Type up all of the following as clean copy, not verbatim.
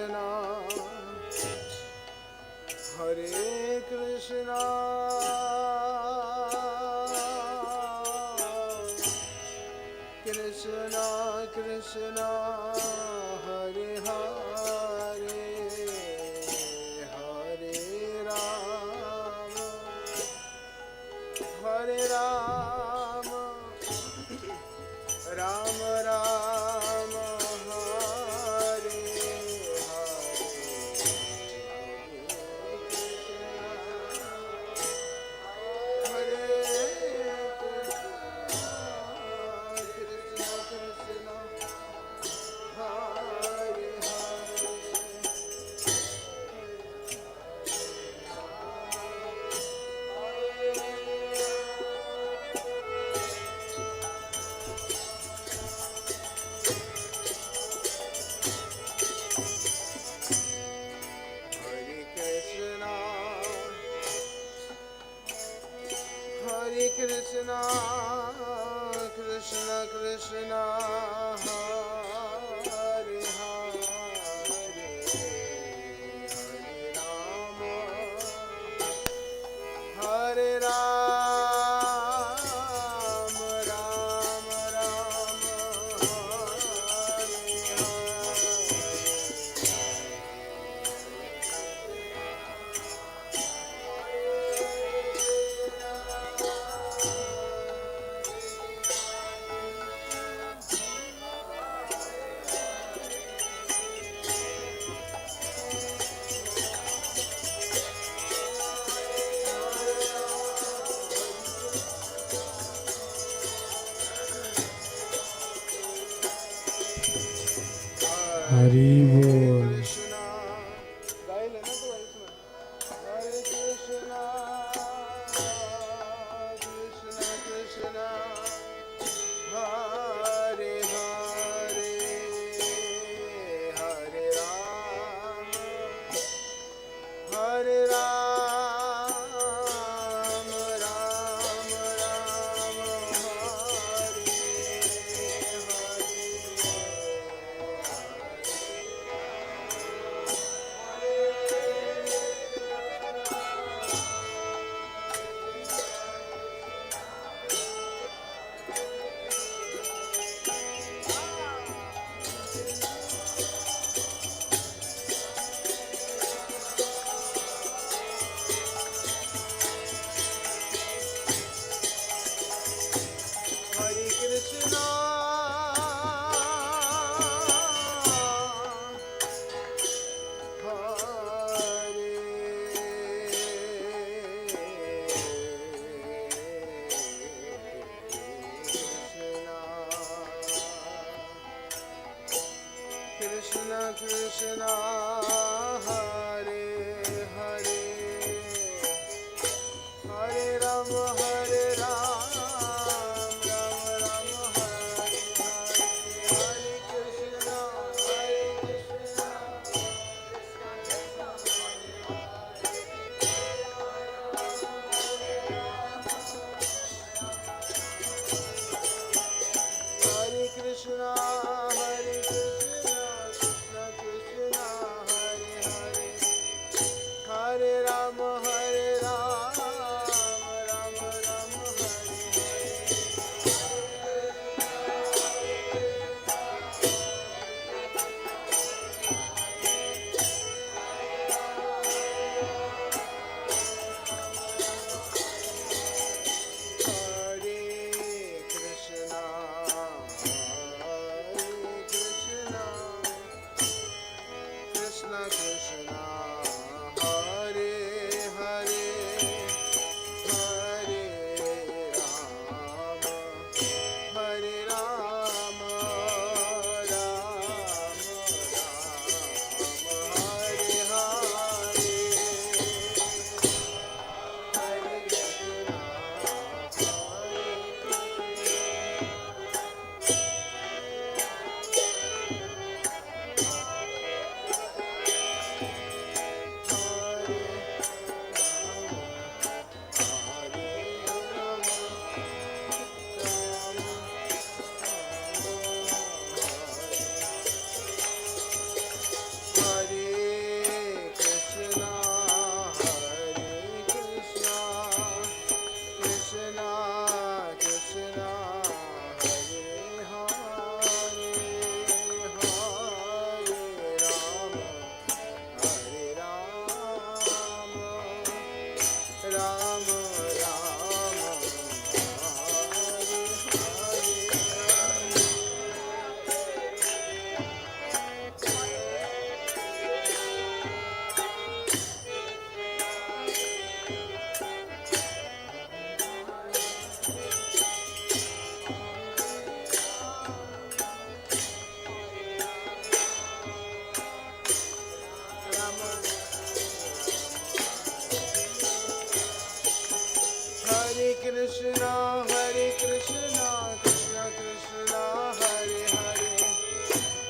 Krishna, Hare Krishna, Krishna Krishna, Hare Hare, Hare Rama, Hare Rama, Rama Rama, Hare Hare, Krishna Krishna, Hare Krishna, Krishna Krishna, Hare Hare, Hare Rama, Hare Rama, Rama Rama, Hare Hari Bol. Krishna, gai lena to isme. Hare Krishna, Krishna Krishna, Hare Hare, Hare Rama, Hare Rama, Rama Rama, Hare Hare Krishna, Krishna Krishna, Hare Hare, Hare Rama, Hare Rama, Rama Rama, Hare Hare, Hare Krishna, Hare Krishna, Hare Krishna, Hare Krishna, Krishna Krishna, Hare Hare, Hare Rama, Hare Rama, Rama Rama, Hare Hare Krishna, Krishna Krishna, Hare Krishna, Krishna Krishna, Hare Hare,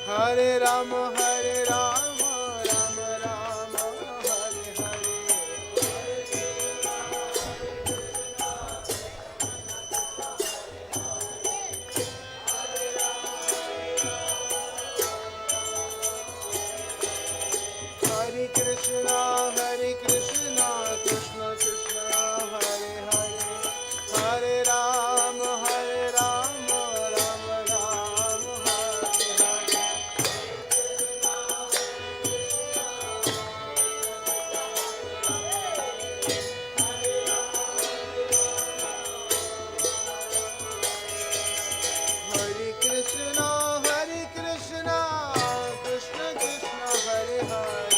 Hare Rama, Hare Rama, Rama Rama, Hare Hare. Hare Krishna, Krishna Krishna, Hare Hare, Hare Rama, Rama Rama, Hare Hare. Hare Krishna, Krishna Krishna, Hare Hare,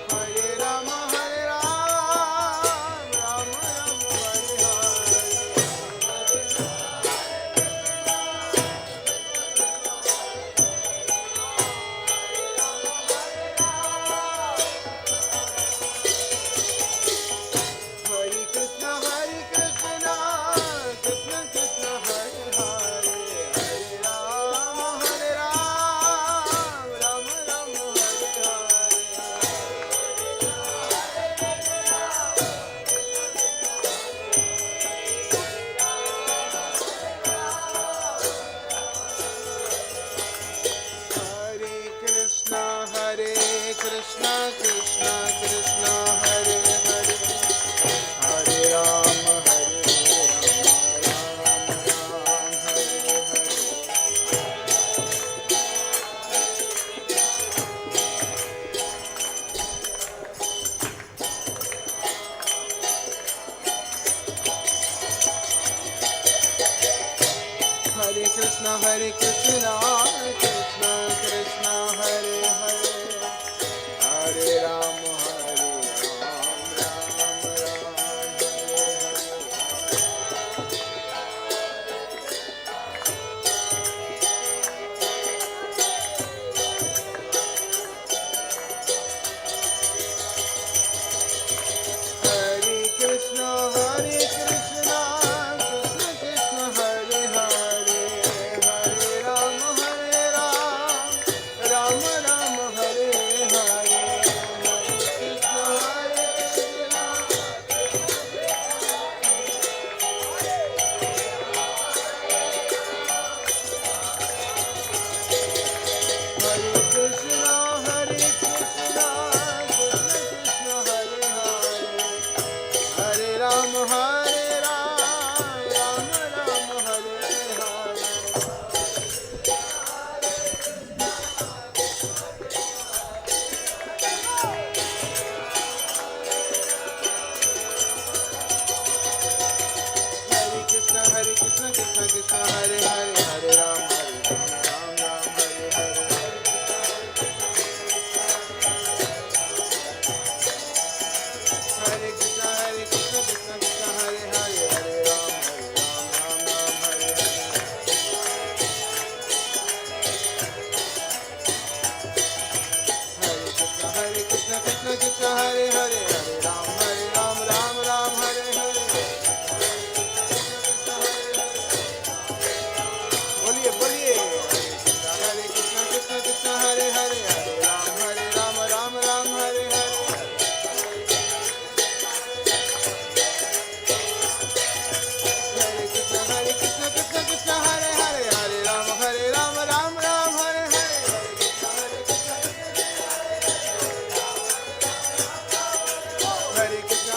Hare Rama, Rama Rama, Hare Hare. Hare Krishna, Krishna Krishna, Hare Hare, Hare Rama, Rama Rama, Hare Hare. Hare Krishna, Krishna Krishna, Hare Hare, Hare Rama, Rama Rama, Hare Hare. Hare Krishna, Krishna Krishna, Hare Hare, Hare Rama, Rama Rama, Hare Hare. Hare Krishna, Krishna Krishna, Hare Hare, Hare Rama, Rama Rama, Hare Hare. Hare Krishna, Krishna. Hare Krishna, Krishna Krishna, Hare Hare, Hare Rama, Rama Rama, Hare Hare. Hare Krishna, Krishna Krishna, Hare Hare, Hare Rama, Rama Rama, Hare Hare. Hare Krishna, Krishna Krishna, Hare Hare, Hare Rama, Rama Rama, Hare Hare. Hare Krishna, Krishna Krishna, Hare Hare, Hare Rama, Rama Rama, Hare Hare. बोलिए बोलिए, Hare Krishna, Krishna Hare Hare, Hare Rama, Rama Rama, Hare Hare. Hare Krishna, Krishna Hare Hare, Hare Rama, Rama Rama, Hare Hare. Hare Krishna,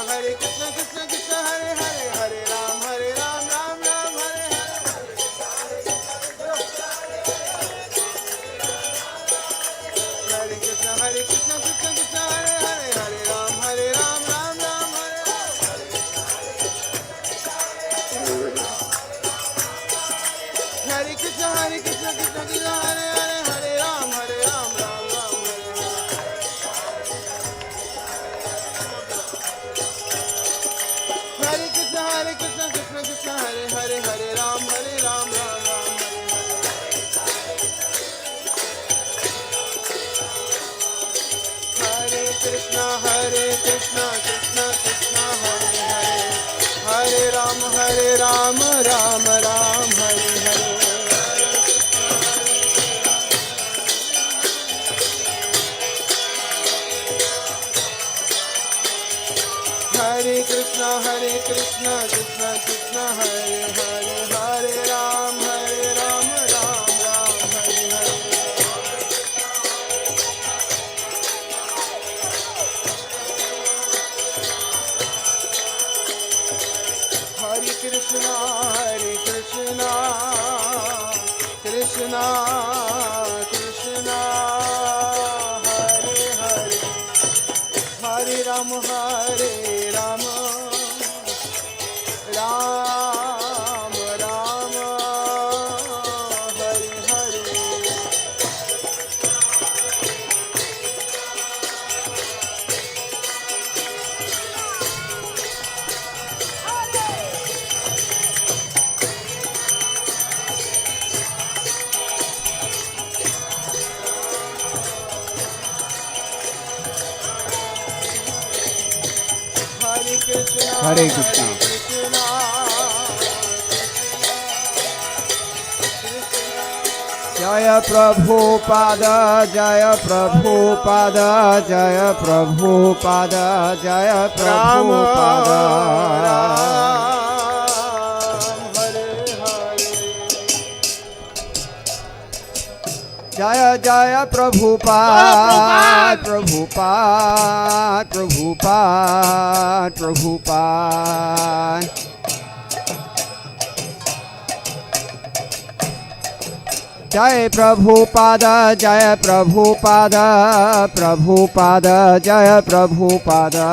Krishna Hare Hare, Hare Rama, Rama Rama, Hare Hare. Hare Krishna, Krishna Hare Hare, Hare Rama, Rama Rama, Hare Hare. Hare Krishna, Krishna Hare Hare, Hare Rama, Rama Rama, Hare Hare. Hare Krishna, Krishna Hare Hare, Hare Rama, Rama Rama, Hare Hare. Hare Krishna, Krishna Krishna, Hare Hare, Hare Rama, Ram Ram Ram Hare Hare Hare Krishna Krishna Krishna Hare Hare Hare Ram Ram Ram Hare Hare Hare Krishna Krishna Krishna Hare Hare Hare Ram Ram Ram Hare Hare Hare Krishna. Jaya Prabhupada, Jaya Prabhupada, Jaya Prabhupada, Jaya Prabhupada. Jaya Jaya Prabhupada, Prabhupada, Prabhupada, Prabhupada. Jaya Prabhupada, Jaya Prabhupada, Prabhupada, Jaya Prabhupada.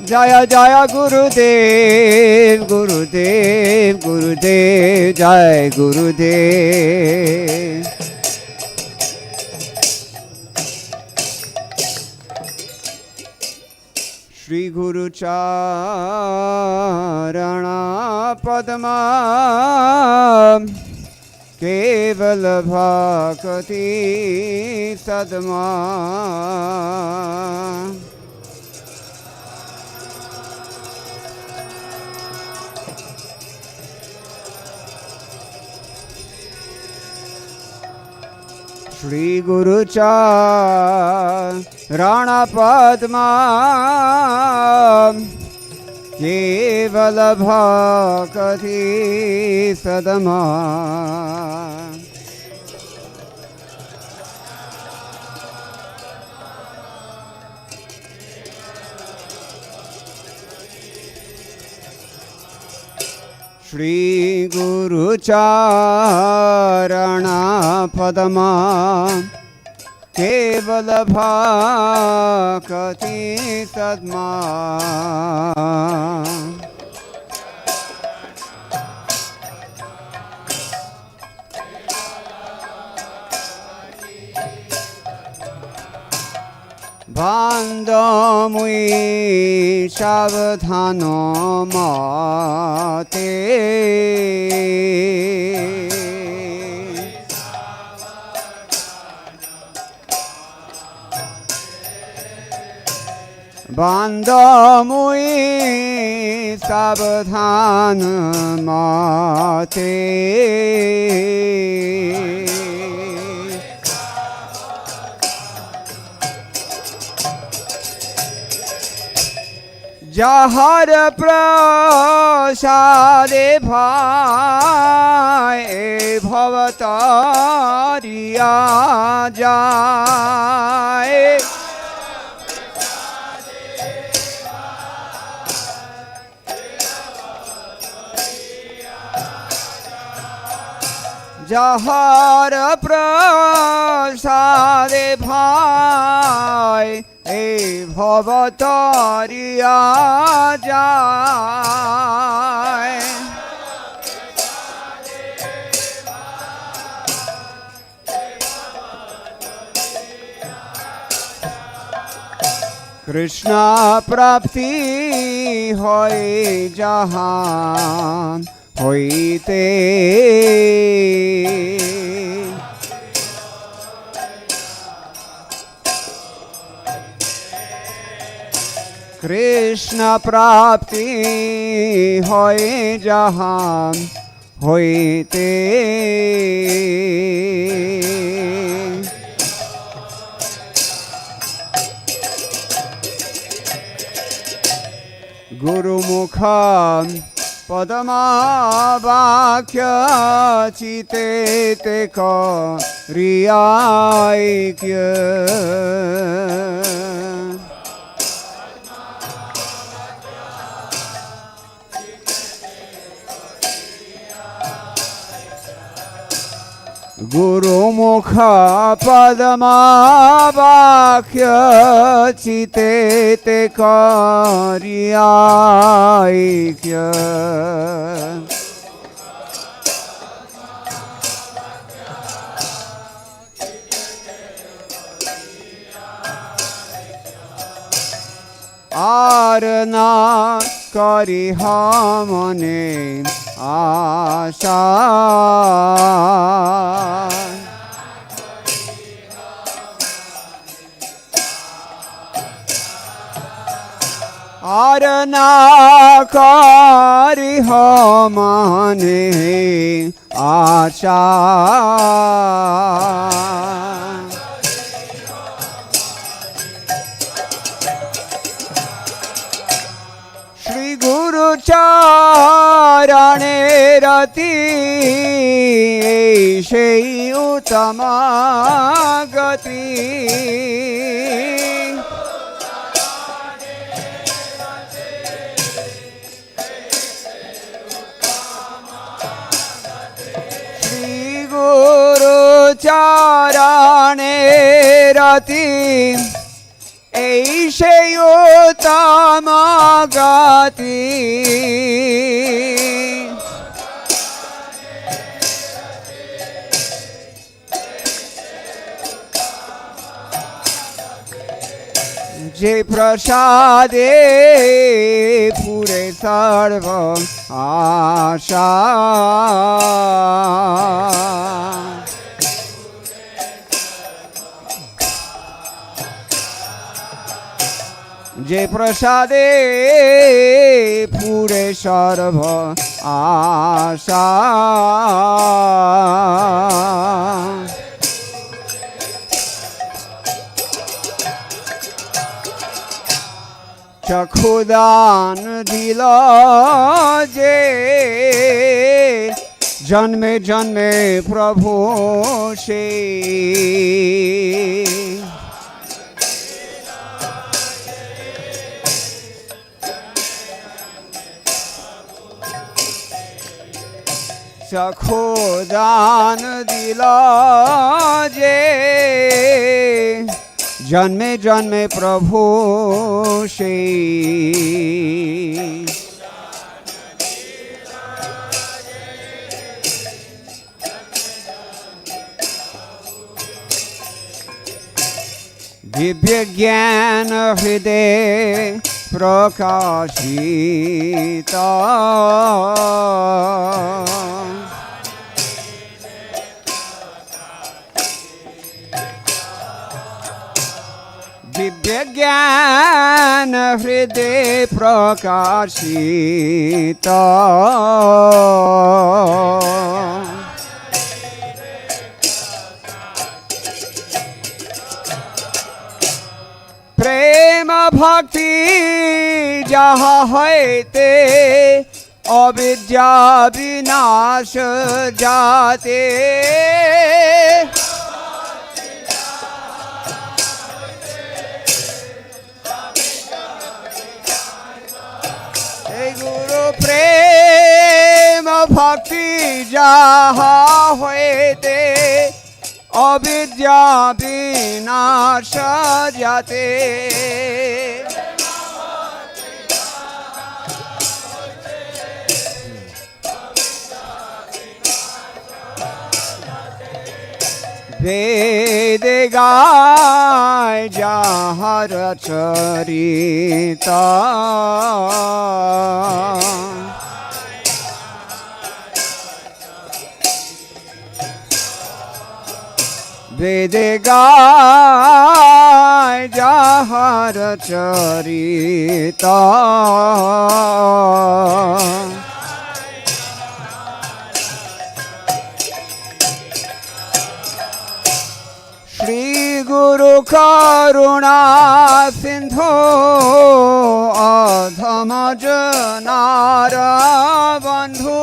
Jaya Jaya Gurudev, Gurudev, Gurudev, Jai Gurudev. Shri Guru Charana Padma Kevala Bhakti Sadma Shri Guru Charana Padma Kevala Bhakti Sadma Shri Guru Charana Padma Kevala Bhakti Sadma Bandamui Shavadhano Mate Bandamui Savadhan Mate Jahar prasade bhai bhavatariya jai Jahar prasade bhai bhavatariya jai Krishna prapti hoy jahan hoite Krishna প্রাপ্তি হয় যাহাম হইতে গুরুমুখম পদমাবাক্য চিতে তে করিয়াইক্য গুরুমুখ পদমাবাক্য চিতে তে করিয়াইক্য আর না করিহ মনে আশা আর না করিহ মনে আশা শ্রী গুরু চরণে রতি সেই উত্তম গতি শ্রী গুরু চরণে রতি এই সেই উত্তম গতি যে প্রসাদে পুরে সর্ব আশা যে প্রসাদে পুরে সর্ব আশা চক্ষুদান দিল যে জন্মে জন্মে প্রভু সে চক্ষুদান দিল যে জন্মে জন্মে প্রভু সেই দিব্য জ্ঞান হৃদয় প্রকাশিত দিব্য জ্ঞান হৃদয় প্রকাশিত প্রেম ভক্তি যাহা হইতে অবিদ্যা বিনাশ যাতে গুরু প্রেম ভক্তি যাহা হইতে অবিদ্যা বিনাশ যাতে বেদে গায় যাহার চরিতা বেদে গায় গায় যাহার চরিতা শ্রী গুরু করুণা সিন্ধু অধম জনার বন্ধু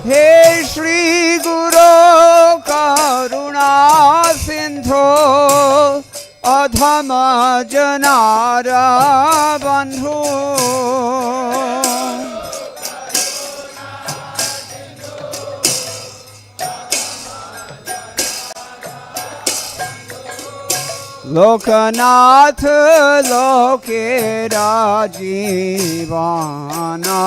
হে শ্রী গুরু করুণা সিন্ধু অধম জনার বন্ধু লোকনাথ লোকেরা জীবনা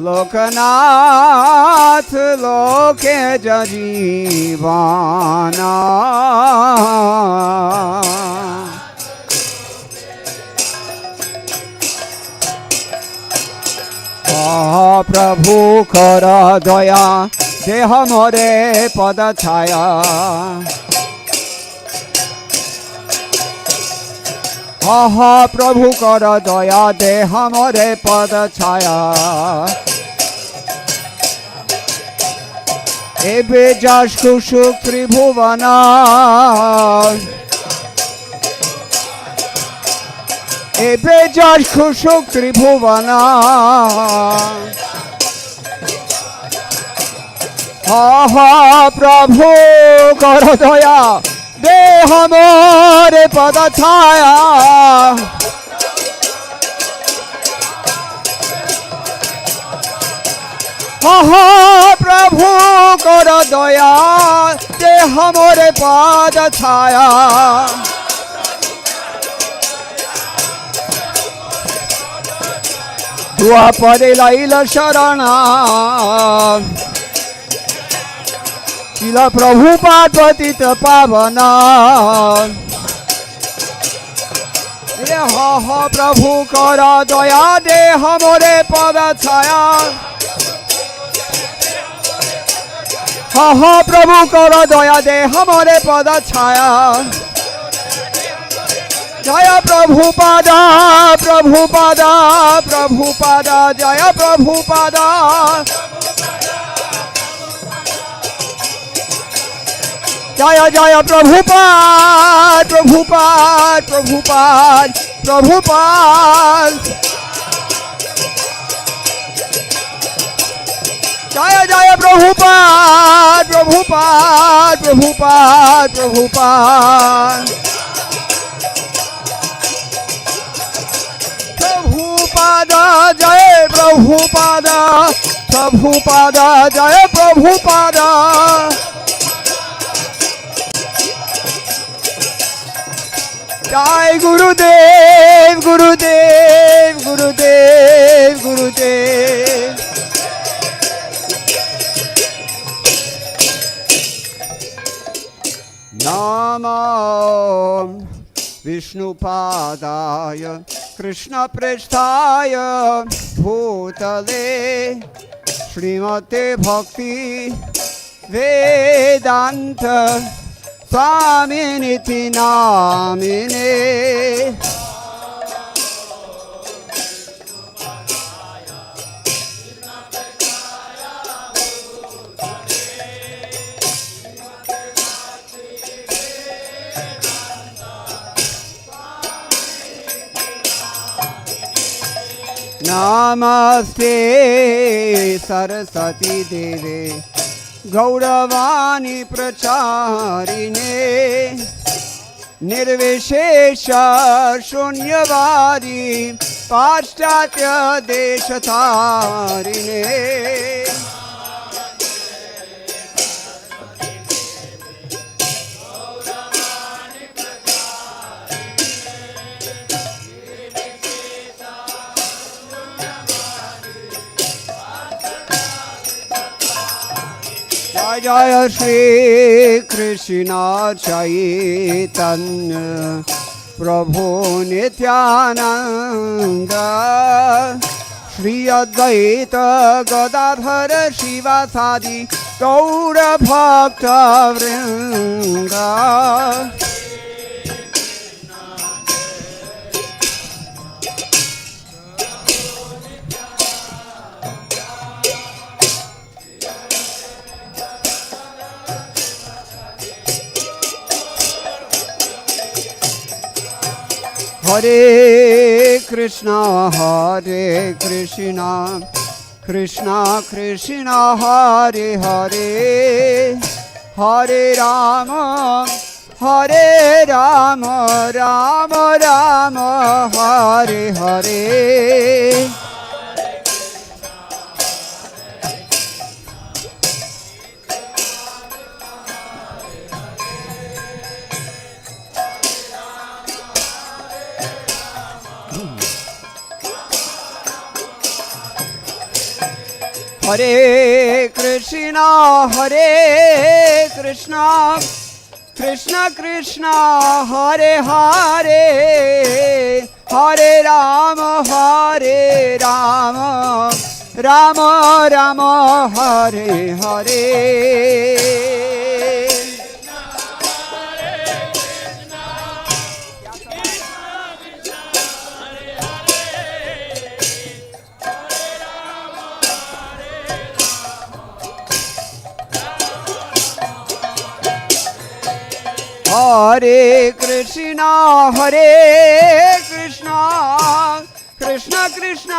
লোকনাথ লোকে জীবনা প্রভু কর দয়া দেহ মোরে পদ ছায়া প্রভু কর দয়া দেহ মোরে পদ ছায়া এবে যশ কুসুক ত্রিভুবনা এবে যশ কুসুক ত্রিভুবনা প্রভু কর দয়া দেহ মোরে পদ ছায়া প্রভু কর দয়া দেহ মোরে পদ ছায়া দুয়াপরে লাইল শরণা শিল প্রভু পার্বতীত পাবনা প্রভু কর দয়া দেহ মোরে পদ ছায়া প্রভু কর দয়া দেহ মোরে পদ ছায়া জয় প্রভুপাদা প্রভুপাদা প্রভুপাদা জয় প্রভুপাদা জয় জয় প্রভুপাদ প্রভুপাদ প্রভুপাদ প্রভুপাদ জয় জয় প্রভুপাদ প্রভুপাদ প্রভুপাদ প্রভুপাদ প্রভুপাদা জয় প্রভুপাদা প্রভুপাদা জয় প্রভুপাদা জয় গুরুদেব গুরুদেব গুরুদেব গুরুদেব নমো বিষ্ণুপাদায় কৃষ্ণপ্রেষ্ঠায় ভূতলে শ্রীমতে ভক্তি বেদান্ত স্বামিনিতি নামিনে नमस्ते सरस्वती देवे गौरवाणी प्रचारिणे निर्विशेष शून्यवादी पाश्चात्य देशतारिणे जय श्री कृष्ण चैतन्य प्रभु नित्यानंद श्री अद्वैत गदाधर शिवासादि गौर भक्त वृंद हरे Krishna Krishna Krishna Hare Hare Hare Ram Ram Ram Hare Hare Hare Krishna Krishna Krishna Hare Hare Hare Ram Ram Ram Hare Hare Hare Krishna Krishna Krishna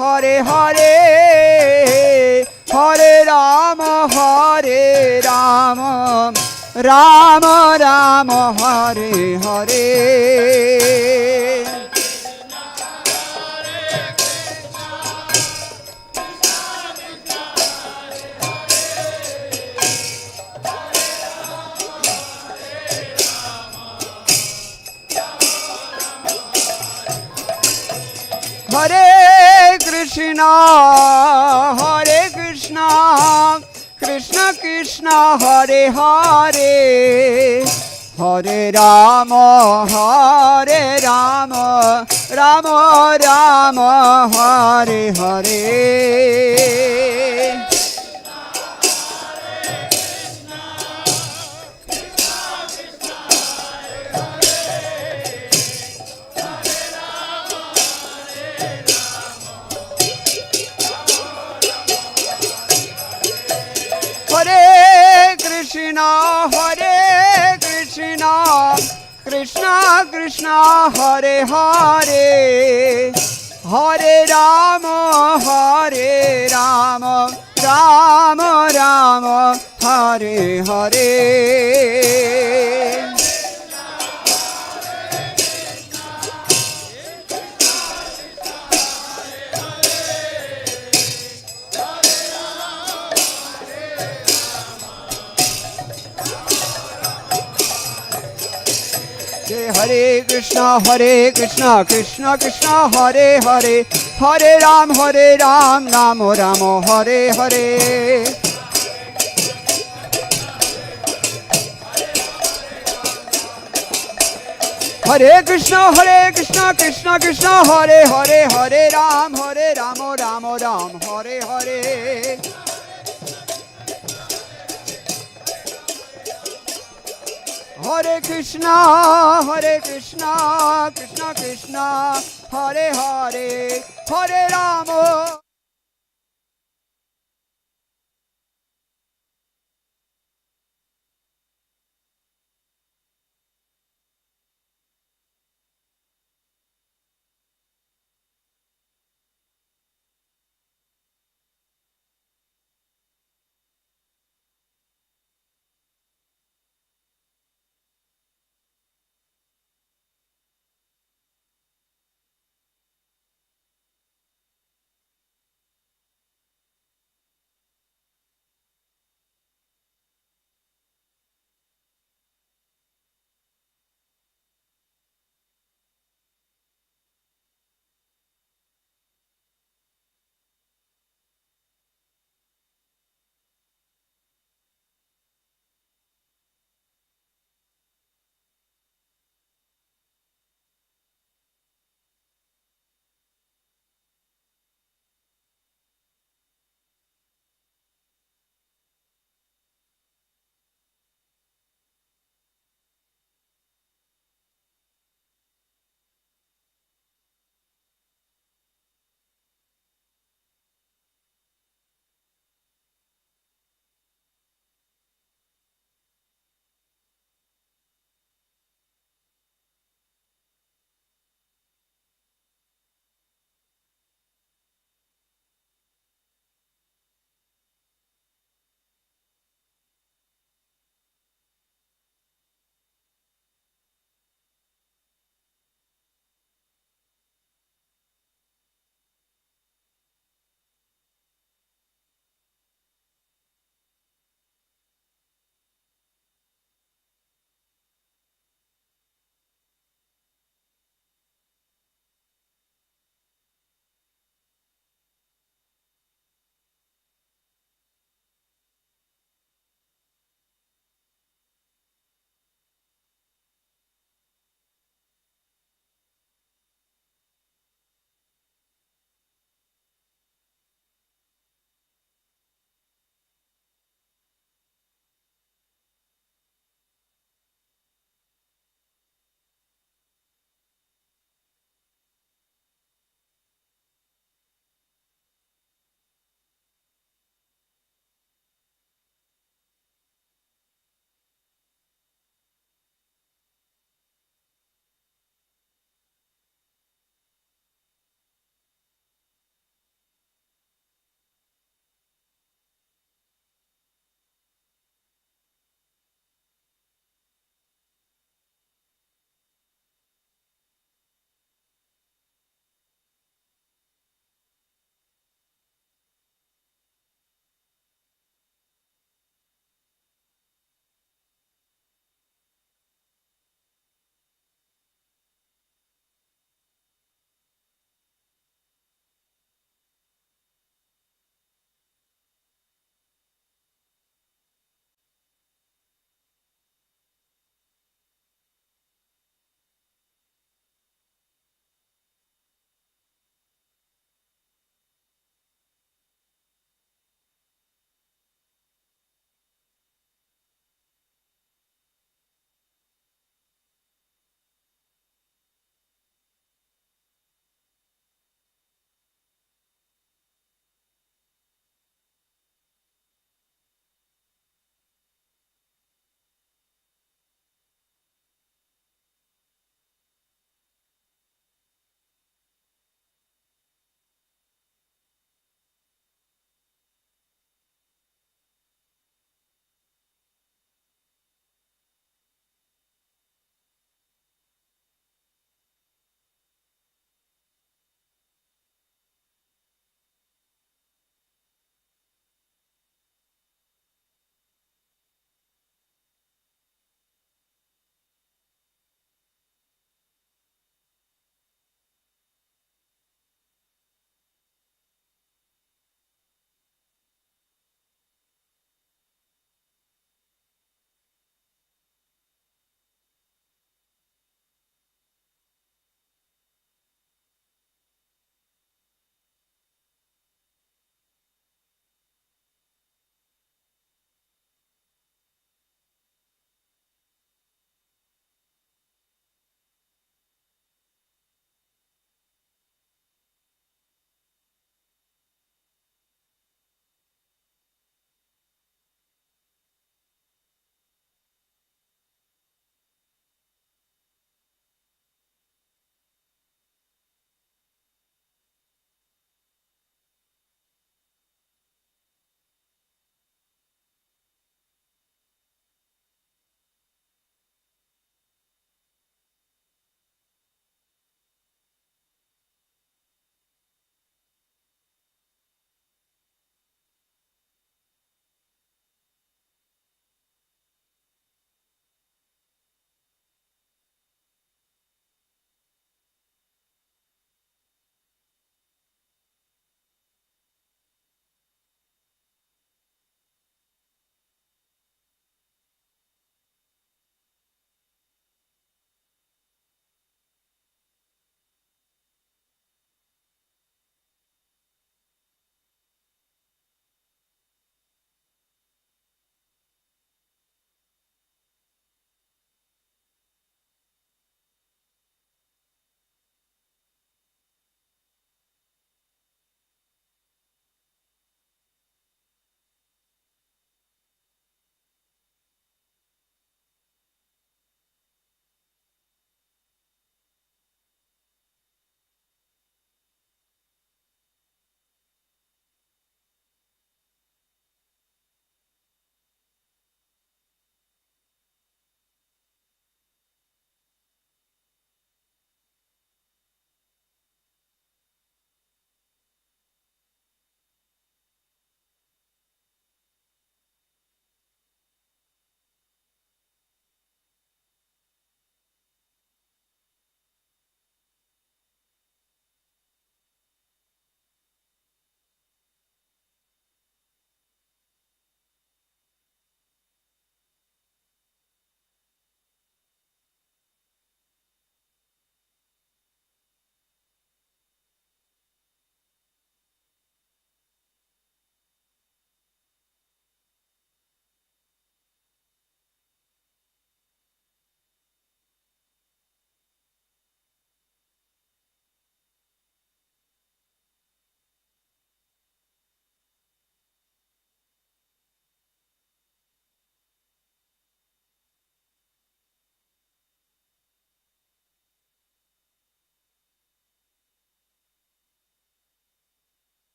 Hare Hare Hare Ram Ram Ram Hare Hare Hare Krishna Krishna Krishna Hare Hare Hare Ram Ram Ram Hare Hare Hare Krishna Krishna Krishna Hare Hare Hare Ram Ram Ram Hare Hare Hare Krishna Krishna Krishna Hare Hare Hare Ram Ram Ram Hare Hare Hare Krishna Krishna Krishna Hare Hare Hare Ram Ram Ram Hare Hare Hare Krishna Krishna Krishna Hare Hare Hare Ram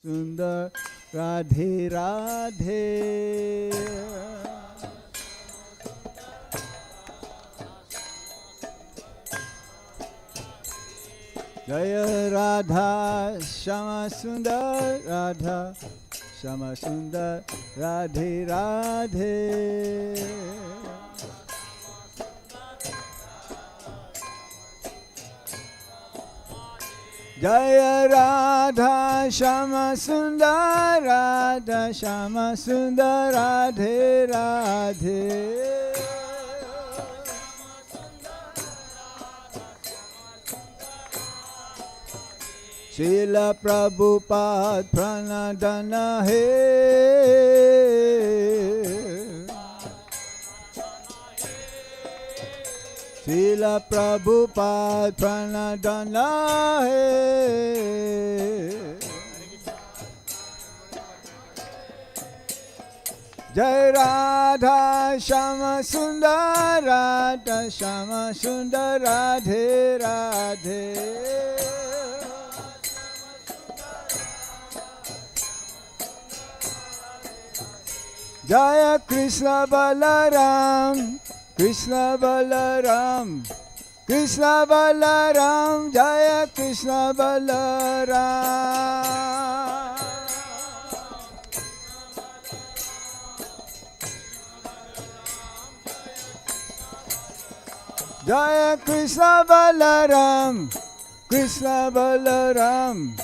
Sundar Radhe Radhe. Jaya Radha Shama Sundar Radha Shama Sundar Radhe Radhe. Jaya Radha Shama Sundar Radha Shama Sundar Radhe Radhe. Srila Prabhupada Pranadana He. Srila Prabhupada Pranadana He. Jai Radha Shama Sundar Radha Shama Sundar Radhe Radhe. Jaya Krishna Balaram, Krishna Balaram, Krishna Balaram, Jaya Krishna Balaram. Jaya Krishna Balaram, Krishna Balaram,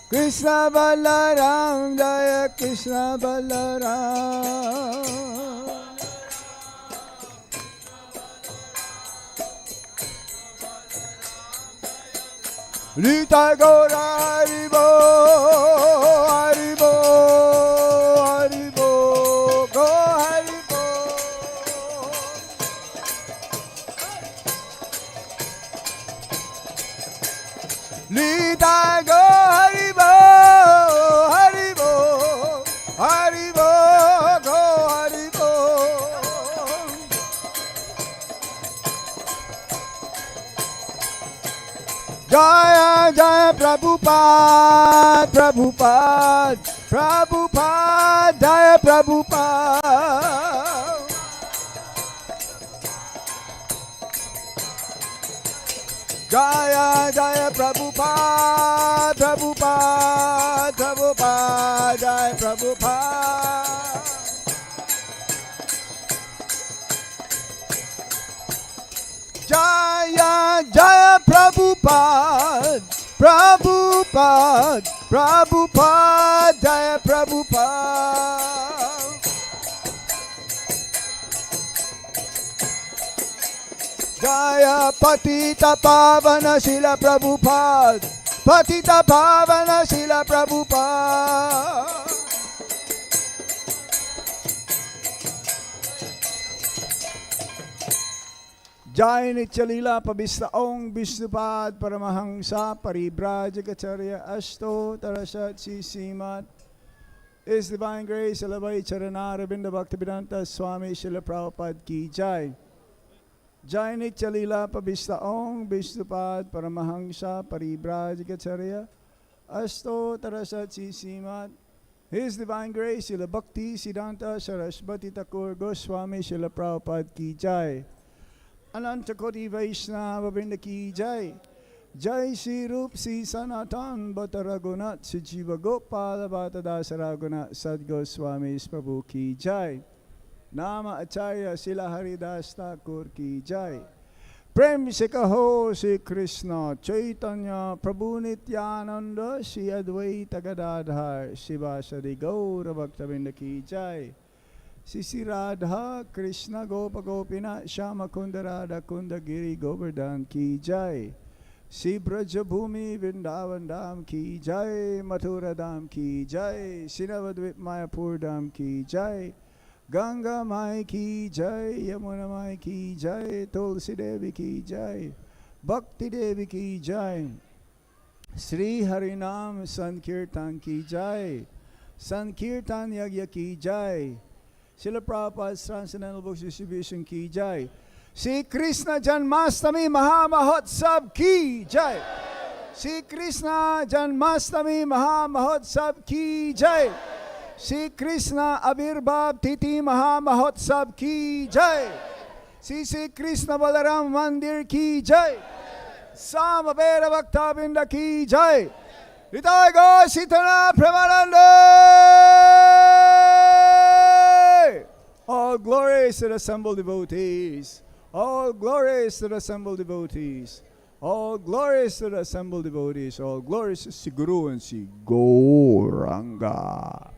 Krishna Balaram, Jaya Krishna Balaram. Rita Gora Haribo, Haribo, Haribo, Go Haribo. Rita Go Haribo, Haribo, Haribo, Go Haribo. Jaya Jaya Prabhupada, Prabhupada, Prabhupada, Jaya Prabhupada. Jaya Jaya Prabhupada, Prabhupada, Prabhupada, Jaya Prabhupada. Jaya Jaya Prabhupada, Prabhupada, Prabhupada, Jaya Prabhupada. Jaya Patita Pavana Srila Prabhupada, Patita Pavana Srila Prabhupada. Jai Nityalila Pabistaong Vishnupad Paramahangsa Paribrajacharya Ashto Tarashat Sisimat. His Divine Grace Alabhai Charana Ravinda Bhaktivedanta Swami Srila Prabhupada Ki Jai. Jai Nityalila Pabistaong Vishnupad Paramahangsa Paribrajacharya Ashto Tarashat Sisimat. His Divine Grace Srila Bhakti Siddhanta Saraswati Thakur Goswami Srila Prabhupada Ki Jai. Ananta Koti Vaishnava Vrinda Ki Jai. Jai Shri Rup Sri Sanatan Bhatta Raghunath Sujiva Gopala Bhatta Dasa Raghunath Sad Goswami Prabhu Ki Jai. Nama Acharya Sila Haridas Thakur Ki Jai. Prem se kaho Shri Krishna Chaitanya Prabhu Nityananda Shri Advaita Gadadhar Shivasadi Gaura Bhakta Vrinda Ki Jai. Sisi Radha Krishna Gopa Gopinath Shama Kunda Radha Kunda Giri Govardhan Ki Jai. Shri Braja Bhumi Vrindavan Dham Ki Jai. Mathura Dham Ki Jai. Sinavadvip Mayapur Dham Ki Jai. Ganga Mai Ki Jai. Yamuna Mai Ki Jai. Tulsi Devi Ki Jai. Bhakti Devi Ki Jai. Sri Harinam Sankirtan Ki Jai. Sankirtan Yagya Ki Jai. Srila Prabhupada's Transcendental Books Distribution Ki Jai. Shri Krishna Janmastami Mahamahotsav Ki Jai. Shri Krishna Janmashtami महामहोत्सव की जय। श्री कृष्ण आविर्भाव तिथि महामहोत्सव की जय। श्री श्री कृष्ण बलराम मंदिर की जय। सामवेद भक्तवृंद की जय। हृदय गो Sheetla Premanand. All glories to the assembled devotees. All glories to the assembled devotees. All glories to the assembled devotees. All glories to Sri Guru and Sri Gauranga.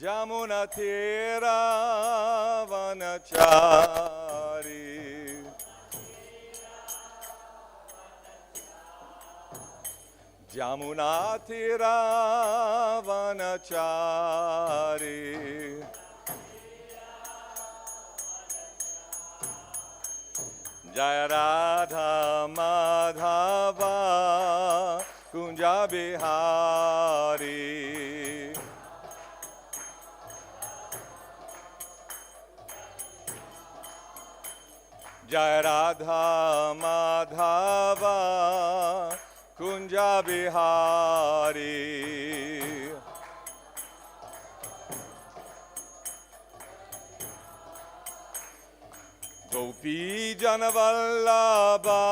Jamuna Tira Vanachari Jamuna Tira Vanachari Jaya Radha Madhava Kunja Bihari Jai Radha Madhava Kunja Bihari Gopi Janavallabha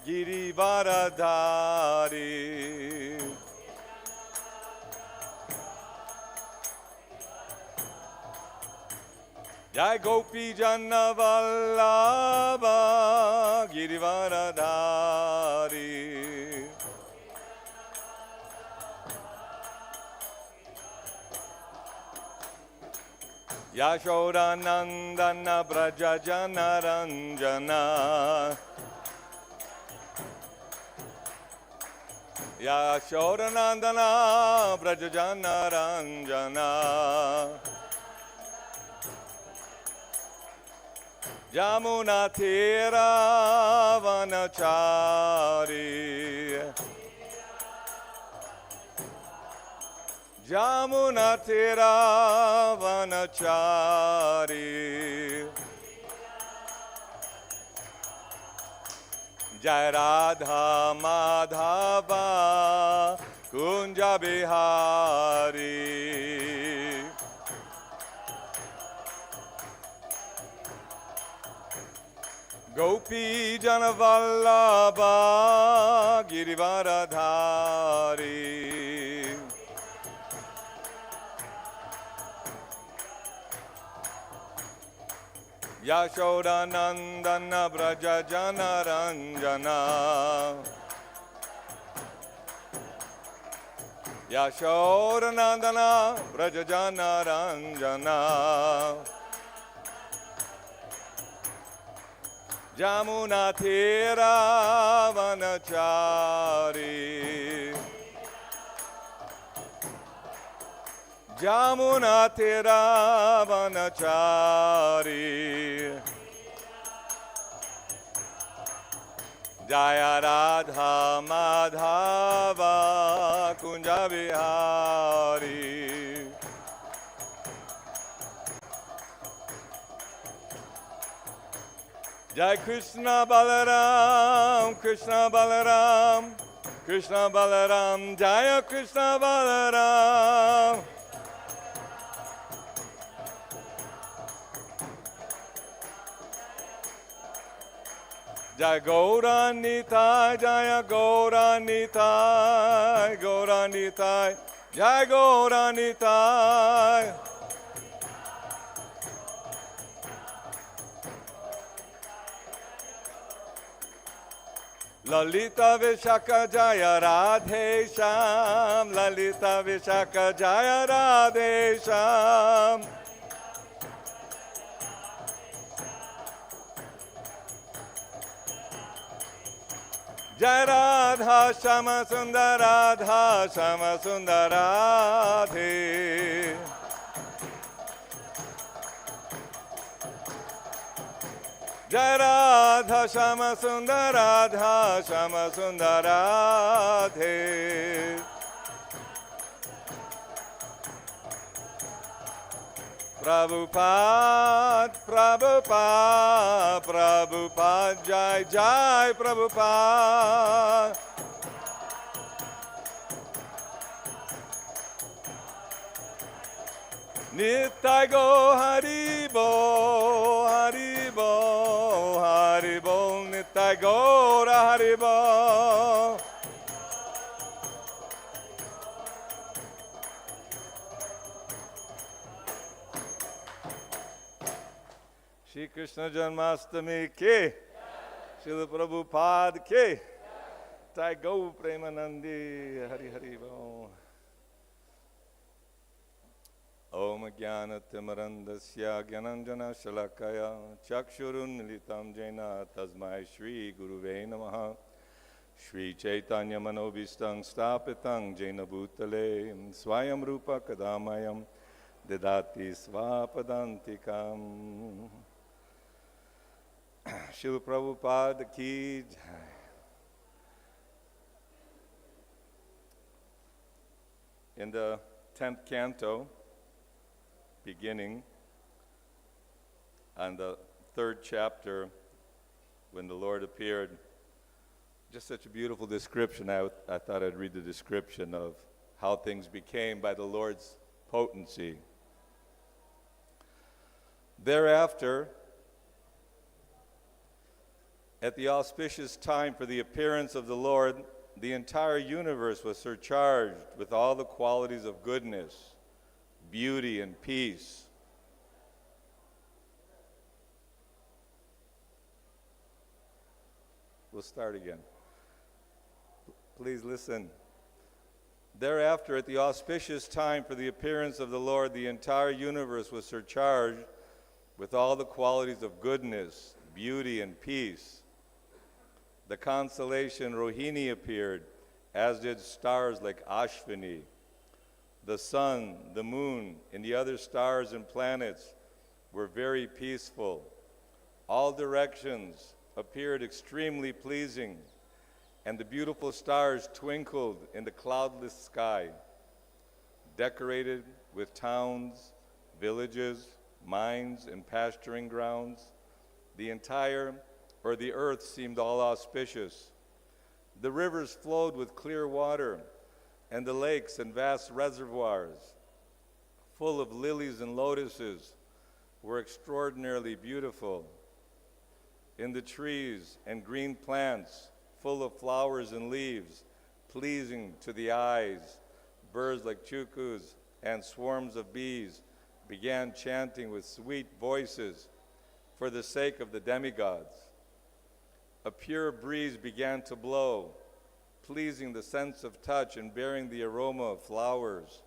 Girivaradhari Jai Gopi Janavallabha Girivaradhari Yashodanandana Braja Janaranjana Yashodanandana Braja Janaranjana Jamuna Tira Vanachari Jamuna Tira Vanachari Jai Radha Madhava Kunja Bihari Gopi Janavallabha Girivaradhari Yashodanandana Braja Janaranjana Yashodanandana Vrajajana Ranjana Jamuna Tira Vanachari Jamuna Tira Vanachari Jaya Radha Madhava Kunja Vihari Jai Krishna Balaram Krishna Balaram Krishna Balaram Jaya Krishna Balaram Jai Gauranitai, Jaya Gauranitai, Gauranitai, Jai Gauranitai. Lalita Vishaka Jaya Radhe Sham, Lalita Vishaka Jaya Radhe Sham. Jai Radha Shama Sundar Radha Shama Sundar Radhe Jai Radha Shama Sundar Radha Shama Sundar Radhe Prabhupada, Prabhupada, Prabhupada, Jai Jai Prabhupada. Nitai go Haribo, Haribo, Haribo, Nitai go Haribo. Shri Krishna Janmastami ke, Srila Prabhupada ke, Jai Go Premanandi, Hari Hari Bo. Om Jnana Timarandasya Gyananjana Shalakaya Chakshurun Militam Jena Tasmai Shri Guruve Namaha Shri Chaitanya Manobhistang Stapitang Jena Bhutale Swayam Rupa Kadamayam Dedati Svapadantikam. Srila Prabhupada ki jai. In the 10th canto, beginning, on the 3rd chapter, when the Lord appeared, just such a beautiful description. I thought I'd read the description of how things became by the Lord's potency. Thereafter, at the auspicious time for the appearance of the Lord, the entire universe was surcharged with all the qualities of goodness, beauty, and peace. We'll start again. Please listen. Thereafter, at the auspicious time for the appearance of the Lord, the entire universe was surcharged with all the qualities of goodness, beauty, and peace. The constellation Rohini appeared, as did stars like Ashvini. The sun, the moon, and the other stars and planets were very peaceful. All directions appeared extremely pleasing, and the beautiful stars twinkled in the cloudless sky, decorated with towns, villages, mines, and pasturing grounds. The earth seemed all auspicious. The rivers flowed with clear water, and the lakes and vast reservoirs, full of lilies and lotuses, were extraordinarily beautiful. In the trees and green plants, full of flowers and leaves, pleasing to the eyes, birds like chukus and swarms of bees began chanting with sweet voices for the sake of the demigods. A pure breeze began to blow, pleasing the sense of touch and bearing the aroma of flowers.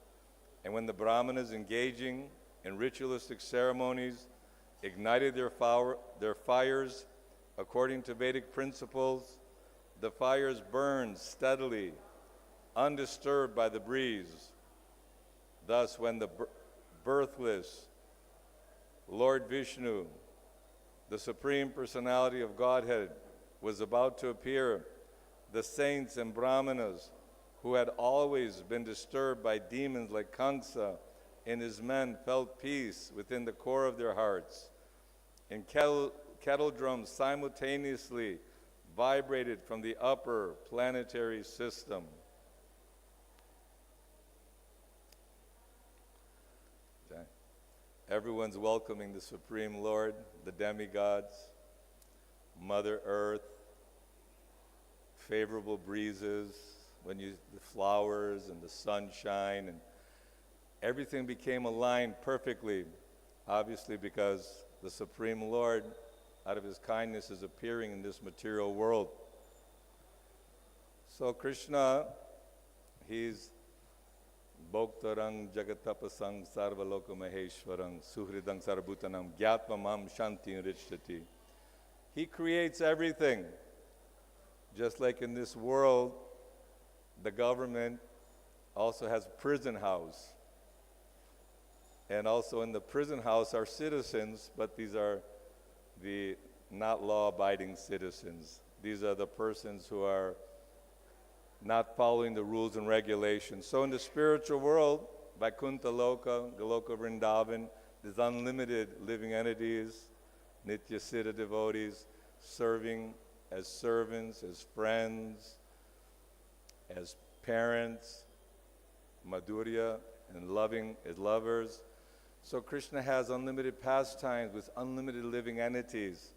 And when the Brahmanas engaging in ritualistic ceremonies ignited their fires according to Vedic principles, the fires burned steadily, undisturbed by the breeze. Thus, when the birthless Lord Vishnu, the Supreme Personality of Godhead, was about to appear, the saints and Brahmanas, who had always been disturbed by demons like Kamsa and his men, felt peace within the core of their hearts. And kettle drums simultaneously vibrated from the upper planetary system. Okay. Everyone's welcoming the Supreme Lord, the demigods, Mother Earth, favorable breezes, the flowers and the sunshine, and everything became aligned perfectly, obviously because the Supreme Lord, out of his kindness, is appearing in this material world. So Krishna, he's Bhoktarang Jagatapasang Sarvaloka Maheshwarang Suhridang Sarabhutanam Gyatva Mam Shanti Richati. He creates everything. Just like in this world, the government also has a prison house. And also in the prison house are citizens, but these are the not law-abiding citizens. These are the persons who are not following the rules and regulations. So in the spiritual world, Vaikuntha Loka, Goloka Vrindavan, there's unlimited living entities, Nitya Siddha devotees, serving as servants, as friends, as parents, Madhurya, and loving as lovers. So Krishna has unlimited pastimes with unlimited living entities.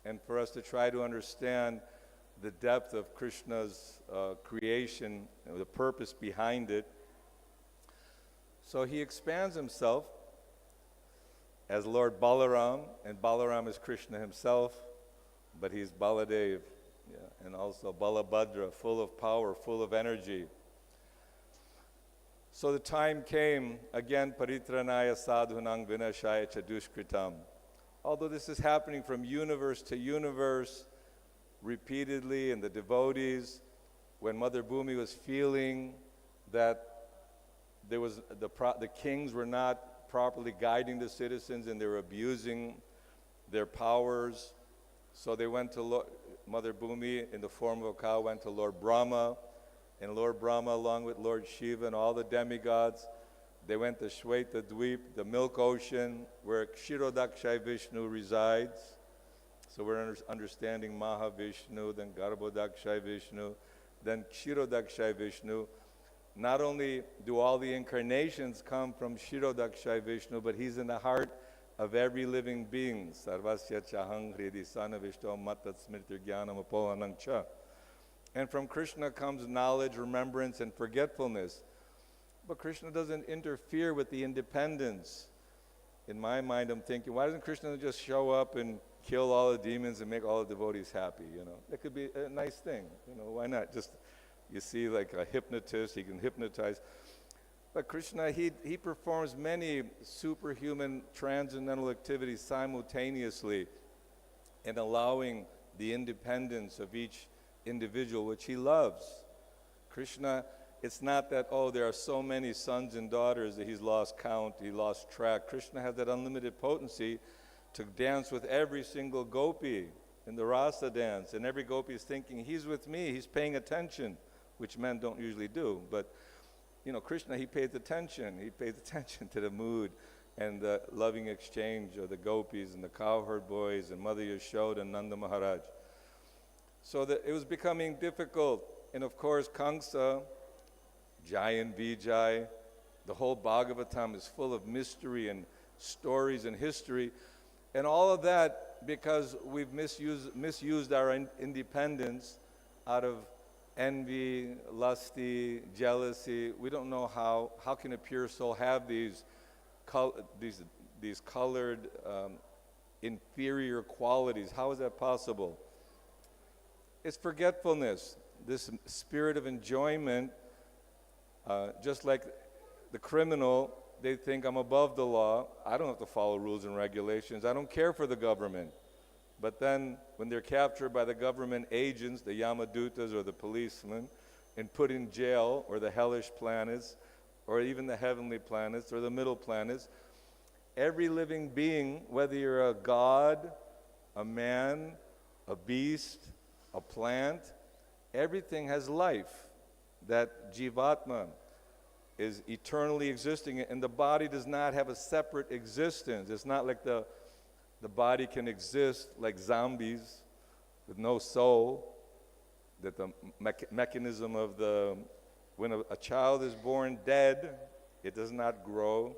And for us to try to understand the depth of Krishna's creation, the purpose behind it, so he expands himself as Lord Balaram, and Balaram is Krishna himself, but he's Baladev, and also Balabhadra, full of power, full of energy. So the time came, again, Paritranaya Sadhunang Vinashaya Chadushkritam. Although this is happening from universe to universe, repeatedly, and the devotees, when Mother Bhumi was feeling that there was the kings were not properly guiding the citizens and they were abusing their powers, so they went to Mother Bhumi in the form of a cow, went to Lord Brahma, and Lord Brahma, along with Lord Shiva and all the demigods, they went to Shweta Dweep, the milk ocean, where Kshirodakshay Vishnu resides. So we're understanding Mahavishnu, then Garbhodakshay Vishnu, then Kshirodakshay Vishnu. Not only do all the incarnations come from Kshirodakshay Vishnu, but he's in the heart of every living being. Sarvasya chahang hridi sana vishto matat smritir jnanam apohanang cha. And from Krishna comes knowledge, remembrance, and forgetfulness. But Krishna doesn't interfere with the independence. In my mind, I'm thinking, why doesn't Krishna just show up and kill all the demons and make all the devotees happy? That could be a nice thing. Why not? Just, you see, like a hypnotist, he can hypnotize. But Krishna, he performs many superhuman transcendental activities simultaneously in allowing the independence of each individual, which he loves. Krishna, it's not that, there are so many sons and daughters that he's lost count, he lost track. Krishna has that unlimited potency to dance with every single gopi in the rasa dance, and every gopi is thinking, he's with me, he's paying attention, which men don't usually do. But Krishna, he pays attention to the mood and the loving exchange of the gopis and the cowherd boys and Mother Yashoda and Nanda Maharaj. So that it was becoming difficult. And of course, Kamsa, Jai and Vijay, the whole Bhagavatam is full of mystery and stories and history. And all of that because we've misused our independence out of envy, lusty, jealousy. We don't know how can a pure soul have these colored inferior qualities. How is that possible? It's forgetfulness. this spirit of enjoyment, just like the criminal, they think I'm above the law. I don't have to follow rules and regulations. I don't care for the government. But then when they're captured by the government agents, the Yamadutas or the policemen, and put in jail, or the hellish planets, or even the heavenly planets, or the middle planets, every living being, whether you're a god, a man, a beast, a plant, everything has life. That Jivatma is eternally existing, and the body does not have a separate existence. It's not like the body can exist like zombies with no soul, that the mechanism of when a child is born dead, it does not grow,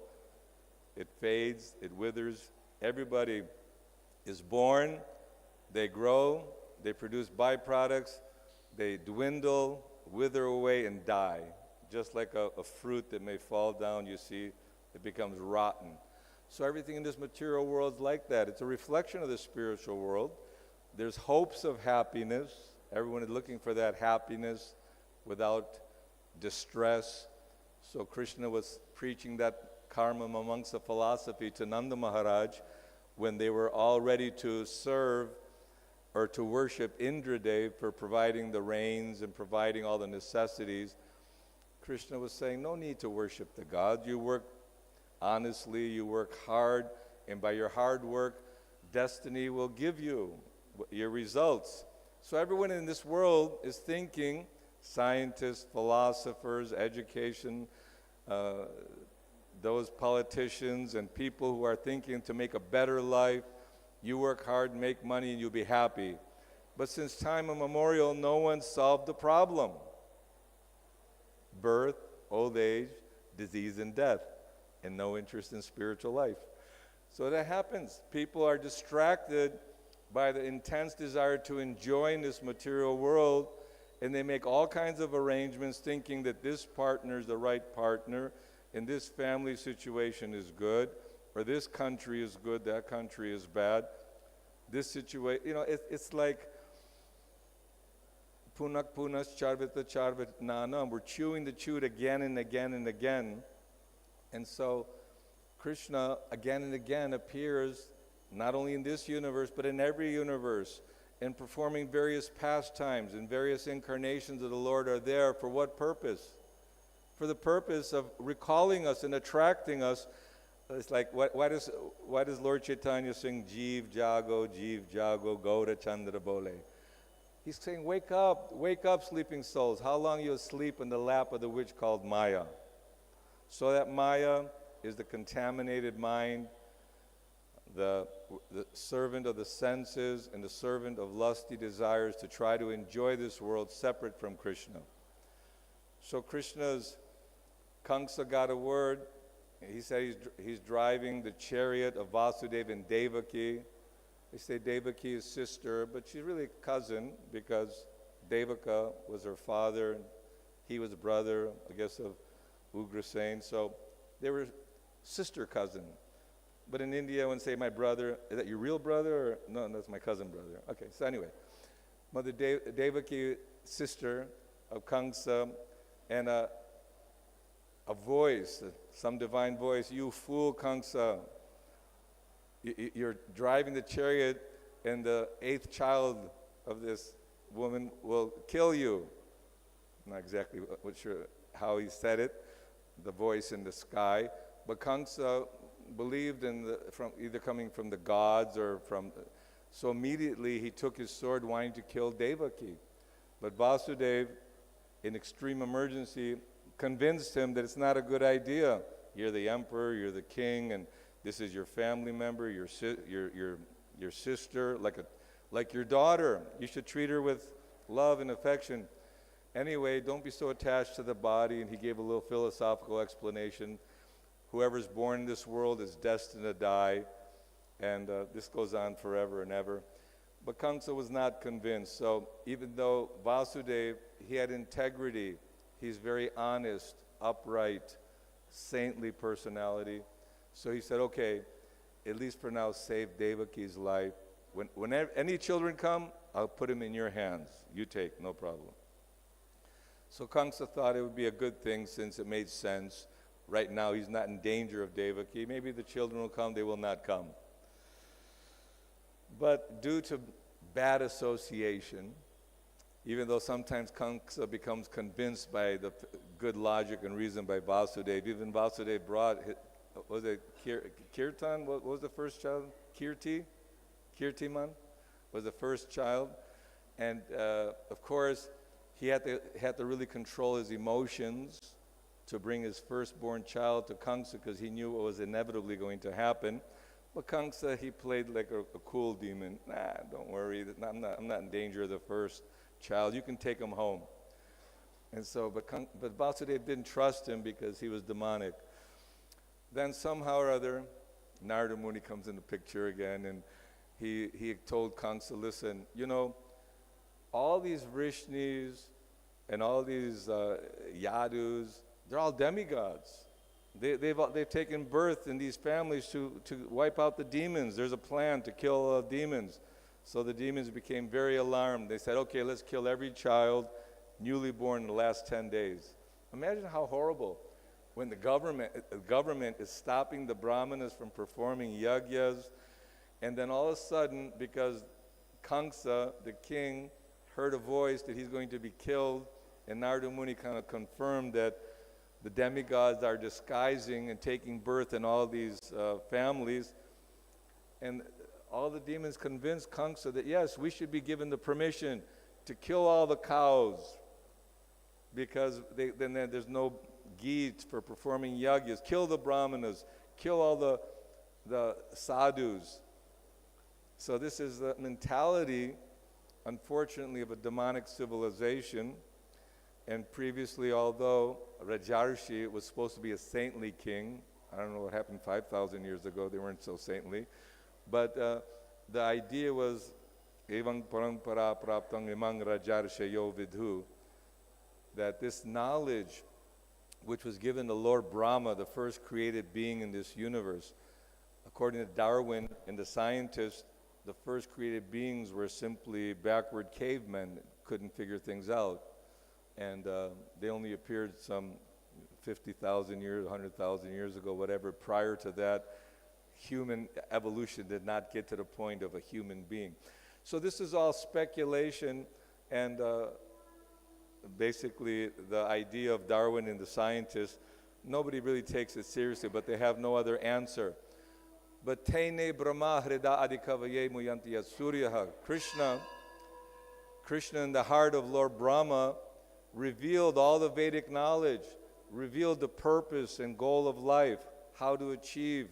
it fades, it withers. Everybody is born, they grow, they produce byproducts, they dwindle, wither away, and die. Just like a fruit that may fall down, you see, it becomes rotten. So everything in this material world is like that. It's a reflection of the spiritual world. There's hopes of happiness. Everyone is looking for that happiness without distress. So Krishna was preaching that karma amongst the philosophy to Nanda Maharaj when they were all ready to serve or to worship Indradev for providing the rains and providing all the necessities. Krishna was saying, no need to worship the gods. You work honestly, you work hard, and by your hard work, destiny will give you your results. So everyone in this world is thinking, scientists, philosophers, education, those politicians and people who are thinking to make a better life, you work hard, make money, and you'll be happy. But since time immemorial, no one solved the problem. Birth, old age, disease, and death, and no interest in spiritual life. So that happens. People are distracted by the intense desire to enjoy in this material world, and they make all kinds of arrangements thinking that this partner is the right partner, and this family situation is good, or this country is good, that country is bad. This situation, it's like punak punas charvita charvit nanam. We're chewing the chewed again and again and again. And so Krishna again and again appears not only in this universe, but in every universe, and performing various pastimes, and various incarnations of the Lord are there. For what purpose? For the purpose of recalling us and attracting us. It's like, why does Lord Chaitanya sing Jeev Jago, Gaura Chandra Bole? He's saying, wake up, sleeping souls. How long you'll sleep in the lap of the witch called Maya? So that Maya is the contaminated mind, the servant of the senses, and the servant of lusty desires to try to enjoy this world separate from Krishna. So Krishna's Kamsa got a word. He said he's driving the chariot of Vasudeva and Devaki. They say Devaki is sister, but she's really a cousin, because Devaka was her father, and he was a brother, I guess, of Ugrasen. So they were sister cousin. But in India, when say my brother, is that your real brother? Or, no, that's my cousin brother. Okay, so anyway, Mother Devaki, sister of Kamsa, and a voice, some divine voice, you fool Kamsa. You're driving the chariot, and the 8th child of this woman will kill you. Not exactly sure how he said it, the voice in the sky, but Kamsa believed from either coming from the gods or from. So immediately he took his sword, wanting to kill Devaki, but Vasudeva, in extreme emergency, convinced him that it's not a good idea. You're the emperor, you're the king, and this is your family member, your sister, like your daughter. You should treat her with love and affection. Anyway, don't be so attached to the body. And he gave a little philosophical explanation. Whoever's born in this world is destined to die, and this goes on forever and ever. But Kamsa was not convinced. So even though Vasudeva, he had integrity, he's very honest, upright, saintly personality. So he said, okay, at least for now, save Devaki's life. Whenever any children come, I'll put him in your hands. You take, no problem. So Kamsa thought it would be a good thing since it made sense. Right now he's not in danger of Devaki. Maybe the children will come, they will not come. But due to bad association, even though sometimes Kamsa becomes convinced by the good logic and reason by Vasudeva, even Vasudeva brought, was it Kirtan? What was the first child? Kirtiman was the first child. And of course, he had to really control his emotions to bring his firstborn child to Kamsa because he knew what was inevitably going to happen. But Kamsa, he played like a cool demon. Nah, don't worry, I'm not in danger of the first child. You can take him home. And so, but Vasudeva didn't trust him because he was demonic. Then somehow or other, Narada Muni comes in the picture again, and he told Kamsa, listen, you know, all these Vrishnis and all these Yadus, they're all demigods. They've taken birth in these families to wipe out the demons. There's a plan to kill demons. So the demons became very alarmed. They said, okay, let's kill every child newly born in the last 10 days. Imagine how horrible when the government is stopping the brahmanas from performing yagyas, and then all of a sudden, because Kamsa, the king, heard a voice that he's going to be killed, and Narada Muni kind of confirmed that the demigods are disguising and taking birth in all these families. And all the demons convinced Kamsa that, yes, we should be given the permission to kill all the cows because then there's no ghee for performing yagyas. Kill the brahmanas. Kill all the sadhus. So this is the mentality, unfortunately, of a demonic civilization. And previously, although Rajarshi was supposed to be a saintly king, I don't know what happened 5,000 years ago, they weren't so saintly, but the idea was, Evang parampara praptang imang rajarshayo vidhu, that this knowledge which was given to Lord Brahma, the first created being in this universe, according to Darwin and the scientists, the first created beings were simply backward cavemen that couldn't figure things out. And they only appeared some 50,000 years, 100,000 years ago, whatever. Prior to that, human evolution did not get to the point of a human being. So this is all speculation, and basically the idea of Darwin and the scientists, nobody really takes it seriously, but they have no other answer. But Tene Brahma Hrida Adikavaye Muyanti Suryaha, Krishna in the heart of Lord Brahma revealed all the Vedic knowledge, revealed the purpose and goal of life, how to achieve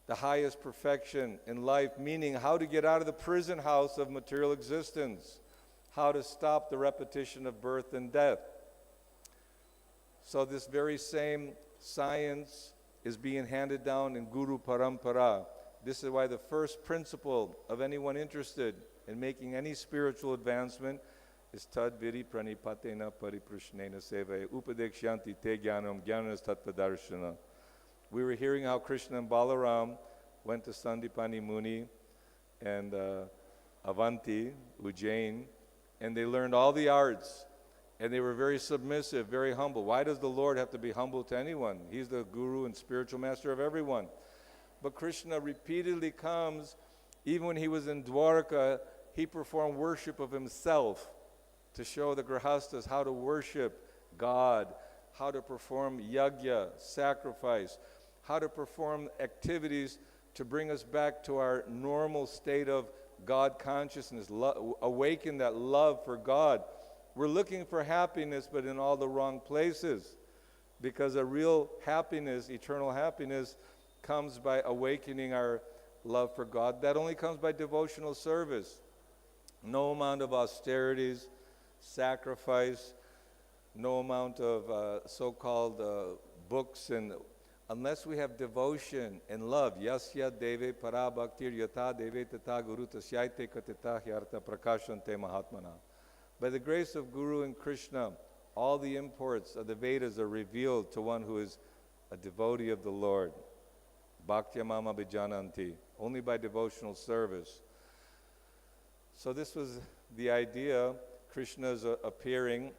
the highest perfection in life, meaning how to get out of the prison house of material existence, how to stop the repetition of birth and death. So this very same science is being handed down in Guru Parampara. This is why the first principle of anyone interested in making any spiritual advancement is tad viri pranipatena pariprushnena sevaya upadekshanti te jnanam jnanas tattva darshana. We were hearing how Krishna and Balaram went to Sandipani Muni and Avanti, Ujjain, and they learned all the arts, and they were very submissive, very humble. Why does the Lord have to be humble to anyone? He's the guru and spiritual master of everyone. But Krishna repeatedly comes, even when he was in Dwarka, he performed worship of himself to show the grahastas how to worship God, how to perform yajna, sacrifice, how to perform activities to bring us back to our normal state of God consciousness, awaken that love for God. We're looking for happiness, but in all the wrong places, because a real happiness, eternal happiness, comes by awakening our love for God. That only comes by devotional service. No amount of austerities, sacrifice, no amount of so-called books, and unless we have devotion and love, yasya deve para bhaktir yata deve tata guru tasyaite katita hyarta prakashante mahatmana. By the grace of Guru and Krishna, all the imports of the Vedas are revealed to one who is a devotee of the Lord. Bhaktya mama bijananti, only by devotional service. So this was the idea. Krishna's appearing,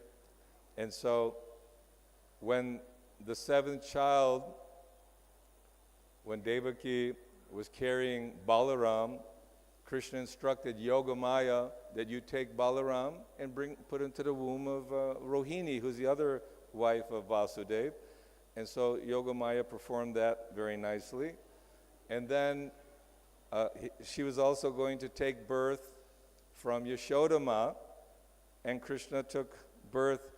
And so when the seventh child, when Devaki was carrying Balaram, Krishna instructed Yogamaya that you take Balaram and put him to the womb of Rohini, who's the other wife of Vasudeva. And so Yogamaya performed that very nicely. And then she was also going to take birth from Yashodama, and Krishna took birth.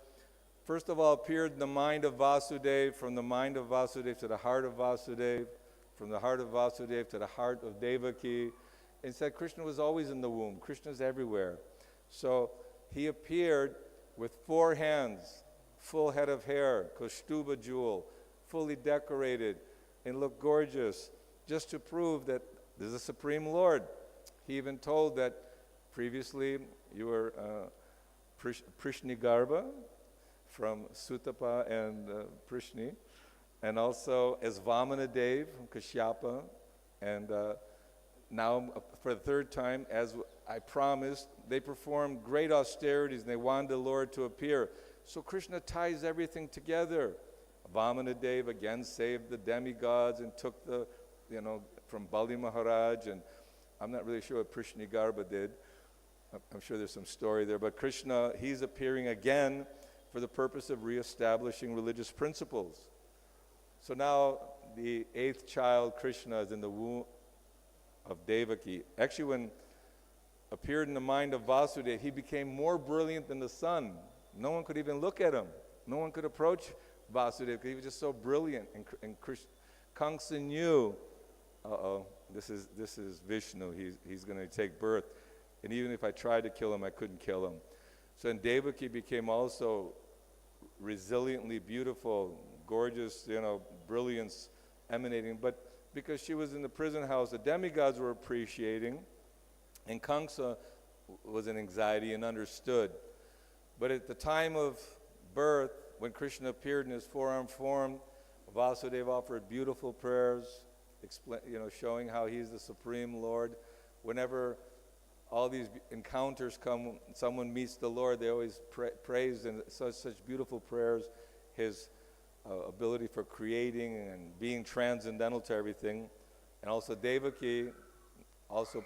First of all, appeared in the mind of Vasudeva, from the mind of Vasudeva to the heart of Vasudeva, from the heart of Vasudeva to the heart of Devaki. And said Krishna was always in the womb. Krishna's everywhere. So he appeared with 4 hands, full head of hair, Kaustuba jewel, fully decorated, and looked gorgeous, just to prove that there's a Supreme Lord. He even told that previously you were Prishnigarbha from Sutapa and Prishni, and also as Vamanadev from Kashyapa, and now for the 3rd time, as I promised, they performed great austerities and they wanted the Lord to appear. So Krishna ties everything together. Vamanadev again saved the demigods and took the, from Bali Maharaj, and I'm not really sure what Prishnigarbha did. I'm sure there's some story there, but Krishna, he's appearing again for the purpose of reestablishing religious principles. So now the 8th child, Krishna, is in the womb of Devaki. Actually, when appeared in the mind of Vasudeva, he became more brilliant than the sun. No one could even look at him. No one could approach Vasudeva because he was just so brilliant. And Kamsa knew, this is Vishnu. He's going to take birth. And even if I tried to kill him, I couldn't kill him. So then Devaki became also resiliently beautiful, gorgeous, brilliance emanating. But because she was in the prison house, the demigods were appreciating, and Kamsa was in anxiety and understood. But at the time of birth, when Krishna appeared in his 4-armed form, Vasudeva offered beautiful prayers, showing how he's the Supreme Lord. Whenever all these encounters come, someone meets the Lord, they always praise in such beautiful prayers his ability for creating and being transcendental to everything. And also Devaki also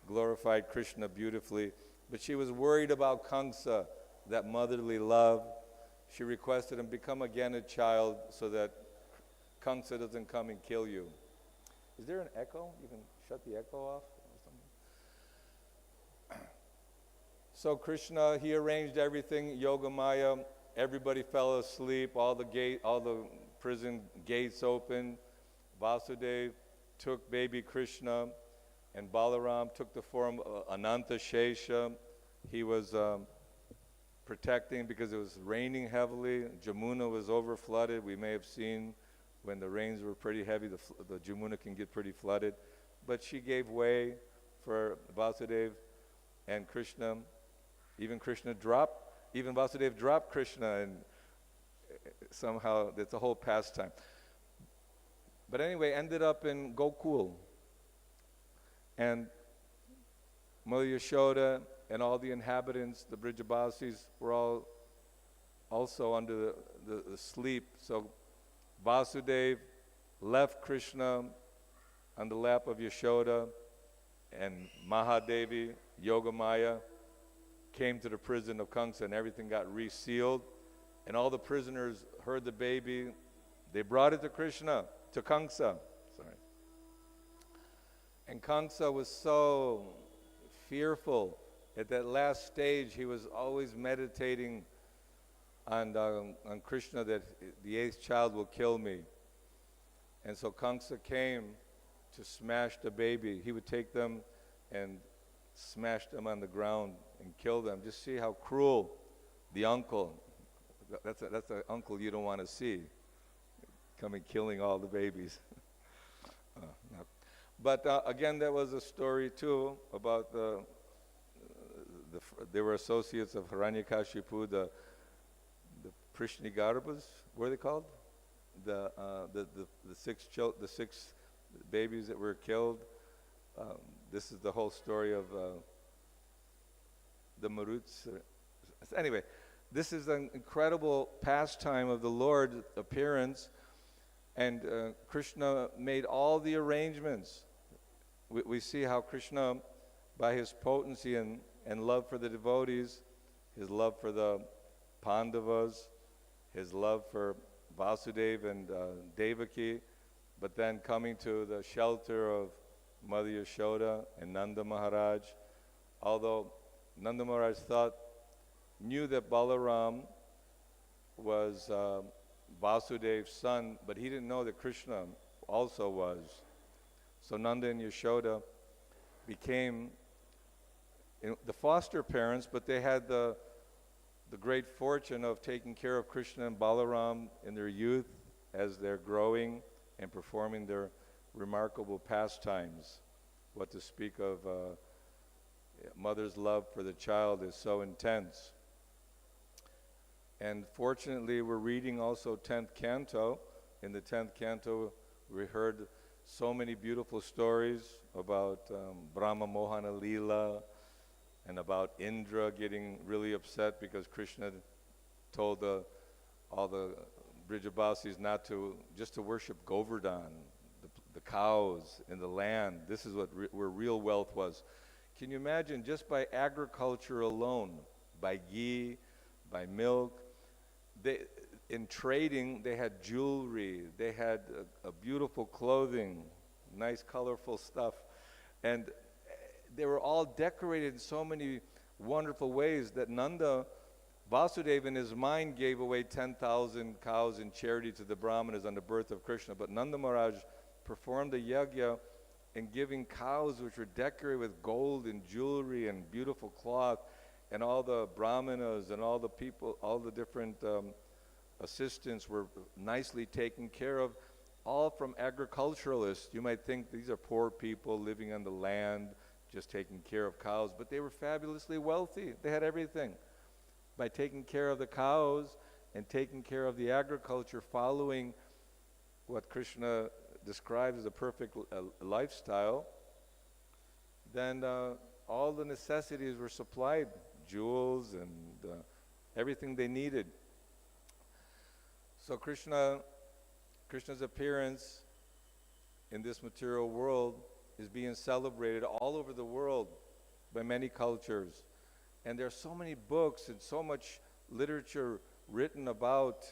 glorified Krishna beautifully. But she was worried about Kamsa, that motherly love. She requested him become again a child so that Kamsa doesn't come and kill you. Is there an echo? You can shut the echo off or something. So Krishna, he arranged everything, Yogamaya. Everybody fell asleep, all the prison gates opened. Vasudeva took baby Krishna, and Balaram took the form of Ananta Shesha. He was protecting because it was raining heavily. Jamuna was over-flooded. We may have seen when the rains were pretty heavy, the Jamuna can get pretty flooded. But she gave way for Vasudeva and Krishna. Even Vasudeva dropped Krishna, and somehow it's a whole pastime. But anyway, ended up in Gokul. And Mother Yashoda and all the inhabitants, the Brijabasis, were all also under the sleep. So Vasudeva left Krishna on the lap of Yashoda, and Mahadevi, Yogamaya, came to the prison of Kamsa, and everything got resealed. And all the prisoners heard the baby. They brought it to Kamsa. And Kamsa was so fearful. At that last stage, he was always meditating on Krishna, that the 8th child will kill me. And so Kamsa came to smash the baby. He would take them and smash them on the ground and kill them. Just see how cruel the uncle, that's the uncle you don't want to see, coming killing all the babies. No. But again, that was a story too about they were associates of Hiranyakashipu, the Prishnigarbhas. What are they called? The 6 babies that were killed. This is the whole story of the Maruts. Anyway, this is an incredible pastime of the Lord's appearance, and Krishna made all the arrangements. We see how Krishna, by his potency and love for the devotees, his love for the Pandavas, his love for Vasudeva and Devaki, but then coming to the shelter of Mother Yashoda and Nanda Maharaj, although Nanda Maharaj knew that Balaram was Vasudev's son, but he didn't know that Krishna also was. So Nanda and Yashoda became the foster parents, but they had the great fortune of taking care of Krishna and Balaram in their youth as they're growing and performing their remarkable pastimes. What to speak of mother's love for the child is so intense. And fortunately, we're reading also 10th canto. In the 10th canto, we heard so many beautiful stories about Brahma Mohana Leela, and about Indra getting really upset because Krishna told all the Brijabasis just to worship Govardhan, the cows in the land. This is where real wealth was. Can you imagine, just by agriculture alone, by ghee, by milk, in trading, they had jewelry, they had a beautiful clothing, nice colorful stuff, and they were all decorated in so many wonderful ways that Vasudeva in his mind gave away 10,000 cows in charity to the Brahmanas on the birth of Krishna, but Nanda Maharaj performed a yajna in giving cows which were decorated with gold and jewelry and beautiful cloth, and all the Brahmanas and all the people, all the different assistants were nicely taken care of, all from agriculturalists. You might think these are poor people living on the land, just taking care of cows, but they were fabulously wealthy. They had everything. By taking care of the cows and taking care of the agriculture, following what Krishna describes as a perfect lifestyle, then all the necessities were supplied, jewels and everything they needed. So Krishna's appearance in this material world is being celebrated all over the world by many cultures. And there are so many books and so much literature written about,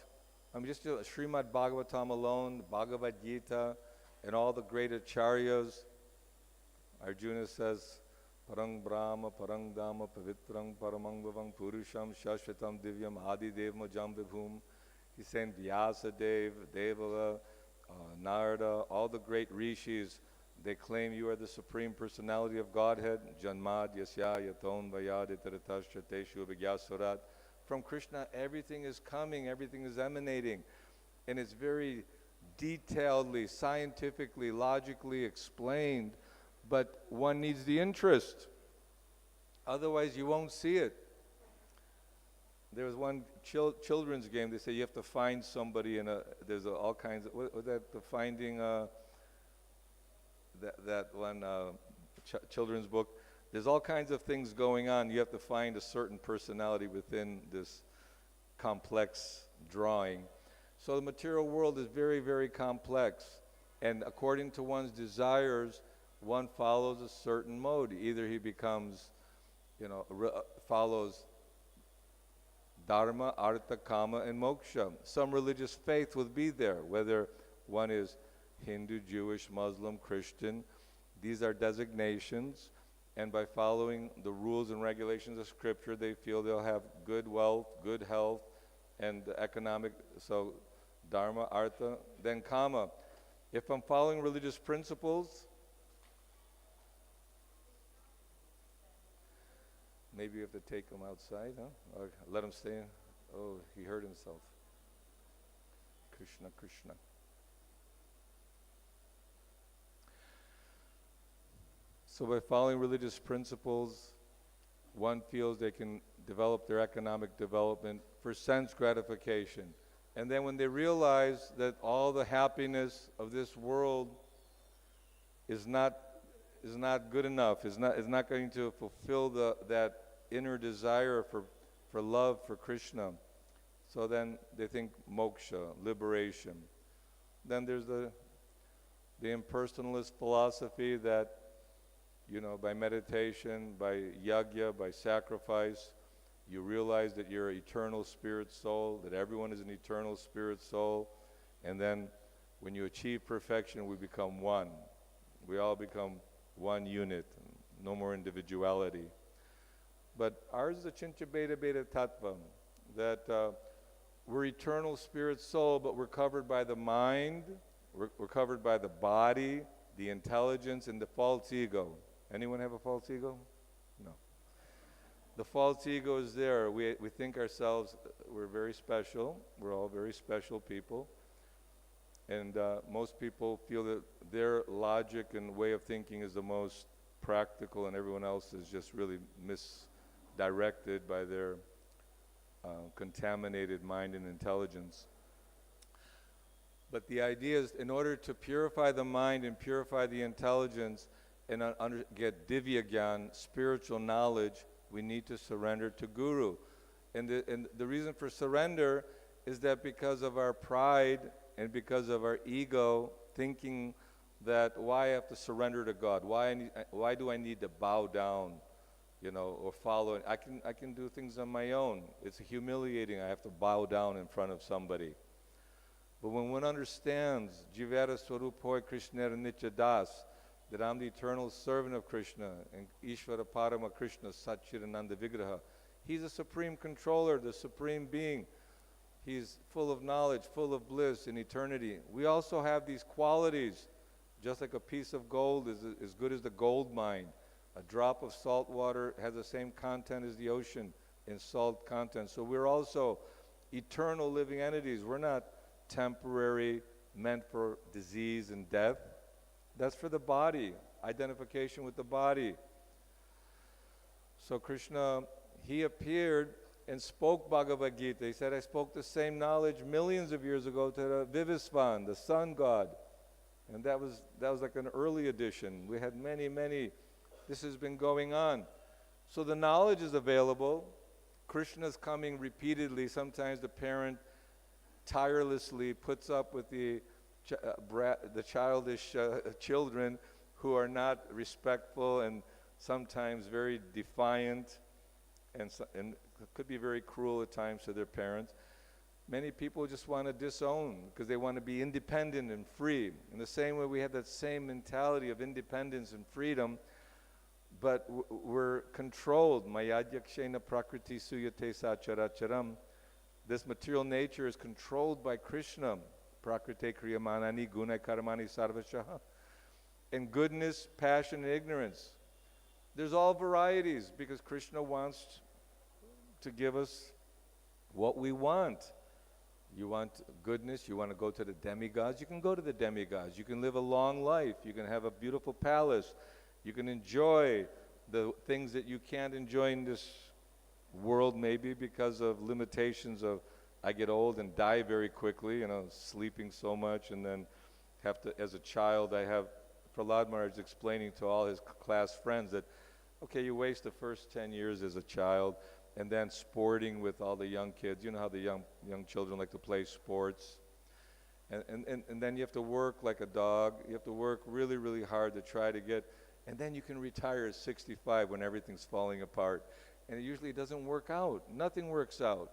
just Srimad Bhagavatam alone, Bhagavad-Gita, and all the great acharyas. Arjuna says, Parang Brahma, Parang Dhamma, Pavitrang, Paramang Bhavang, Purusham, Shashvatam, Divyam, Adi Devam, Jambibhum. He's saying Vyasadeva, Devala, Narada, all the great rishis, they claim you are the Supreme Personality of Godhead. Janmad yasya yaton vayaditaratascha teshu vigyasurat. From Krishna, everything is coming, everything is emanating. And it's very detailedly, scientifically, logically explained, but one needs the interest. Otherwise, you won't see it. There was one children's game. They say you have to find somebody there's all kinds of, what was that, the finding, that one children's book. There's all kinds of things going on. You have to find a certain personality within this complex drawing. So the material world is very, very complex. And according to one's desires, one follows a certain mode. Either he becomes, follows Dharma, Artha, Kama, and Moksha. Some religious faith would be there, whether one is Hindu, Jewish, Muslim, Christian. These are designations, and by following the rules and regulations of Scripture, they feel they'll have good wealth, good health, and economic, so Dharma, Artha, then Kama. If I'm following religious principles, maybe you have to take him outside, huh? Or let him stay in. Oh, he hurt himself. Krishna, Krishna. So by following religious principles, one feels they can develop their economic development for sense gratification. And then when they realize that all the happiness of this world is not good enough, is not going to fulfill that inner desire for for love for Krishna. So then they think moksha, liberation. Then there's the impersonalist philosophy that, by meditation, by yajna, by sacrifice, you realize that you're an eternal spirit soul, that everyone is an eternal spirit soul, and then when you achieve perfection, we become one. We all become one unit, no more individuality. But ours is a Chincha Beta Beta Tattva, that we're eternal spirit soul, but we're covered by the mind, we're covered by the body, the intelligence, and the false ego. Anyone have a false ego? No. The false ego is there. We think ourselves, we're very special. We're all very special people. And most people feel that their logic and way of thinking is the most practical, and everyone else is just really misdirected by their contaminated mind and intelligence. But the idea is, in order to purify the mind and purify the intelligence and get divya gyan, spiritual knowledge, we need to surrender to Guru. And the reason for surrender is that because of our pride and because of our ego, thinking that why I have to surrender to God? Why do I need to bow down, or follow? I can do things on my own. It's humiliating. I have to bow down in front of somebody. But when one understands Jivara Swarupoy Krishna Nitya Das, that I'm the eternal servant of Krishna, and Ishvara Parama Krishna Satchidananda Vigraha, He's the supreme controller, the supreme being. He's full of knowledge, full of bliss in eternity. We also have these qualities, just like a piece of gold is as good as the gold mine. A drop of salt water has the same content as the ocean in salt content. So we're also eternal living entities. We're not temporary, meant for disease and death. That's for the body, identification with the body. So Krishna, He appeared and spoke Bhagavad-Gita. He said, I spoke the same knowledge millions of years ago to the Vivasvan, the sun god. And that was like an early edition. We had many. This has been going on. So the knowledge is available. Krishna's coming repeatedly. Sometimes the parent tirelessly puts up with the childish children who are not respectful and sometimes very defiant and could be very cruel at times to their parents. Many people just want to disown because they want to be independent and free. In the same way, we have that same mentality of independence and freedom, but we're controlled. Mayadhyakshena prakriti suyate sacharacharam. This material nature is controlled by Krishna. Prakrite kriyamanani guna karmani sarvashaha. And goodness, passion, and ignorance. There's all varieties because Krishna wants to give us what we want. You want goodness, you want to go to the demigods, you can go to the demigods. You can live a long life, you can have a beautiful palace, you can enjoy the things that you can't enjoy in this world maybe because of limitations of I get old and die very quickly, sleeping so much, and then have to, as a child, I have Prahlad Maharaj explaining to all his class friends that, okay, you waste the first 10 years as a child, and then sporting with all the young kids. You know how the young children like to play sports. And then you have to work like a dog. You have to work really, really hard to try to get, and then you can retire at 65 when everything's falling apart. And it usually doesn't work out. Nothing works out.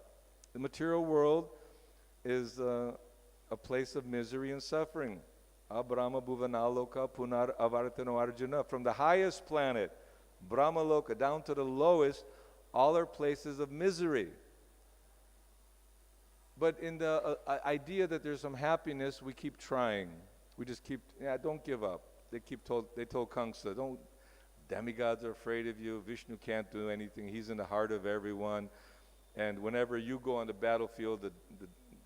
The material world is a place of misery and suffering. Brahma Bhuvanaloka Punar Avartano Arjuna. From the highest planet, Brahma Loka, down to the lowest, all are places of misery. But in the idea that there's some happiness, we keep trying. We just keep, don't give up. They told Kamsa, demigods are afraid of you. Vishnu can't do anything. He's in the heart of everyone. And whenever you go on the battlefield, the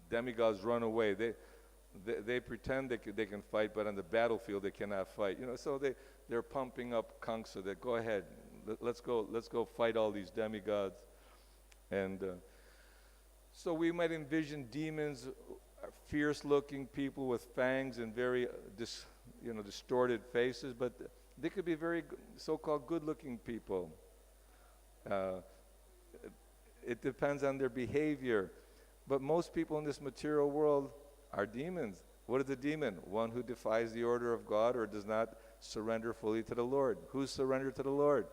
demigods run away. They pretend they can fight, but on the battlefield they cannot fight. So they're pumping up Kamsa that go ahead, let's go fight all these demigods. And so we might envision demons, fierce-looking people with fangs and very distorted faces, but they could be very so-called good-looking people. it depends on their behavior. But most people in this material world are demons. What is a demon? One who defies the order of God or does not surrender fully to the Lord. Who's surrendered to the Lord?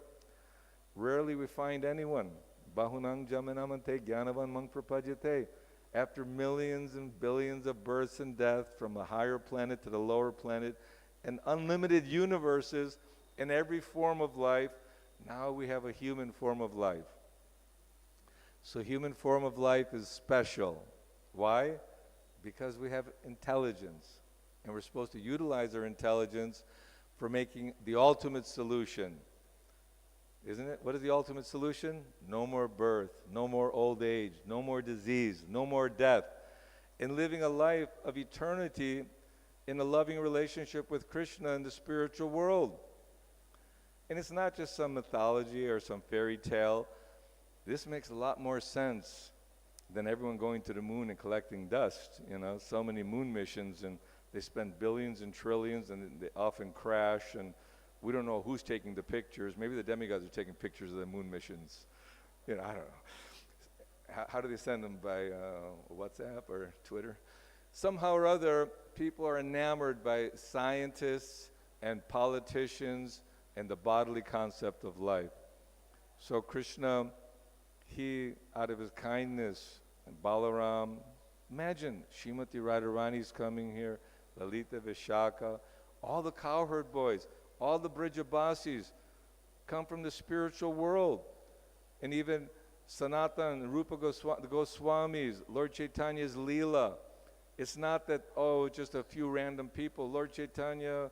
Rarely we find anyone. Bahunang jamanamante gyanavan mang prapajate. After millions and billions of births and death from the higher planet to the lower planet and unlimited universes in every form of life, now we have a human form of life. So human form of life is special. Why? Because we have intelligence, and we're supposed to utilize our intelligence for making the ultimate solution. Isn't it? What is the ultimate solution? No more birth, no more old age, no more disease, no more death, and living a life of eternity in a loving relationship with Krishna in the spiritual world. And it's not just some mythology or some fairy tale. This makes a lot more sense than everyone going to the moon and collecting dust. You know, so many moon missions, and they spend billions and trillions, and they often crash, and we don't know who's taking the pictures. Maybe the demigods are taking pictures of the moon missions. You know, I don't know. How do they send them? By WhatsApp or Twitter? Somehow or other, people are enamored by scientists and politicians and the bodily concept of life. So Krishna, he, out of his kindness, and Balaram, imagine Srimati Radharani's coming here, Lalita Vishaka, all the cowherd boys, all the Brijabasis come from the spiritual world. And even Sanatan and Rupa the Goswamis, Lord Chaitanya's Leela. It's not that, just a few random people. Lord Chaitanya,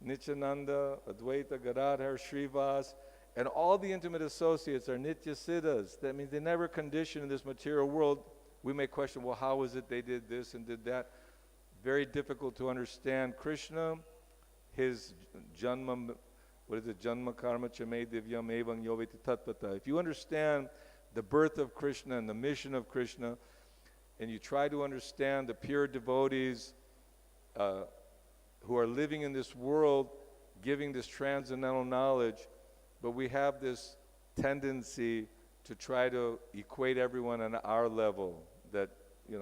Nityananda, Advaita, Gadadhar, Srivas, and all the intimate associates are Nitya Siddhas. That means they never condition in this material world. We may question, well, how is it they did this and did that? Very difficult to understand. Krishna, his janma, janma karma chame divyam evam yoveti tatpata. If you understand the birth of Krishna and the mission of Krishna, and you try to understand the pure devotees who are living in this world, giving this transcendental knowledge, but we have this tendency to try to equate everyone on our level, that,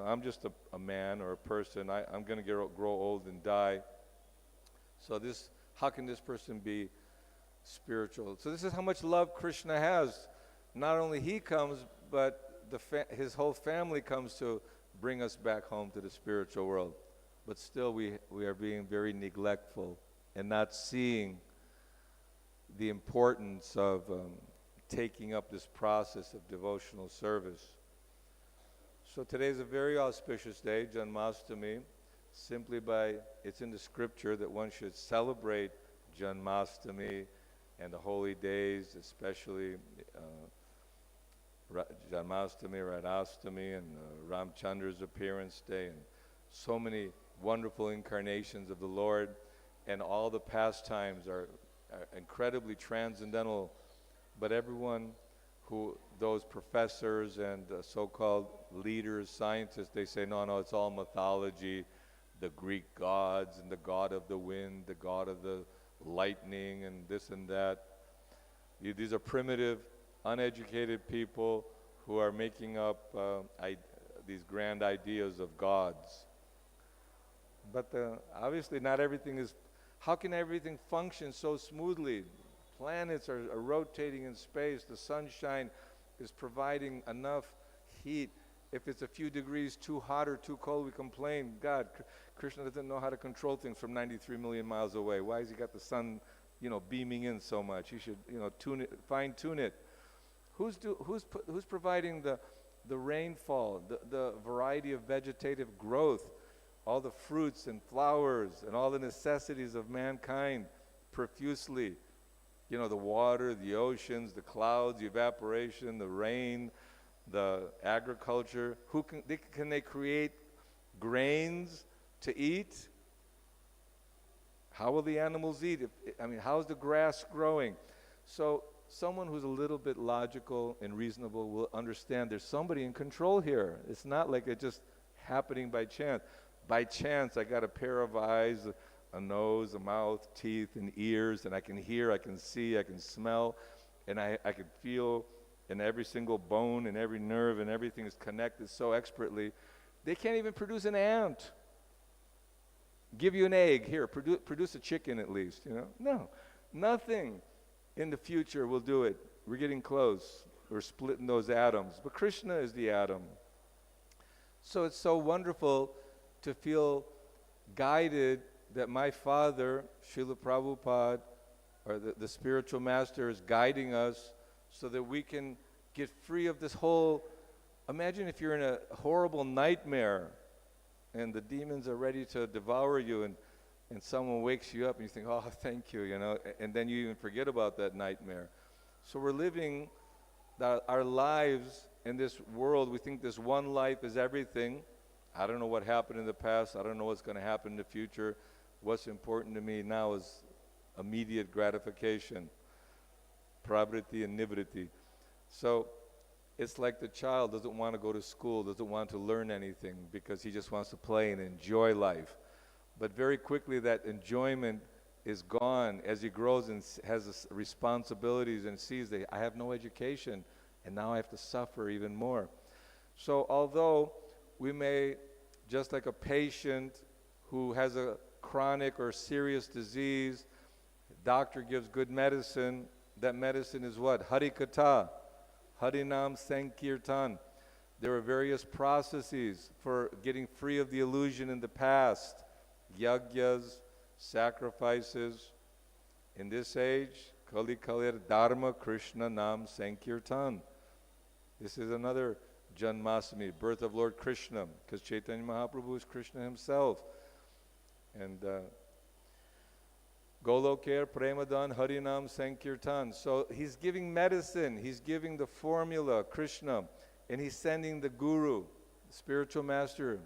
I'm just a man or a person, I'm going to grow old and die. So how can this person be spiritual? So this is how much love Krishna has. Not only he comes, but his whole family comes to bring us back home to the spiritual world. But still we are being very neglectful and not seeing the importance of taking up this process of devotional service. So today is a very auspicious day, Janmashtami. It's in the scripture that one should celebrate Janmashtami and the holy days, especially Janmashtami, Radhastami, and Ramchandra's appearance day, and so many wonderful incarnations of the Lord, and all the pastimes are incredibly transcendental. But everyone those professors and so-called leaders, scientists, they say, no, it's all mythology. The Greek gods and the god of the wind, the god of the lightning, and this and that. These are primitive, uneducated people who are making up these grand ideas of gods. But obviously not everything is. How can everything function so smoothly? Planets are rotating in space. The sunshine is providing enough heat. If it's a few degrees too hot or too cold, we complain. God, Krishna doesn't know how to control things from 93 million miles away. Why has he got the sun, beaming in so much? He should, fine-tune it. Who's providing the rainfall, the variety of vegetative growth, all the fruits and flowers and all the necessities of mankind profusely? The water, the oceans, the clouds, the evaporation, the rain, the agriculture. Can they create grains to eat? How will the animals eat? How's the grass growing? So someone who's a little bit logical and reasonable will understand there's somebody in control here. It's not like it's just happening by chance. By chance, I got a pair of eyes, a nose, a mouth, teeth, and ears, and I can hear, I can see, I can smell, and I can feel and every single bone and every nerve and everything is connected so expertly, they can't even produce an ant. Give you an egg, here, produce a chicken at least, you know? No, nothing in the future will do it. We're getting close. We're splitting those atoms. But Krishna is the atom. So it's so wonderful to feel guided that my father, Srila Prabhupada, or the spiritual master, is guiding us so that we can get free of this whole, imagine if you're in a horrible nightmare and the demons are ready to devour you, and someone wakes you up and you think, oh, thank you, you know, and then you even forget about that nightmare. So we're living our lives in this world. We think this one life is everything. I don't know what happened in the past. I don't know what's going to happen in the future. What's important to me now is immediate gratification, pravriti and nivriti. So it's like the child doesn't want to go to school, doesn't want to learn anything because he just wants to play and enjoy life. But very quickly that enjoyment is gone as he grows and has responsibilities and sees that I have no education and now I have to suffer even more. So although we may, just like a patient who has a chronic or serious disease, doctor gives good medicine, that medicine is what? Harikatha, Harinam Sankirtan. There are various processes for getting free of the illusion in the past. Yagyas, sacrifices. In this age, Kali Kalir Dharma Krishna Nam Sankirtan. This is another Janmashtami, birth of Lord Krishna, because Chaitanya Mahaprabhu is Krishna himself. And Golokher Premadan Harinam Sankirtan. So he's giving medicine, he's giving the formula, Krishna, and he's sending the guru. The spiritual master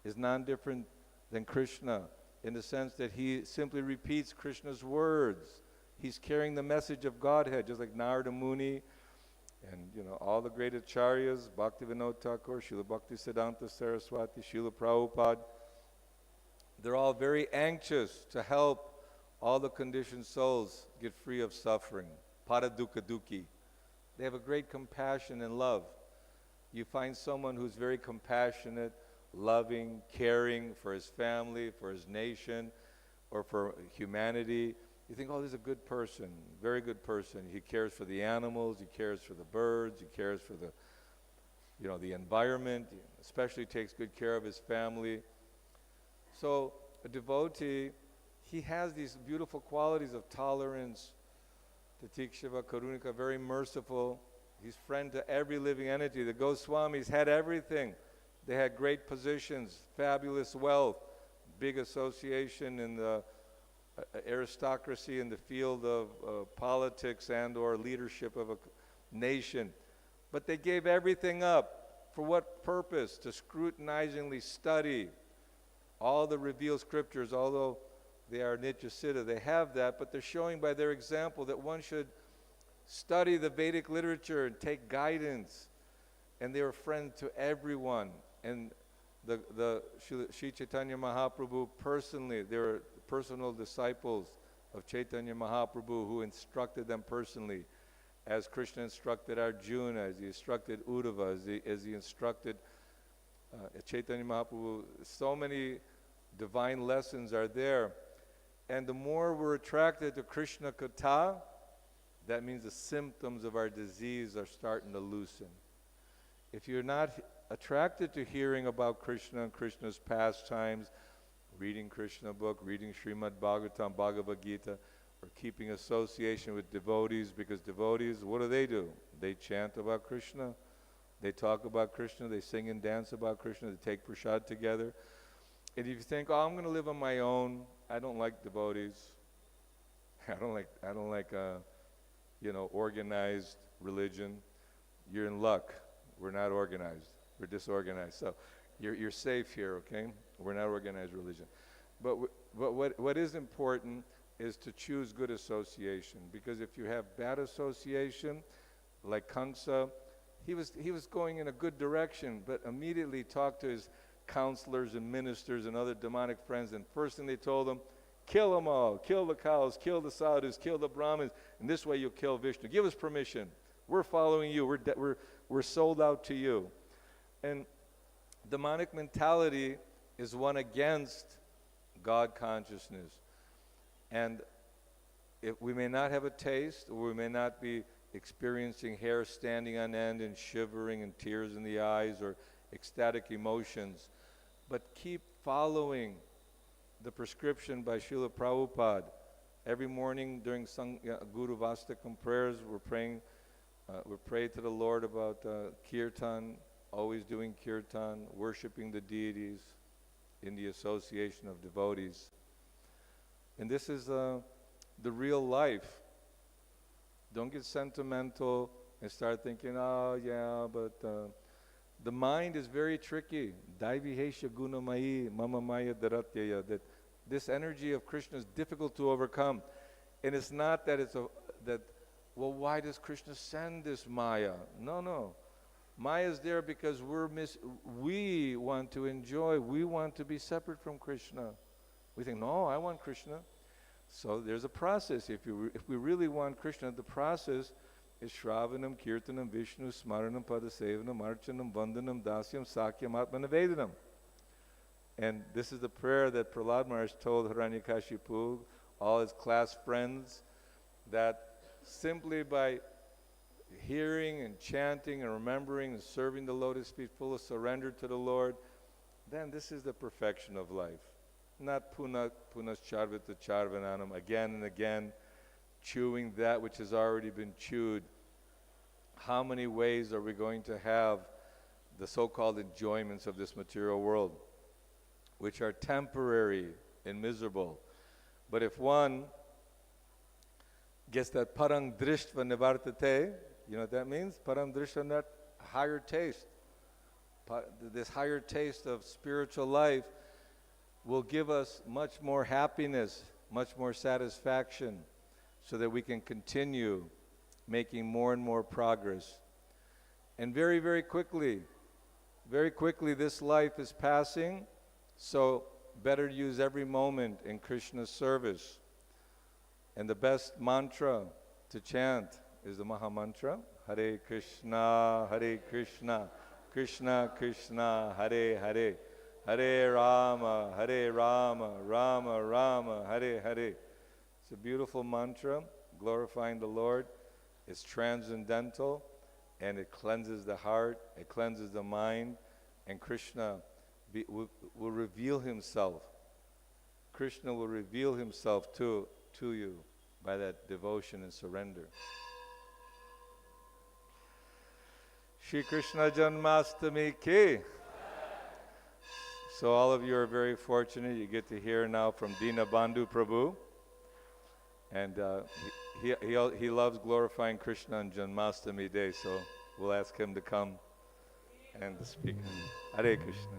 is non-different than Krishna in the sense that he simply repeats Krishna's words. He's carrying the message of Godhead, just like Narada Muni and all the great acharyas, Bhaktivinoda Thakur, Srila Bhaktisiddhanta Saraswati, Srila Prabhupada. They're all very anxious to help all the conditioned souls get free of suffering. Paradukha Dukhi. They have a great compassion and love. You find someone who's very compassionate, loving, caring for his family, for his nation, or for humanity. You think, oh, this is a good person, very good person. He cares for the animals, he cares for the birds, he cares for the environment, especially takes good care of his family. So a devotee, he has these beautiful qualities of tolerance, Titikshava, Karunika, very merciful. He's friend to every living entity. The Goswamis had everything. They had great positions, fabulous wealth, big association in the aristocracy in the field of politics and or leadership of a nation. But they gave everything up. For what purpose? To scrutinizingly study all the revealed scriptures, although they are Nityasiddha. They have that, but they're showing by their example that one should study the Vedic literature and take guidance. And they were friend to everyone. And the Sri Chaitanya Mahaprabhu personally, they were personal disciples of Chaitanya Mahaprabhu who instructed them personally, as Krishna instructed Arjuna, as he instructed Uddhava, as he instructed Chaitanya Mahaprabhu. So many divine lessons are there. And the more we're attracted to Krishna Katha, that means the symptoms of our disease are starting to loosen. If you're not attracted to hearing about Krishna and Krishna's pastimes, reading Krishna book, reading Srimad Bhagavatam, Bhagavad-Gita, or keeping association with devotees, because devotees, what do? They chant about Krishna, they talk about Krishna, they sing and dance about Krishna, they take prasad together. And if you think, oh, I'm going to live on my own, I don't like devotees, I don't like organized religion, you're in luck. We're not organized. We're disorganized. So you're safe here, okay? We're not organized religion. But what is important is to choose good association, because if you have bad association, like Kansa, he was going in a good direction, but immediately talked to his counselors and ministers and other demonic friends, and first thing they told him, kill them all, kill the cows, kill the sadhus, kill the Brahmins, and this way you'll kill Vishnu. Give us permission. We're following you. We're sold out to you. And demonic mentality is one against God consciousness. And if we may not have a taste, or we may not be experiencing hair standing on end and shivering and tears in the eyes or ecstatic emotions, but keep following the prescription by Srila Prabhupada. Every morning during Guru Vastakam prayers, we pray to the Lord about kirtan, always doing kirtan, worshiping the deities in the association of devotees. And this is the real life. Don't get sentimental and start thinking, oh yeah, but the mind is very tricky. Daivihesha gunamayi mama maya daratyaya. That this energy of Krishna is difficult to overcome. And it's not that well, why does Krishna send this Maya? No. Maya is there because we want to enjoy, we want to be separate from Krishna. We think, no, I want Krishna. So there's a process. If we really want Krishna, the process is Shravanam, Kirtanam, Vishnu, Smaranam, Padasevanam, Archanam, Vandanam, Dasyam, Sakyam, Atmanavedanam. And this is the prayer that Prahlad Maharaj told Hiranyakashipu, all his class friends, that simply by hearing and chanting and remembering and serving the lotus feet full of surrender to the Lord, then this is the perfection of life. Not punas charvita charvananam, again and again, chewing that which has already been chewed. How many ways are we going to have the so-called enjoyments of this material world, which are temporary and miserable? But if one gets that parang drishtva nivartate, you know what that means? Parang drishtva, that higher taste. This higher taste of spiritual life will give us much more happiness, much more satisfaction, so that we can continue making more and more progress. And very, very quickly, this life is passing, so better use every moment in Krishna's service. And the best mantra to chant is the Maha Mantra, Hare Krishna, Krishna Krishna, Hare Hare, Hare Rama, Rama Rama, Hare Hare. It's a beautiful mantra, glorifying the Lord. It's transcendental, and it cleanses the heart, it cleanses the mind, and Krishna will reveal himself. Krishna will reveal himself to you by that devotion and surrender. Shri Krishna Janmastami ki. So all of you are very fortunate. You get to hear now from Dinabandhu Prabhu. And he loves glorifying Krishna on Janmastami Day, so we'll ask him to come and to speak. Hare Krishna.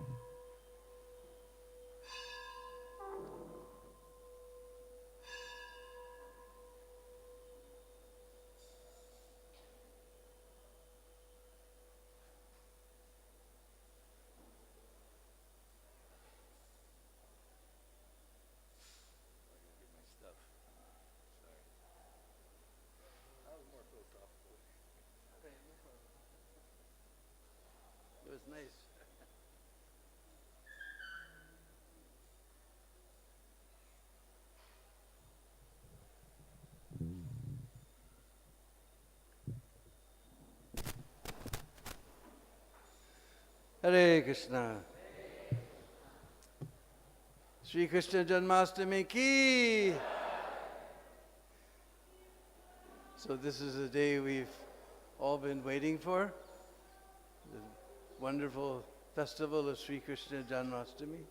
It was nice. Hare Krishna. Sri Krishna Janmastami ki. So this is the day we've all been waiting for. The wonderful festival of Sri Krishna Janmastami.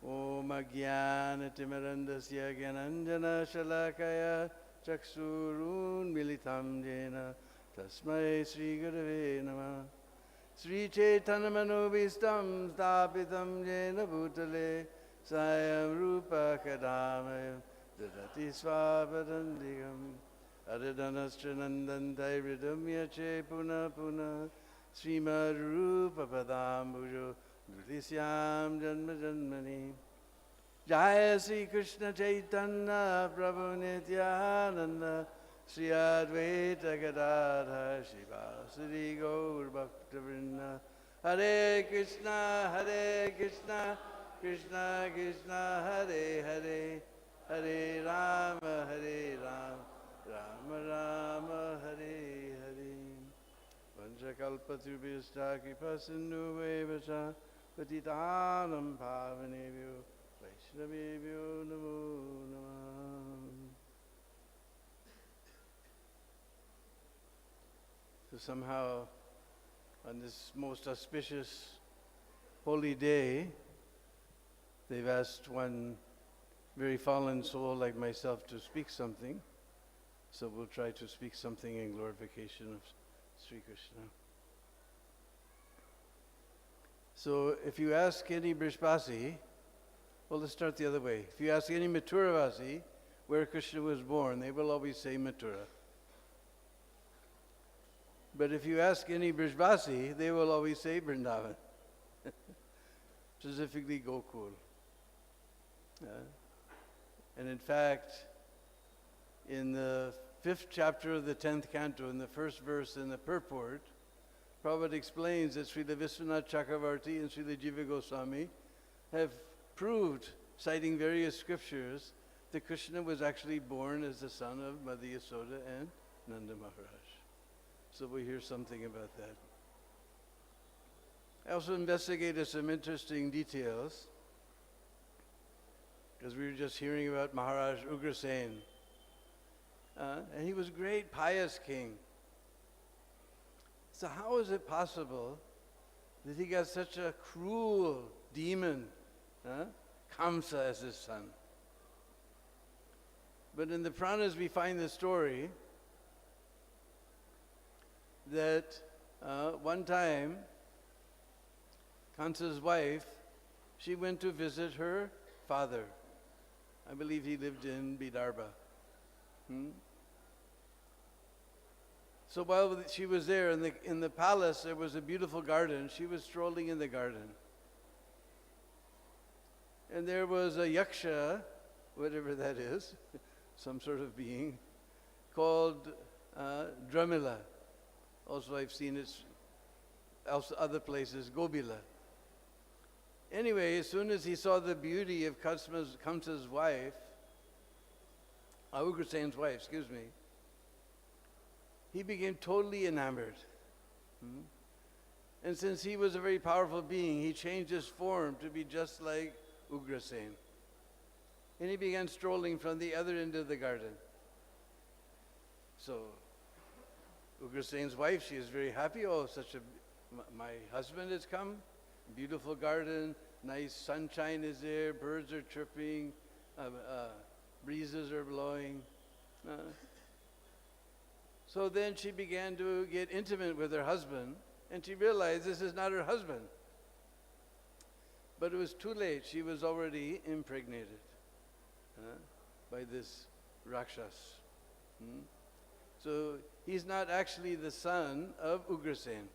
Om Ajnana Timirandasya Gyananjana Shalakaya Chaksurun Militam Jena Tasmai Sri Gurave Namah. Sri Chaitanya Manobhistam Stapitam Jena Bhutale Sayam Rupa Kadamaya Dadati Svapadandigam Adidanastranadantai Vidumyache Puna Puna Srimad Rupa Padambujo Dutisyam Janma Janmani. Jaya Sri Krishna Chaitanya Prabhu Nityananda Sri Advaita Gadadhar Srivasadi Gaur Bhakta-vrinda. Hare Krishna, Krishna Krishna, Hare Hare, Hare Rama, Rama Rama, Hare Hare. Vanchakalpatrubhishta kripasinuveva patitanam pavanebhyo Vaishnavebhyo namo namah. So somehow, on this most auspicious holy day, they've asked one very fallen soul like myself to speak something. So we'll try to speak something in glorification of Sri Krishna. So if you ask any Brishbasi, well, let's start the other way. If you ask any Mathuravasi where Krishna was born, they will always say Mathura. But if you ask any Brishbasi, they will always say Vrindavan. Specifically Gokul. And in fact, in the 5th chapter of the 10th canto, in the first verse in the purport, Prabhupada explains that Srila Vishwanath Chakravarti and Srila Jiva Goswami have proved, citing various scriptures, that Krishna was actually born as the son of Mother Yasoda and Nanda Maharaj. So we'll hear something about that. I also investigated some interesting details, because we were just hearing about Maharaj Ugrasen. And he was a great pious king. So how is it possible that he got such a cruel demon, Kamsa, as his son? But in the Puranas we find the story that one time Kamsa's wife, she went to visit her father. I believe he lived in Vidarbha. So while she was there in the palace, there was a beautiful garden. She was strolling in the garden. And there was a yaksha, whatever that is, some sort of being, called Dramila. Also I've seen it also other places, Gobila. Anyway, as soon as he saw the beauty of Kamsa's wife, Ugrasen's wife, excuse me, he became totally enamored. And since he was a very powerful being, he changed his form to be just like Ugrasen. And he began strolling from the other end of the garden. So Ugrasen's wife, she is very happy. Oh, my husband has come. Beautiful garden, nice sunshine is there, birds are chirping, breezes are blowing. So then she began to get intimate with her husband, and she realized this is not her husband. But it was too late. She was already impregnated by this Rakshas. So he's not actually the son of Ugrasen.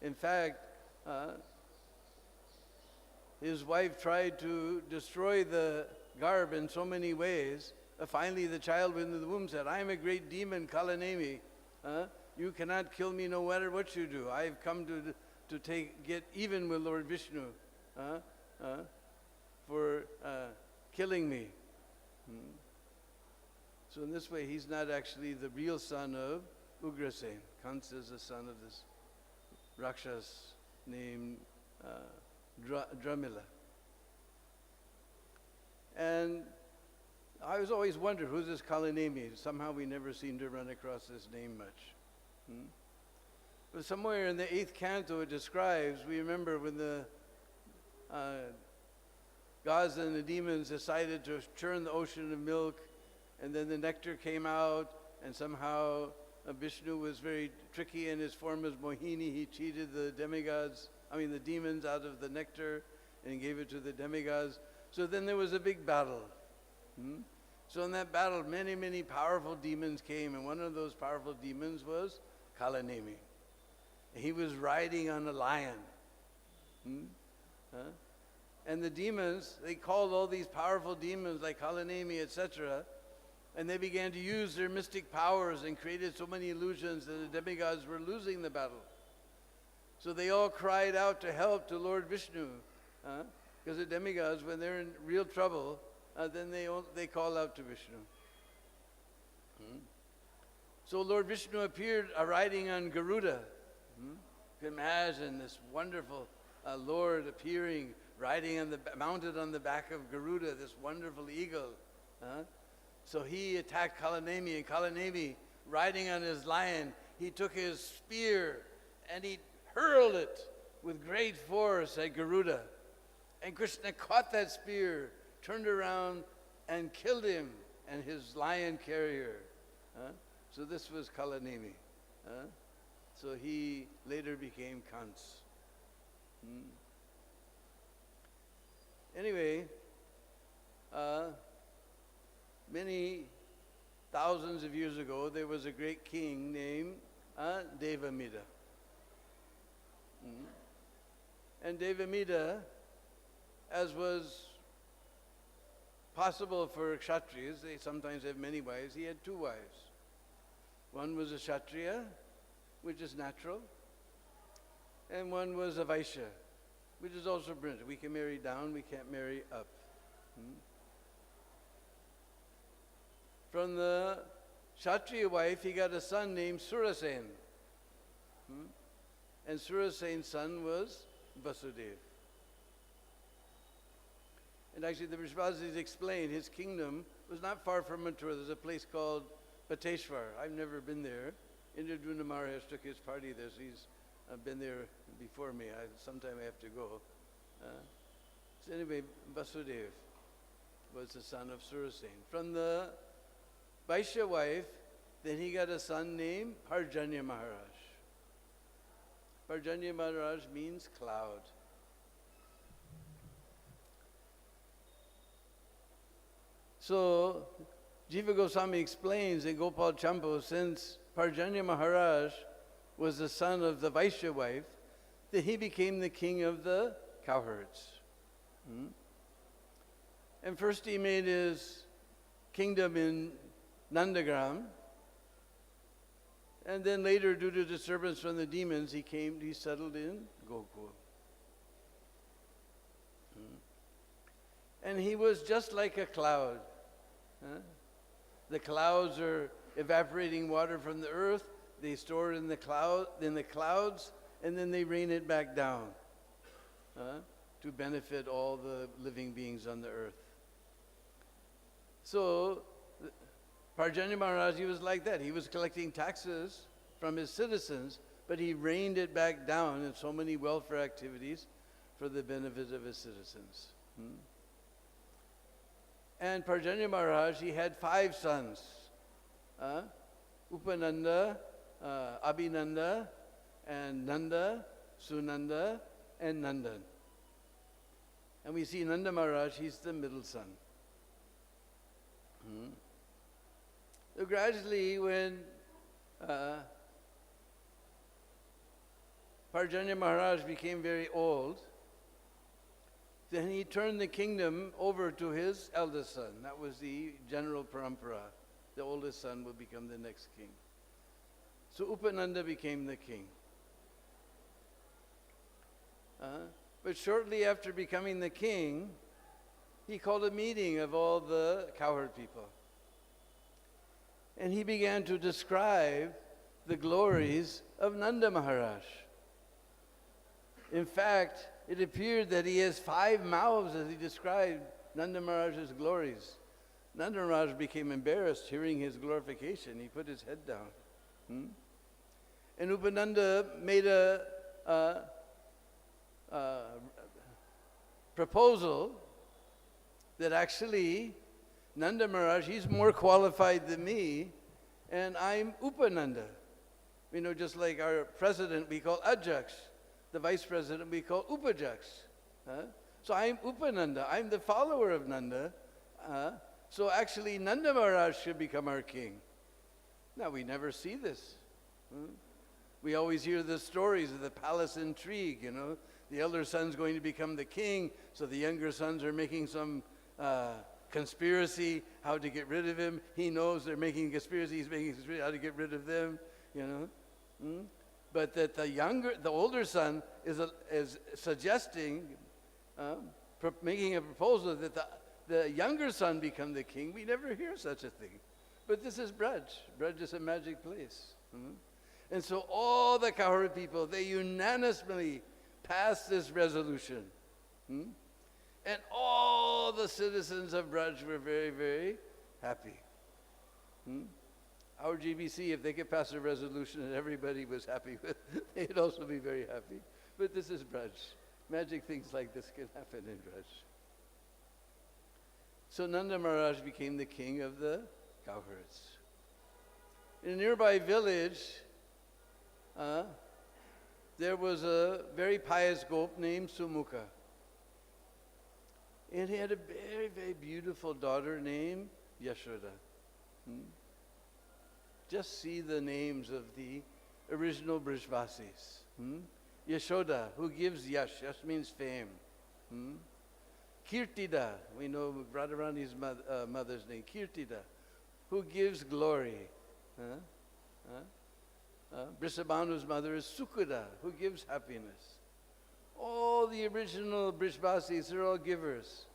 In fact, his wife tried to destroy the garb in so many ways. Finally, the child within the womb said, I am a great demon, Kalanemi. You cannot kill me no matter what you do. I have come to get even with Lord Vishnu for killing me. So in this way, he's not actually the real son of Ugrasen. Kamsa is the son of this Rakshas named Dramila. And I was always wondered, who's this Kalanemi? Somehow we never seem to run across this name much. But somewhere in the 8th canto it describes, we remember when the gods and the demons decided to churn the ocean of milk, and then the nectar came out, and somehow Vishnu was very tricky in his form as Mohini. He cheated the demons out of the nectar and gave it to the demigods. So then there was a big battle. So in that battle, many, many powerful demons came, and one of those powerful demons was Kalanemi. He was riding on a lion. And the demons, they called all these powerful demons like Kalanemi, etc., And they began to use their mystic powers and created so many illusions that the demigods were losing the battle. So they all cried out to help to Lord Vishnu. Because the demigods, when they're in real trouble, then they call out to Vishnu. So Lord Vishnu appeared riding on Garuda. You can imagine this wonderful Lord appearing, mounted on the back of Garuda, this wonderful eagle. So he attacked Kalanemi, and Kalanemi, riding on his lion, he took his spear and he hurled it with great force at Garuda. And Krishna caught that spear, turned around and killed him and his lion carrier. So this was Kalanemi. So he later became Kans. Anyway, many thousands of years ago, there was a great king named Devamida. And Devamida, as was possible for Kshatriyas, they sometimes have many wives, he had 2 wives. One was a Kshatriya, which is natural, and one was a Vaishya, which is also brilliant. We can marry down, we can't marry up. From the Kshatriya wife, he got a son named Surasen. And Surasen's son was Vasudev. And actually, the Vishvasis explained his kingdom was not far from Mathura. There's a place called Pateshwar. I've never been there. Indraduna Maharaj took his party there, so he's been there before me. Sometime I have to go. So anyway, Vasudev was the son of Surasen. From the Vaishya wife, then he got a son named Parjanya Maharaj. Parjanya Maharaj means cloud. So, Jiva Goswami explains in Gopal Champu, since Parjanya Maharaj was the son of the Vaishya wife, that he became the king of the cowherds. And first he made his kingdom in Nandagram, and then later, due to disturbance from the demons, he settled in Gokul. And he was just like a cloud. The clouds are evaporating water from the earth, they store it in the clouds, and then they rain it back down to benefit all the living beings on the earth. So, Parjanya Maharaj, he was like that. He was collecting taxes from his citizens, but he rained it back down in so many welfare activities for the benefit of his citizens. And Parjanya Maharaj, he had 5 sons. Upananda, Abhinanda, and Nanda, Sunanda, and Nandan. And we see Nanda Maharaj, he's the middle son. So gradually, when Parjanya Maharaj became very old, then he turned the kingdom over to his eldest son. That was the general parampara. The oldest son will become the next king. So Upananda became the king. But shortly after becoming the king, he called a meeting of all the cowherd people. And he began to describe the glories of Nanda Maharaj. In fact, it appeared that he has 5 mouths as he described Nanda Maharaj's glories. Nanda Maharaj became embarrassed hearing his glorification. He put his head down. And Upananda made a proposal that actually Nanda Maharaj, he's more qualified than me, and I'm Upananda. You know, just like our president, we call Ajaks. The vice president, we call Upajaks. So I'm Upananda. I'm the follower of Nanda. So actually, Nanda Maharaj should become our king. Now, we never see this. We always hear the stories of the palace intrigue, you know. The elder son's going to become the king, so the younger sons are making some conspiracy, how to get rid of him. He knows they're making a conspiracy. He's making a conspiracy, how to get rid of them. But that the older son is suggesting, making a proposal that the younger son become the king. We never hear such a thing. But this is Braj. Braj is a magic place. And so all the Kaur people, they unanimously passed this resolution. And all the citizens of Braj were very, very happy. Our GBC, if they could pass a resolution that everybody was happy with, they'd also be very happy. But this is Braj. Magic things like this can happen in Braj. So Nanda Maharaj became the king of the cowherds. In a nearby village, there was a very pious gop named Sumukha. And he had a very, very beautiful daughter named Yashoda. Just see the names of the original Brajvasis. Yashoda, who gives yash. Yash means fame. Kirtida, we know Radharani's mother's name. Kirtida, who gives glory. Brisabhanu's mother is Sukuda, who gives happiness. All the original Brajvasis are all givers.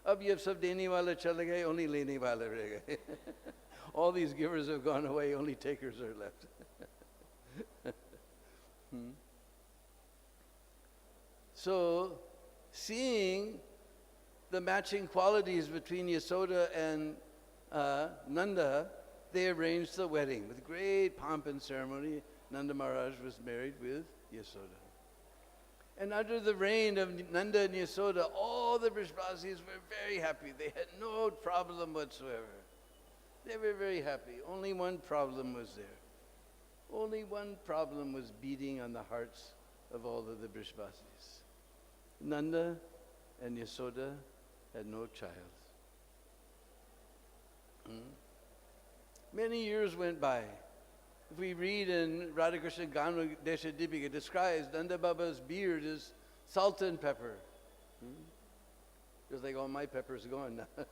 Ab yab sab dene wala chala gaye, only lene wala reh gaye. All these givers have gone away, only takers are left. So, seeing the matching qualities between Yasoda and Nanda, they arranged the wedding with great pomp and ceremony. Nanda Maharaj was married with Yasoda. And under the reign of Nanda and Yasoda, all the Brajvasis were very happy. They had no problem whatsoever. They were very happy. Only one problem was there. Only one problem was beating on the hearts of all of the Brajvasis. Nanda and Yasoda had no child. Many years went by. If we read in Radhakrishna Ganu Desha Dipika, it describes Nanda Baba's beard is salt and pepper. Just like all my peppers gone now.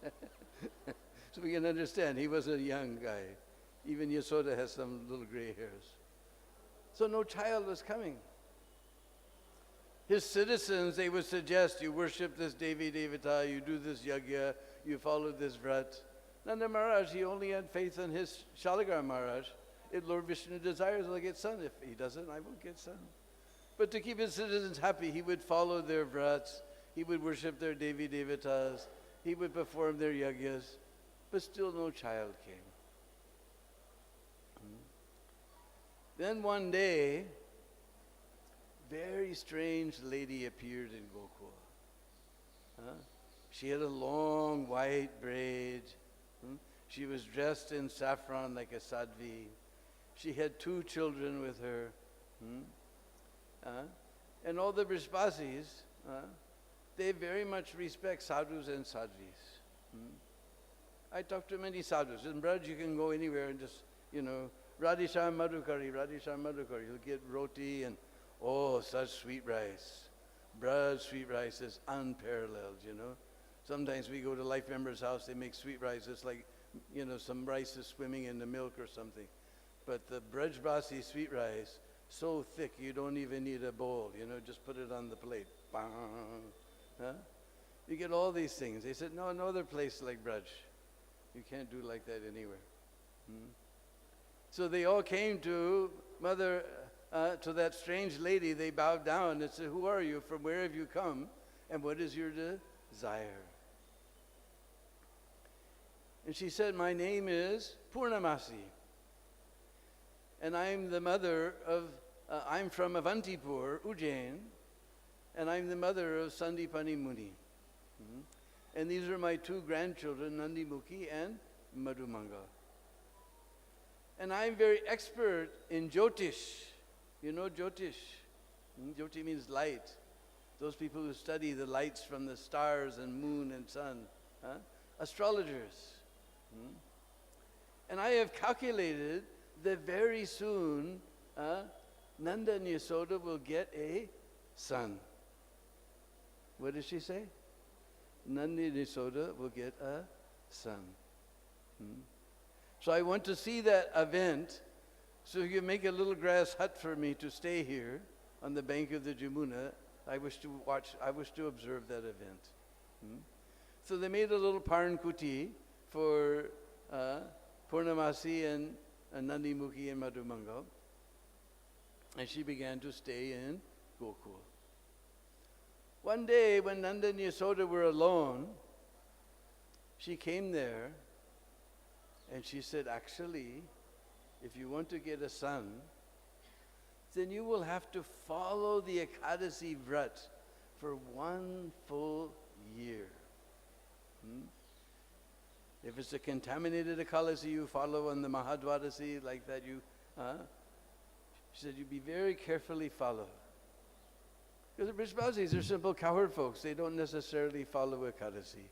So we can understand, he was a young guy. Even Yasoda has some little gray hairs. So no child was coming. His citizens, they would suggest, you worship this Devi Devata, you do this yagya, you follow this vrat. Nanda Maharaj, he only had faith in his Shalagram Maharaj. If Lord Vishnu desires, I'll get son. If he doesn't, I won't get son. But to keep his citizens happy, he would follow their vrats, he would worship their Devi Devatas, he would perform their yagyas, but still no child came. Then one day, very strange lady appeared in Gokul. She had a long white braid. She was dressed in saffron like a sadhvi. She had 2 children with her. And all the Brajvasis, they very much respect sadhus and sadhvis. I talked to many sadhus. In Braj, you can go anywhere and just, Radhisha Madhukari, Radhisha Madhukari. You'll get roti and, such sweet rice. Braj sweet rice is unparalleled, Sometimes we go to life members' house, they make sweet rice. It's like, some rice is swimming in the milk or something. But the Brajvasi sweet rice, so thick you don't even need a bowl, just put it on the plate. Bang. You get all these things. They said, no other place like Braj. You can't do like that anywhere. So they all came to Mother, to that strange lady. They bowed down and said, who are you? From where have you come? And what is your desire? And she said, my name is Purnamasi. And I'm the mother of, I'm from Avantipur, Ujjain. And I'm the mother of Sandipani Muni. And these are my 2 grandchildren, Nandimukhi and Madhumanga. And I'm very expert in Jyotish. You know Jyotish? Jyoti means light. Those people who study the lights from the stars and moon and sun. Astrologers. And I have calculated that very soon Nanda and Yasoda will get a son. What does she say? Nanda and Yasoda will get a son. So I want to see that event. So you make a little grass hut for me to stay here on the bank of the Jamuna. I wish to observe that event. So they made a little Parn Kuti for Purnamasi and Nandimukhi and Madhumangal. And she began to stay in Gokul. One day when Nanda and Yasoda were alone, she came there and she said, actually, if you want to get a son, then you will have to follow the Ekadasi Vrat for 1 full year. If it's a contaminated Ekadasi you follow on the Mahadwadasi like that, she said, you be very carefully follow. Because the Brishbasis are simple cowherd folks. They don't necessarily follow Ekadasi.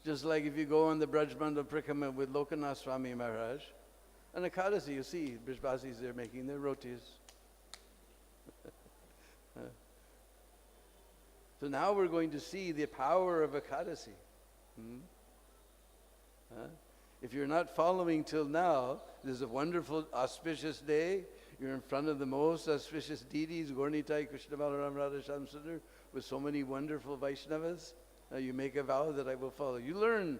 Just like if you go on the Brajmandal Prikrama with Lokanath Swami Maharaj, on Ekadasi you see Brishbasis, they're making their rotis. So now we're going to see the power of Ekadasi. If you're not following till now, this is a wonderful, auspicious day. You're in front of the most auspicious deities, Gaurnitai, Krishna Balaram, Radha Shamsundar, with so many wonderful Vaishnavas. You make a vow that I will follow. You learn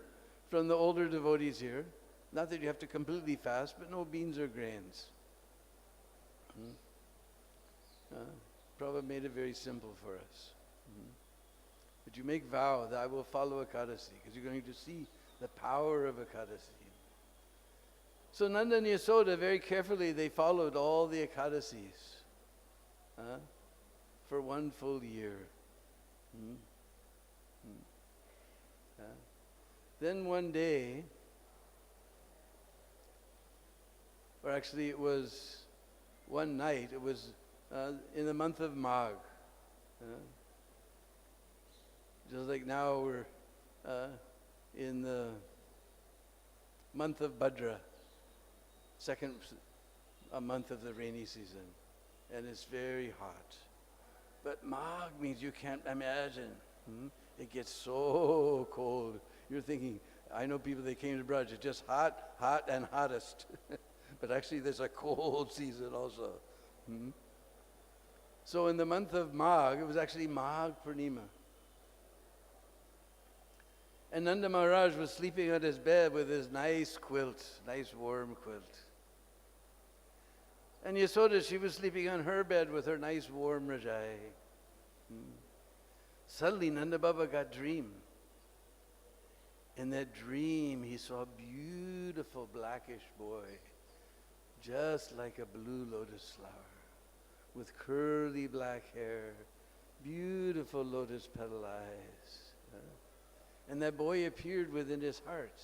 from the older devotees here, not that you have to completely fast, but no beans or grains. Prabhupada made it very simple for us. But you make vow that I will follow Ekadasi, because you're going to see the power of Ekadasi. So Nanda and Yasoda, very carefully, they followed all the Ekadasis for 1 full year. Then one day, or actually it was one night, it was in the month of Magh. Just like now we're in the month of Bhadra, second month of the rainy season, and it's very hot. But Magh means you can't imagine. It gets so cold. You're thinking, I know people that came to Braj, it's just hot, hot, and hottest. But actually there's a cold season also. So in the month of Magh, it was actually Magh Purnima. And Nanda Maharaj was sleeping on his bed with his nice quilt, nice warm quilt. And Yasoda, she was sleeping on her bed with her nice warm rajai. Suddenly Nanda Baba got a dream. In that dream, he saw a beautiful blackish boy, just like a blue lotus flower, with curly black hair, beautiful lotus petal eyes. And that boy appeared within his heart.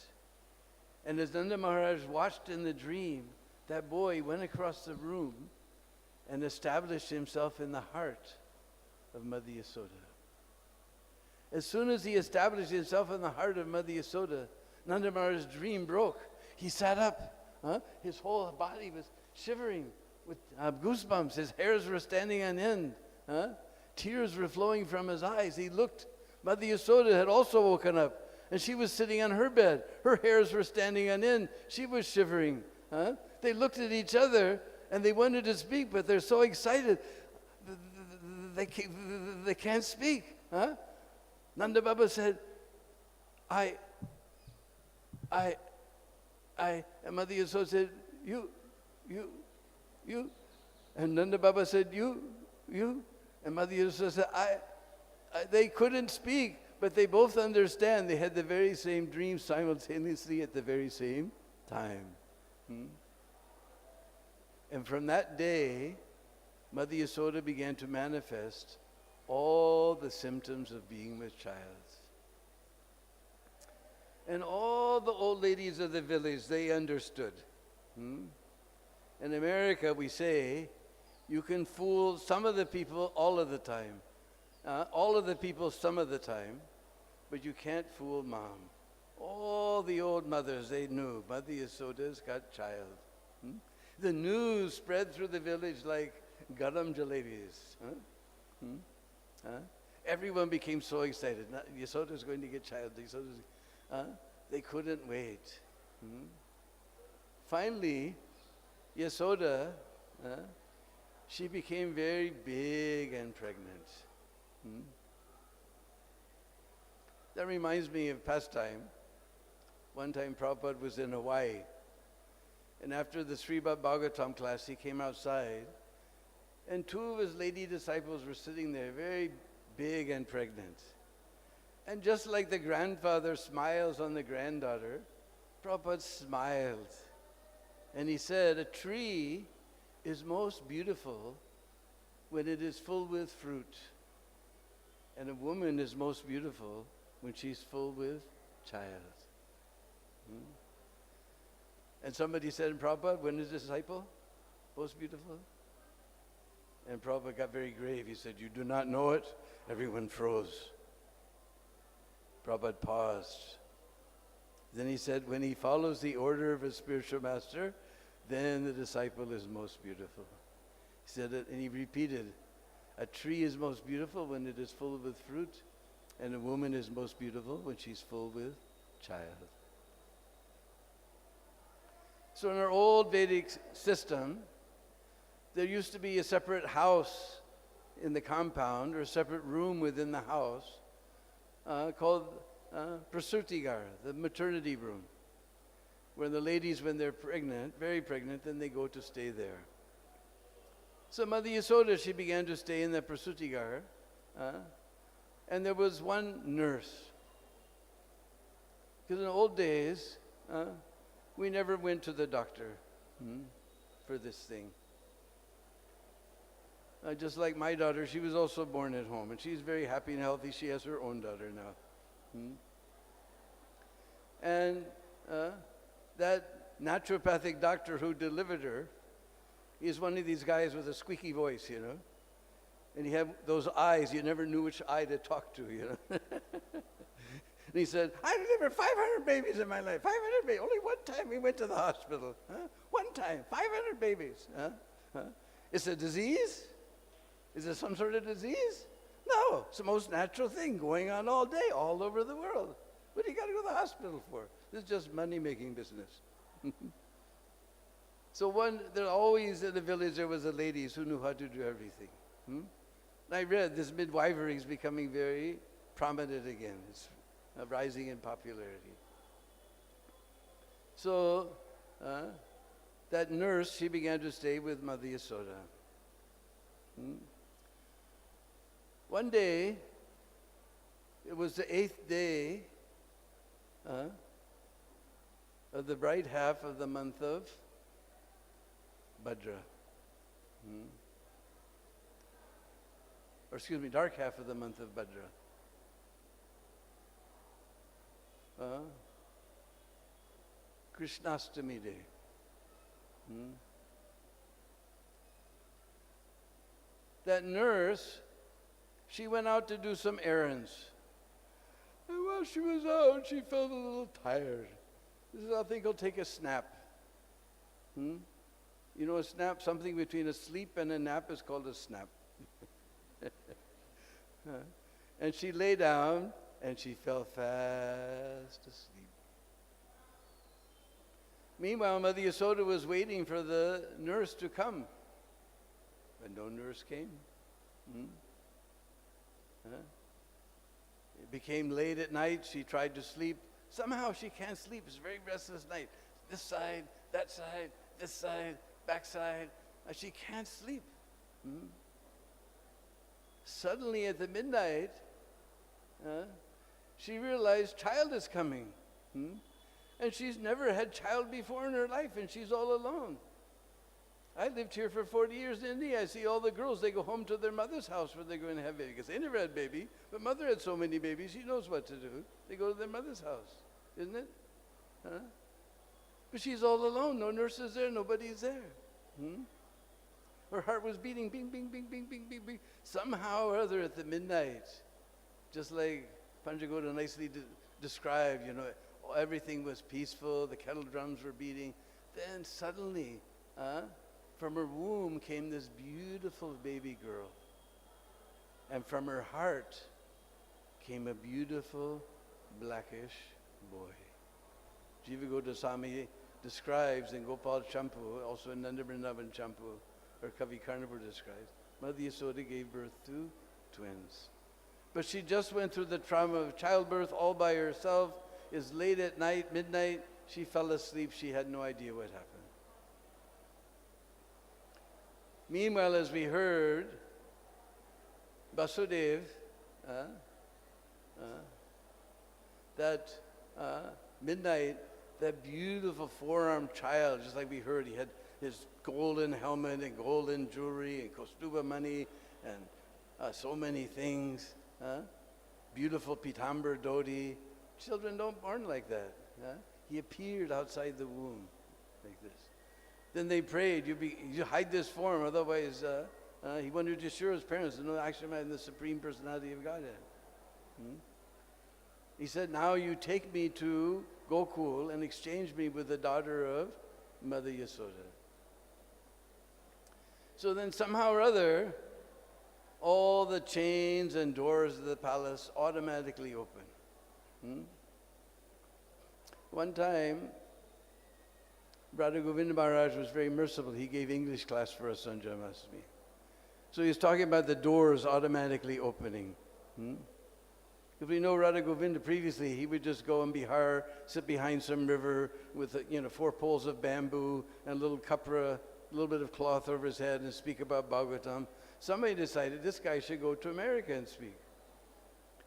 And as Nanda Maharaj watched in the dream, that boy went across the room and established himself in the heart of Mother Yasoda. As soon as he established himself in the heart of Mother Yasoda, Nanda Maharaj's dream broke. He sat up. His whole body was shivering with goosebumps. His hairs were standing on end. Tears were flowing from his eyes. He looked. Mother Yasoda had also woken up, and she was sitting on her bed. Her hairs were standing on end. She was shivering. They looked at each other, and they wanted to speak, but they're so excited. They can't speak. Nanda Baba said, and Mother Yasoda said, you. And Nanda Baba said, you. And Mother Yasoda said, they couldn't speak, but they both understand. They had the very same dream simultaneously at the very same time. And from that day, Mother Yasoda began to manifest all the symptoms of being with child. And all the old ladies of the village, they understood. In America, we say, you can fool some of the people all of the time. All of the people some of the time, but you can't fool mom. All the old mothers, they knew, Mother Yasoda's got child. The news spread through the village like garam jalebis. Everyone became so excited. Yasoda's going to get child. They couldn't wait. Hmm? Finally, Yasoda, she became very big and pregnant. Hmm? That reminds me of pastime. One time Prabhupada was in Hawaii, and after the Srimad Bhagavatam class, he came outside, and two of his lady disciples were sitting there, very big and pregnant. And just like the grandfather smiles on the granddaughter, Prabhupada smiled. And he said, a tree is most beautiful when it is full with fruit. And a woman is most beautiful when she's full with child. Hmm? And somebody said, Prabhupada, when is the disciple most beautiful? And Prabhupada got very grave. He said, you do not know it? Everyone froze. Prabhupada paused. Then he said, when he follows the order of his spiritual master, then the disciple is most beautiful. He said it, and he repeated, a tree is most beautiful when it is full with fruit, and a woman is most beautiful when she's full with child. So in our old Vedic system, there used to be a separate house in the compound, or a separate room within the house, called Prasutigar, the maternity room, where the ladies, when they're pregnant, very pregnant, then they go to stay there. So Mother Yasoda, she began to stay in the Prasutigar, and there was one nurse. Because in the old days, we never went to the doctor for this thing. Just like my daughter, she was also born at home, and she's very happy and healthy. She has her own daughter now. And that naturopathic doctor who delivered her, he's one of these guys with a squeaky voice, you know. And he had those eyes, you never knew which eye to talk to, you know. And he said, I delivered 500 babies in my life, 500 babies. Only one time we went to the hospital. One time, 500 babies. It's a disease? Is it some sort of disease? No, it's the most natural thing going on all day, all over the world. What do you got to go to the hospital for? This is just money-making business. So there always in the village there was a ladies who knew how to do everything. And I read this midwifery is becoming very prominent again. It's rising in popularity. So that nurse, she began to stay with Mother Yasoda. One day, it was the 8th day of the bright half of the month of Bhadra. Or excuse me, dark half of the month of Bhadra. Krishnastami Day. That nurse, she went out to do some errands. And while she was out, she felt a little tired. This is, I think, I'll take a snap. You know, a snap, something between a sleep and a nap is called a snap. And she lay down and she fell fast asleep. Meanwhile, Mother Yasoda was waiting for the nurse to come. But no nurse came. It became late at night. She tried to sleep. Somehow she can't sleep. It's a very restless night. This side, that side, this side, back side. She can't sleep. Suddenly at the midnight, she realized child is coming. And she's never had child before in her life, and she's all alone. I lived here for 40 years in India. I see all the girls, they go home to their mother's house where they're going to have babies. Because they never had baby, but mother had so many babies, she knows what to do. They go to their mother's house, isn't it? But she's all alone. No nurse is there, nobody's there. Her heart was beating, bing, bing, bing, bing, bing, bing, bing. Somehow or other at the midnight, just like Panchagoda nicely described, you know, everything was peaceful, the kettle drums were beating. Then suddenly, from her womb came this beautiful baby girl. And from her heart came a beautiful blackish boy. Jiva Goswami describes in Gopal Champu, also in Nanda Vrindavan Champu, or Kavi Karnapur describes, Mother Yasoda gave birth to twins. But she just went through the trauma of childbirth all by herself. It's late at night, midnight. She fell asleep. She had no idea what happened. Meanwhile, as we heard, Vasudev, that midnight, that beautiful four-armed child, just like we heard, he had his golden helmet and golden jewelry and Kaustuba money and so many things. Beautiful Pitambar Dodi. Children don't born like that. He appeared outside the womb like this. Then they prayed, you hide this form, otherwise he wanted to assure his parents, no, actually I'm the Supreme Personality of Godhead. He said, now you take me to Gokul and exchange me with the daughter of Mother Yasoda. So then somehow or other, all the chains and doors of the palace automatically open. One time, Brother Govinda Maharaj was very merciful. He gave English class for us on Janmashtami. So he was talking about the doors automatically opening. If we know Radha Govinda previously, he would just go in Bihar, sit behind some river with 4 poles of bamboo and a little kapra, a little bit of cloth over his head and speak about Bhagavatam. Somebody decided this guy should go to America and speak.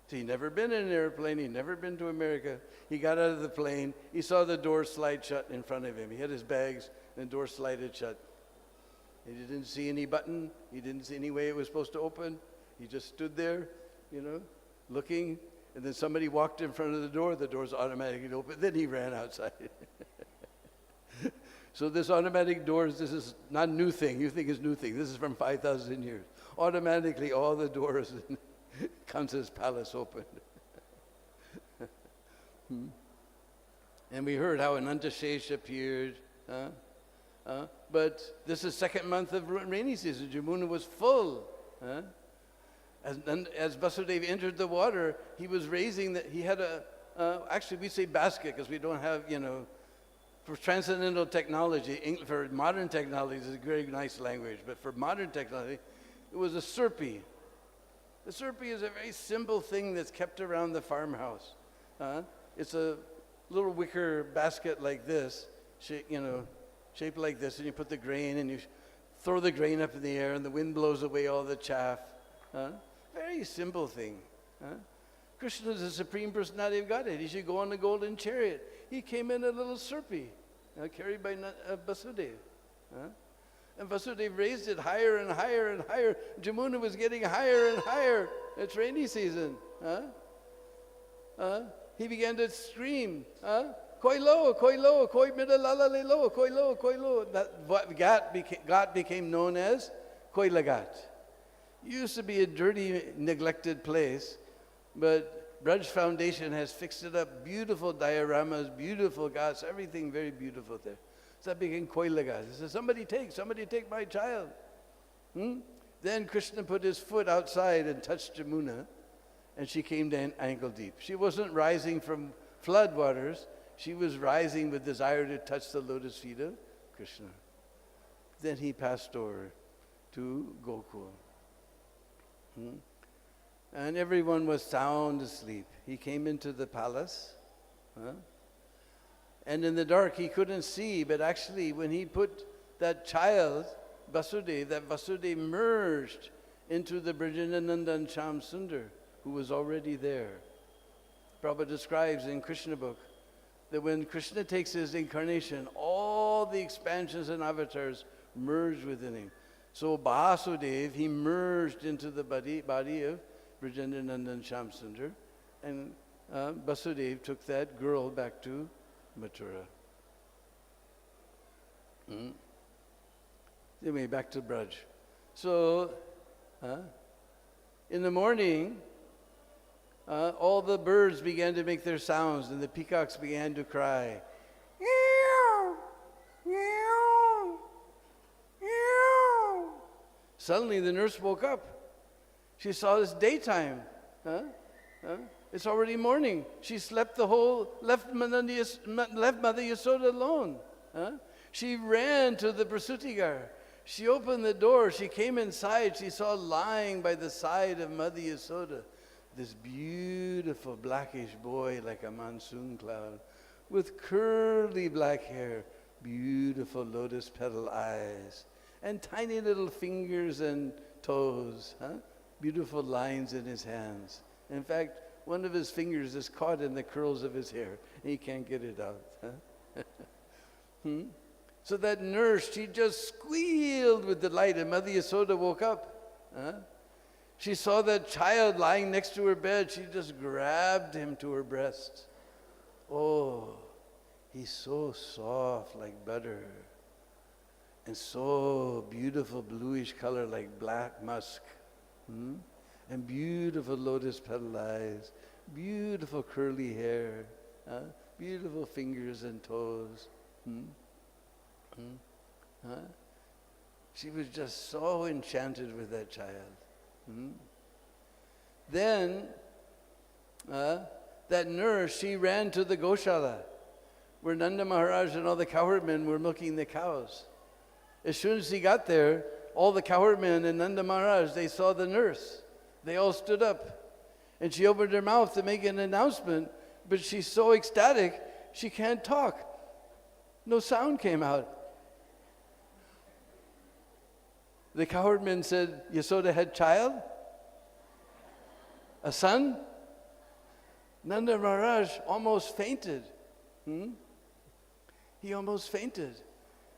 So he'd never been in an airplane, he'd never been to America. He got out of the plane, he saw the door slide shut in front of him. He had his bags and the door slided shut. He didn't see any button, he didn't see any way it was supposed to open. He just stood there, looking, and then somebody walked in front of the doors automatically opened, then he ran outside. So this automatic doors, this is not a new thing. You think it's a new thing. This is from 5,000 years. Automatically all the doors in Kamsa's palace opened. And we heard how Anantashesh appeared. But this is second month of rainy season. Jamuna was full. As Vasudeva entered the water, he was raising, he had actually we say basket because we don't have, for transcendental technology, for modern technology, it's a very nice language, but for modern technology, it was a surpi. The surpi is a very simple thing that's kept around the farmhouse. It's a little wicker basket like this, shaped like this, and you put the grain, and you throw the grain up in the air, and the wind blows away all the chaff. Very simple thing. Krishna is the Supreme Personality of Godhead. He should go on the golden chariot. He came in a little surpi, carried by Vasudeva. And Vasudeva raised it higher and higher and higher. Jamuna was getting higher and higher. It's rainy season. He began to scream, koi lo, koi midalala le lo, koi lo. That Ghat became known as Koi Lagat. It used to be a dirty, neglected place, but Braj Foundation has fixed it up. Beautiful dioramas, beautiful ghats, everything very beautiful there. So that became Koi Lagat. He said, somebody take my child. Then Krishna put his foot outside and touched Jamuna, and she came down ankle deep. She wasn't rising from flood waters. She was rising with desire to touch the lotus feet of Krishna. Then he passed over to Gokul. And everyone was sound asleep. He came into the palace. And in the dark, he couldn't see. But actually, when he put that child, Vasudeva, that Vasudeva merged into the Brajananandan Sham Sundar, who was already there. Prabhupada describes in Krishna book that when Krishna takes his incarnation, all the expansions and avatars merge within him. So Vasudeva, he merged into the body of Brajananandan Sham Sundar, and Vasudeva took that girl back to Mathura. Anyway, back to Braj. So, in the morning, all the birds began to make their sounds, and the peacocks began to cry. Meow, meow, meow. Suddenly, the nurse woke up. She saw it's daytime. It's already morning. She slept left Mother Yasoda alone. Huh? She ran to the Prasuti-gar. She opened the door. She came inside. She saw lying by the side of Mother Yasoda this beautiful blackish boy like a monsoon cloud with curly black hair, beautiful lotus petal eyes, and tiny little fingers and toes, beautiful lines in his hands. In fact, one of his fingers is caught in the curls of his hair, and he can't get it out. So that nurse, she just squealed with delight, and Mother Yasoda woke up. She saw that child lying next to her bed. She just grabbed him to her breast. Oh, he's so soft like butter, and so beautiful bluish color like black musk, and beautiful lotus petal eyes, beautiful curly hair, beautiful fingers and toes. She was just so enchanted with that child. Then, that nurse, she ran to the Goshala, where Nanda Maharaj and all the cowherdmen were milking the cows. As soon as he got there, all the cowherdmen and Nanda Maharaj, they saw the nurse. They all stood up. And she opened her mouth to make an announcement, but she's so ecstatic, she can't talk. No sound came out. The cowherdman said, Yasoda had child? A son? Nanda Maharaj almost fainted. He almost fainted.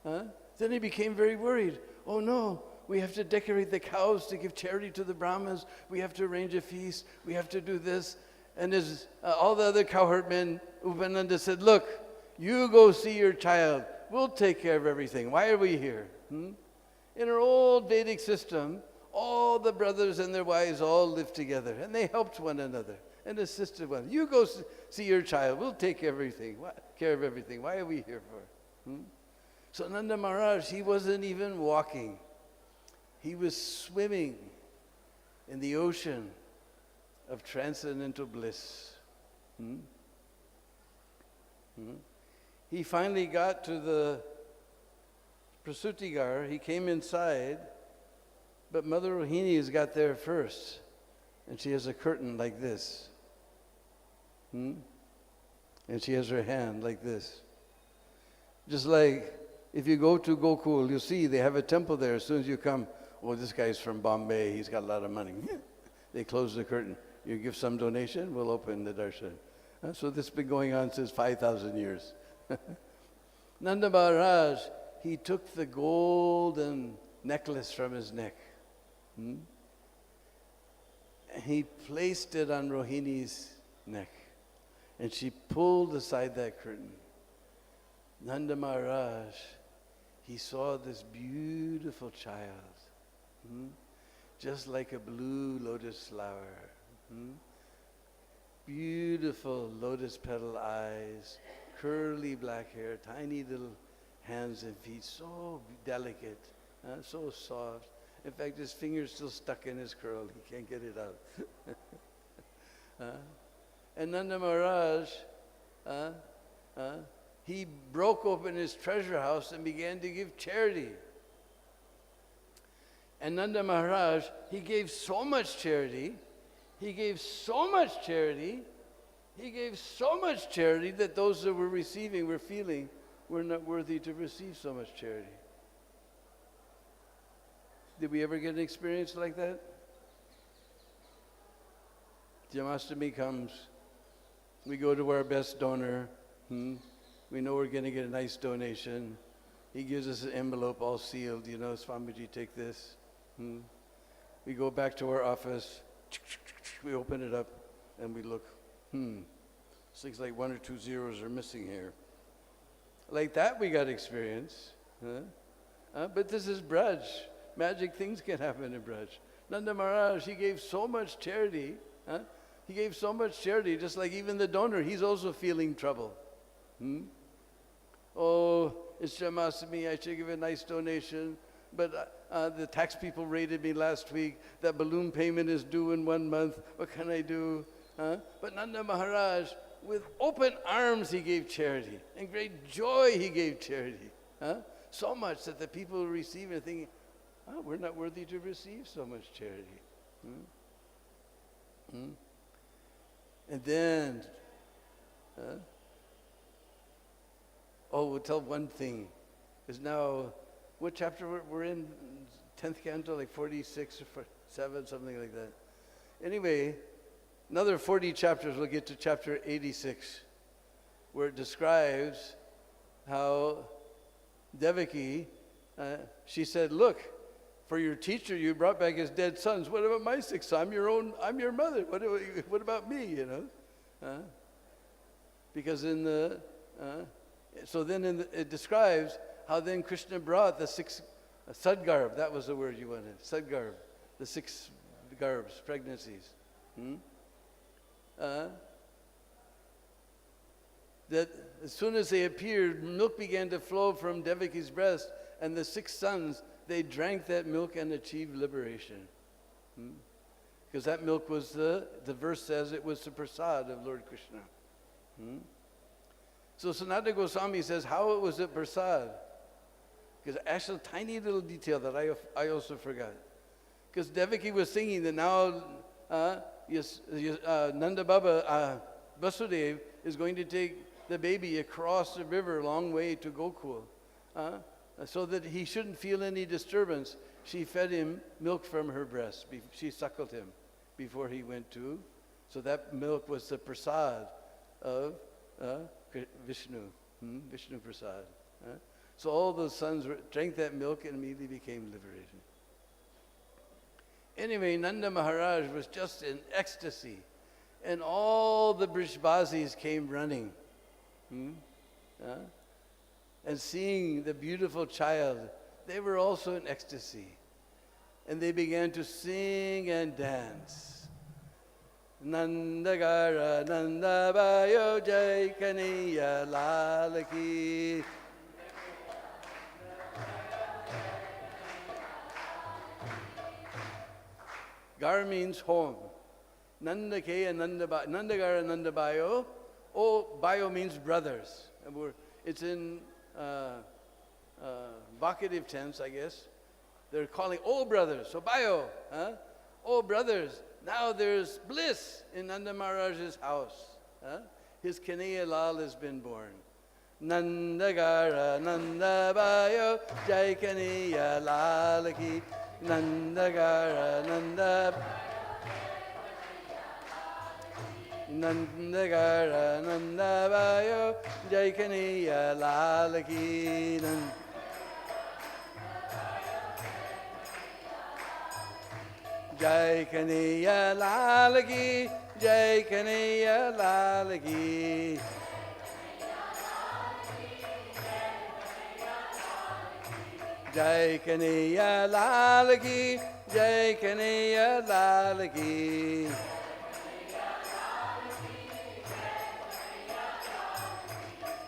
Then he became very worried. Oh no, we have to decorate the cows to give charity to the Brahmas. We have to arrange a feast. We have to do this. And as all the other cowherdmen, Upananda said, look, you go see your child. We'll take care of everything. Why are we here? In our old Vedic system, all the brothers and their wives all lived together, and they helped one another and assisted one. You go see your child. We'll take care of everything. Why are we here for? So Nanda Maharaj, he wasn't even walking. He was swimming in the ocean of transcendental bliss. He finally got to the Prasuti-gar. He came inside, but Mother Rohini has got there first, and she has a curtain like this. And she has her hand like this. Just like if you go to Gokul, you'll see they have a temple there. As soon as you come, oh, this guy's from Bombay, he's got a lot of money. They close the curtain. You give some donation, we'll open the darshan. So this has been going on since 5,000 years. Nanda Maharaj, he took the golden necklace from his neck. He placed it on Rohini's neck, and she pulled aside that curtain. Nanda Maharaj, he saw this beautiful child, just like a blue lotus flower. Beautiful lotus petal eyes, curly black hair, tiny little hands and feet, so delicate, so soft. In fact, his finger's still stuck in his curl. He can't get it out. And Nanda Maharaj, he broke open his treasure house and began to give charity. And Nanda Maharaj, he gave so much charity, he gave so much charity that those that were receiving were feeling we're not worthy to receive so much charity. Did we ever get an experience like that? Janmashtami comes, we go to our best donor, we know we're going to get a nice donation. He gives us an envelope all sealed, Swamiji, take this. We go back to our office, we open it up, and we look, looks like 1 or 2 zeros are missing here. Like that we got experience. But this is Braj. Magic things can happen in Braj. Nanda Maharaj, he gave so much charity. He gave so much charity, just like even the donor, he's also feeling trouble. Oh, it's Janmashtami, I should give a nice donation. But the tax people raided me last week. That balloon payment is due in 1 month. What can I do? But Nanda Maharaj, with open arms, he gave charity. And great joy, he gave charity. So much that the people who receive it are thinking, we're not worthy to receive so much charity. And then, we'll tell one thing. Is now, what chapter we're in? 10th canto, like 46 or 7, something like that. Anyway, another 40 chapters, we'll get to chapter 86, where it describes how Devaki, she said, look, for your teacher, you brought back his dead sons. What about my 6 sons? I'm your mother. What about me, you know? Because it describes how then Krishna brought the 6 sadgarb, that was the word you wanted, sadgarb, the 6 garbs, pregnancies. That as soon as they appeared, milk began to flow from Devaki's breast, and the 6 sons, they drank that milk and achieved liberation. Because that milk was the verse says it was the prasad of Lord Krishna. So Sanatana Goswami says, how it was a prasad? Because actually, a tiny little detail that I also forgot. Because Devaki was thinking that now Nanda Baba, Vasudev, is going to take the baby across the river a long way to Gokul. So that he shouldn't feel any disturbance. She fed him milk from her breast. She suckled him before he went to. So that milk was the prasad of Vishnu, Vishnu prasad. So all those sons drank that milk and immediately became liberated. Anyway, Nanda Maharaj was just in ecstasy. And all the Brishbazis came running. And seeing the beautiful child, they were also in ecstasy. And they began to sing and dance. Nandagara Nandabayo Jai Kaniya Lalaki. Gar means home. Nandake and Nandagara Nandabayo. Bayo means brothers. And it's in vocative tense, I guess. They're calling, brothers, so Bayo, brothers. Now there's bliss in Nanda Maharaj's house. His Kanhaiya Lal has been born. Nandagara Nandabayo Jai Kanhaiya Lal ki. Nandagara Nandagara Nandabayo Jai Kanhaiya Lal ki. Jai Kanhaiya Lal ki, Jai Kanhaiya Lal ki. Jai Kanhaiya Lal ki, Jai Kanhaiya Lal ki.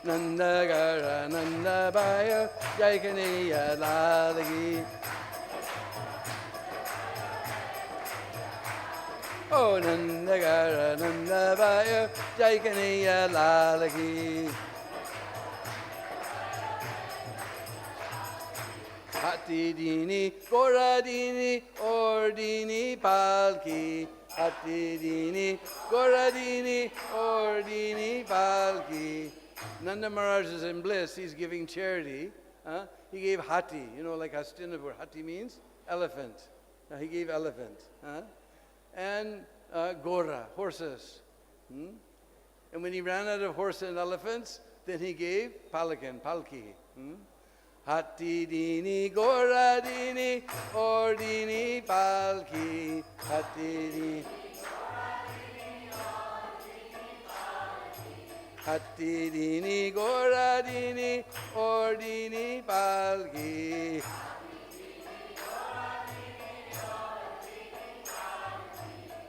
Nandagara Nandabayo Jai Kanhaiya Lal ki. Oh, Nandagara Nandabayo Jai Kanhaiya Lal ki. Hati dini, Gora dini, or dini palki. Hati dini, Gora dini, or dini palki. Nanda Maharaj is in bliss. He's giving charity. He gave hati, like Hastinapur. Hati means elephant. He gave elephant. And Gora, horses. And when he ran out of horses and elephants, then he gave palakan, palki. Hati dini, Gora dini, or dini palki. Hati dini, Hati dini, Gora dini, or dini palki.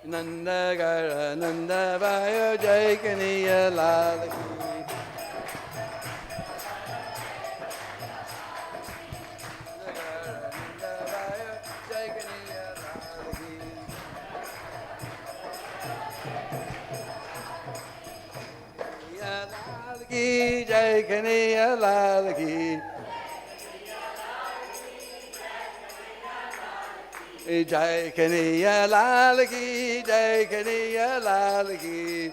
Nandagara Nandabayo Jai Kanhaiya Lal ki. Nandagara Nandabayo Jai Kanhaiya Lal ki. ki, Jai Kanhaiya Lal ki. Jai Kanhaiya Lal ki, Jai Kanhaiya Lal ki.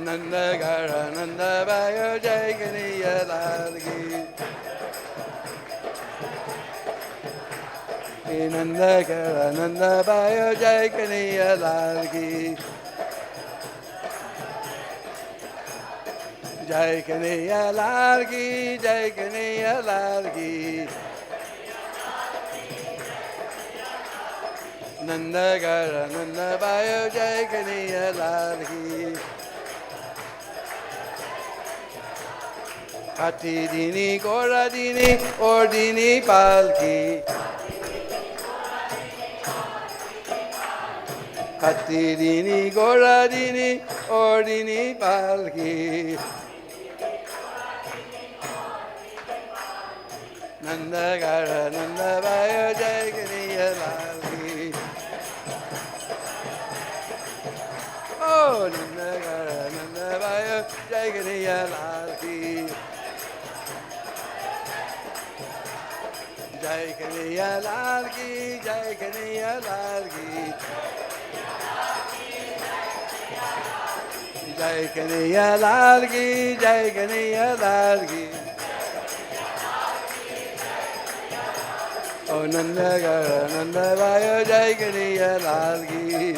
Nanda Gara Nanda Bayo, Jai Kanhaiya Lal ki. Nanda Gara Nanda Bayo, Jai Kanhaiya Lal ki. Jai Kanhaiya Lal ki, Jai Kanhaiya Lal ki. Nanda Gara Nanda Bayo, Jai Kanhaiya Lal ki. Hati Dini Gora Dini Ordini Palki. Hati Dini Gora Dini Ordini Palki. Nanda Gara Nanda Bayo, Jai Kanhaiya Lal ki. Oh, Nanda Gara Nanda Bayo, Jai Kanhaiya Lal ki. Jai Kanhaiya Lal ki, Jai Kanhaiya Lal ki. Jai Kanhaiya Lal ki, Jai Kanhaiya Lal ki. Oh, Nanda Gara Nanda Bayo, Jai Kanhaiya Lal ki.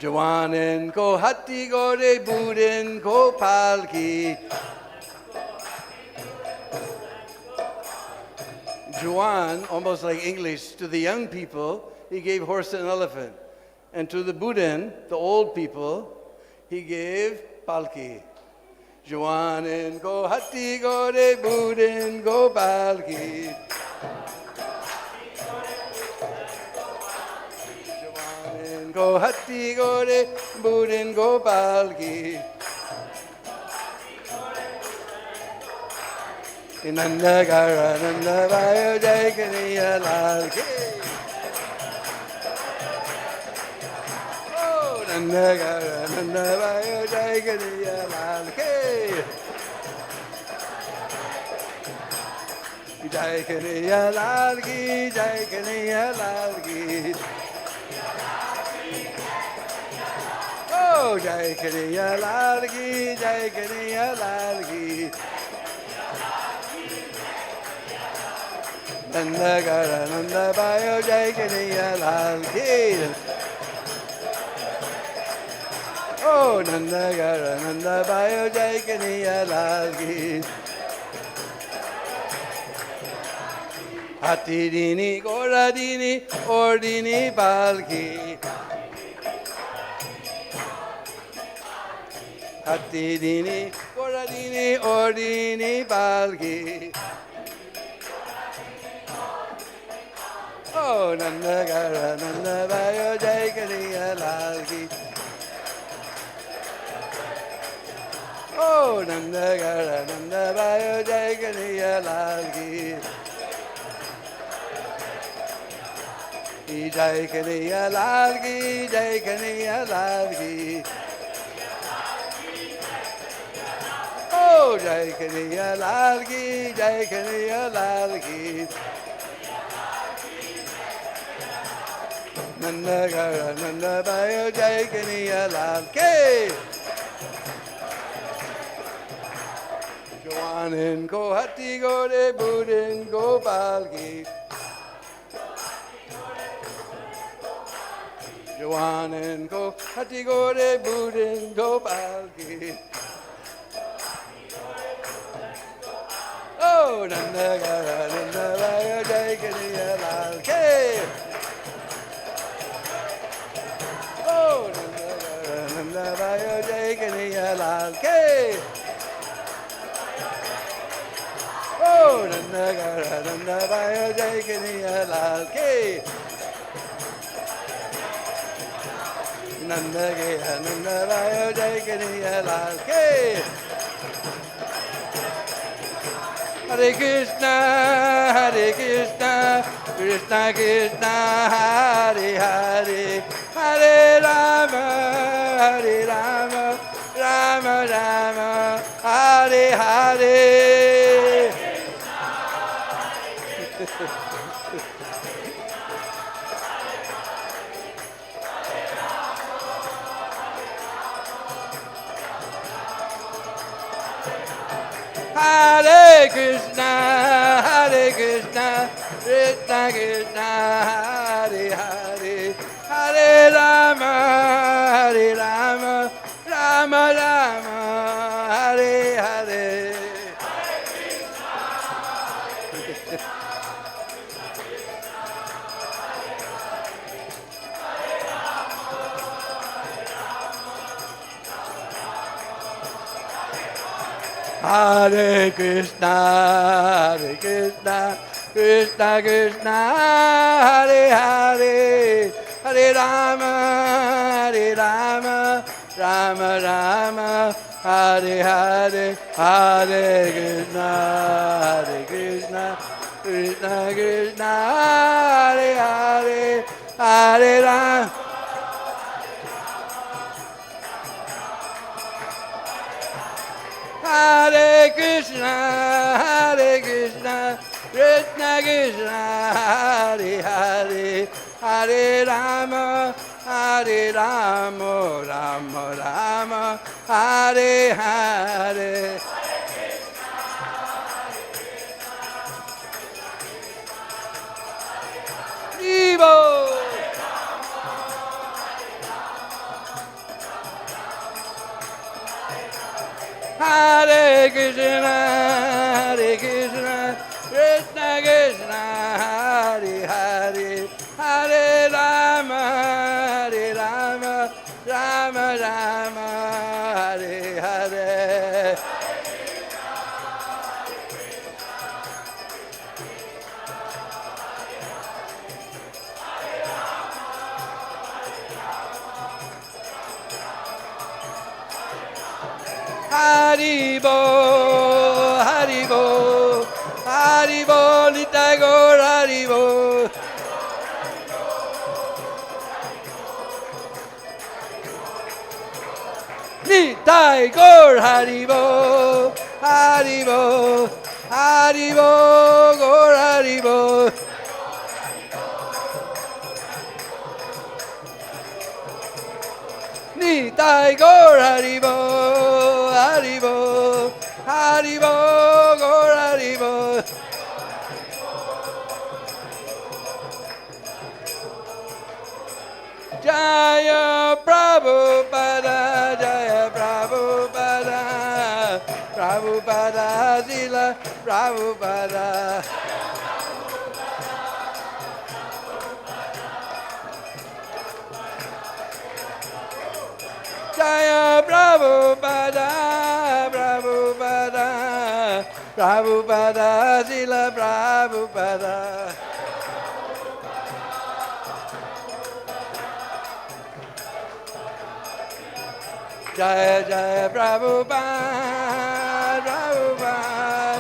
Jawanin ko hatti gore budin ko palki. Juan, almost like English, to the young people, he gave horse and elephant. And to the Buddhan, the old people, he gave palki. Juanin ko hatti gore budin ko palki. Juanin ko hatti gore budin ko palki. Nanda Gara Nanda Bayo, Jai Kanhaiya Lal ki. Oh, Nanda Gara Nanda Bayo, Jai Kanhaiya Lal ki. Jai Kanhaiya Lal ki, Jai Kanhaiya Lal ki. Oh, Jai Kanhaiya Lal ki, Jai Kanhaiya Lal ki. Nanda Gara Nanda Bayo, Jai Kanhaiya Lal ki. Oh, Nanda Gara Nanda Bayo, Jai Kanhaiya Lal ki. Hati Dini Gora Dini Ordini Palki. Hati Dini Gora Dini Ordini Palki. Oh, Nanda Gara Nanda Bayo, Jai Kanhaiya Lal ki. Oh, Nanda Gara Nanda Bayo, Jai Kanhaiya Lal ki. Jai Kanhaiya Lal ki, Jai Kanhaiya Lal ki. Oh, Jai Kanhaiya Lal ki, Jai Kanhaiya Lal ki. Nanda Gara Nanda Bayo, Jai Kanhaiya Lal ki. Joanin ko hatti gore budin ko palki. Joanin ko hatti gore budin ko palki. Oh, Nanda Gara Nanda Bayo, Jai Kanhaiya Lal ki. Oh, Nanda Gara Nanda Bayo, Jai Kanhaiya Lal ki. Oh, Nanda Gara Nanda Bayo, Jai Kanhaiya Lal ki. Nanda Gara Nanda Bayo, Jai Kanhaiya Lal ki. Hare Krishna, Hare Krishna, Krishna Krishna Hare Hare Hare Rama Hare Rama Rama Rama Hare Hare Hare Krishna, Krishna Krishna, Hare Hare, Hare Rama, Rama Rama, Hare Hare. Hare Krishna, Krishna Krishna, Hare Hare, Hare Rama, Rama Rama, Hare Hare, Hare Krishna, Krishna Krishna, Hare Hare, Hare Rama. Hare Krishna, Krishna Krishna, Hare Hare, Hare Rama, Rama Rama, Hare Hare. Evo. Hare Krishna, Krishna Krishna, Hare Hare, Hare Rama, Rama Rama, Hare Hare. Haribo, Haribo, Haribo, Nitai Gaur Haribo. Nitai Gaur Haribo, Haribo, Haribo, Gaur Haribo. Nitai Gaur Haribo, Haribo, Haribo, Gaur Haribo. Jaya Prabhupada, Jaya Prabhupada, Prabhupada, Srila Prabhupada. Jaya Prabhupada, Prabhupada, Prabhupada, Srila Prabhupada. Jaya Jaya Prabhupada, Prabhupada,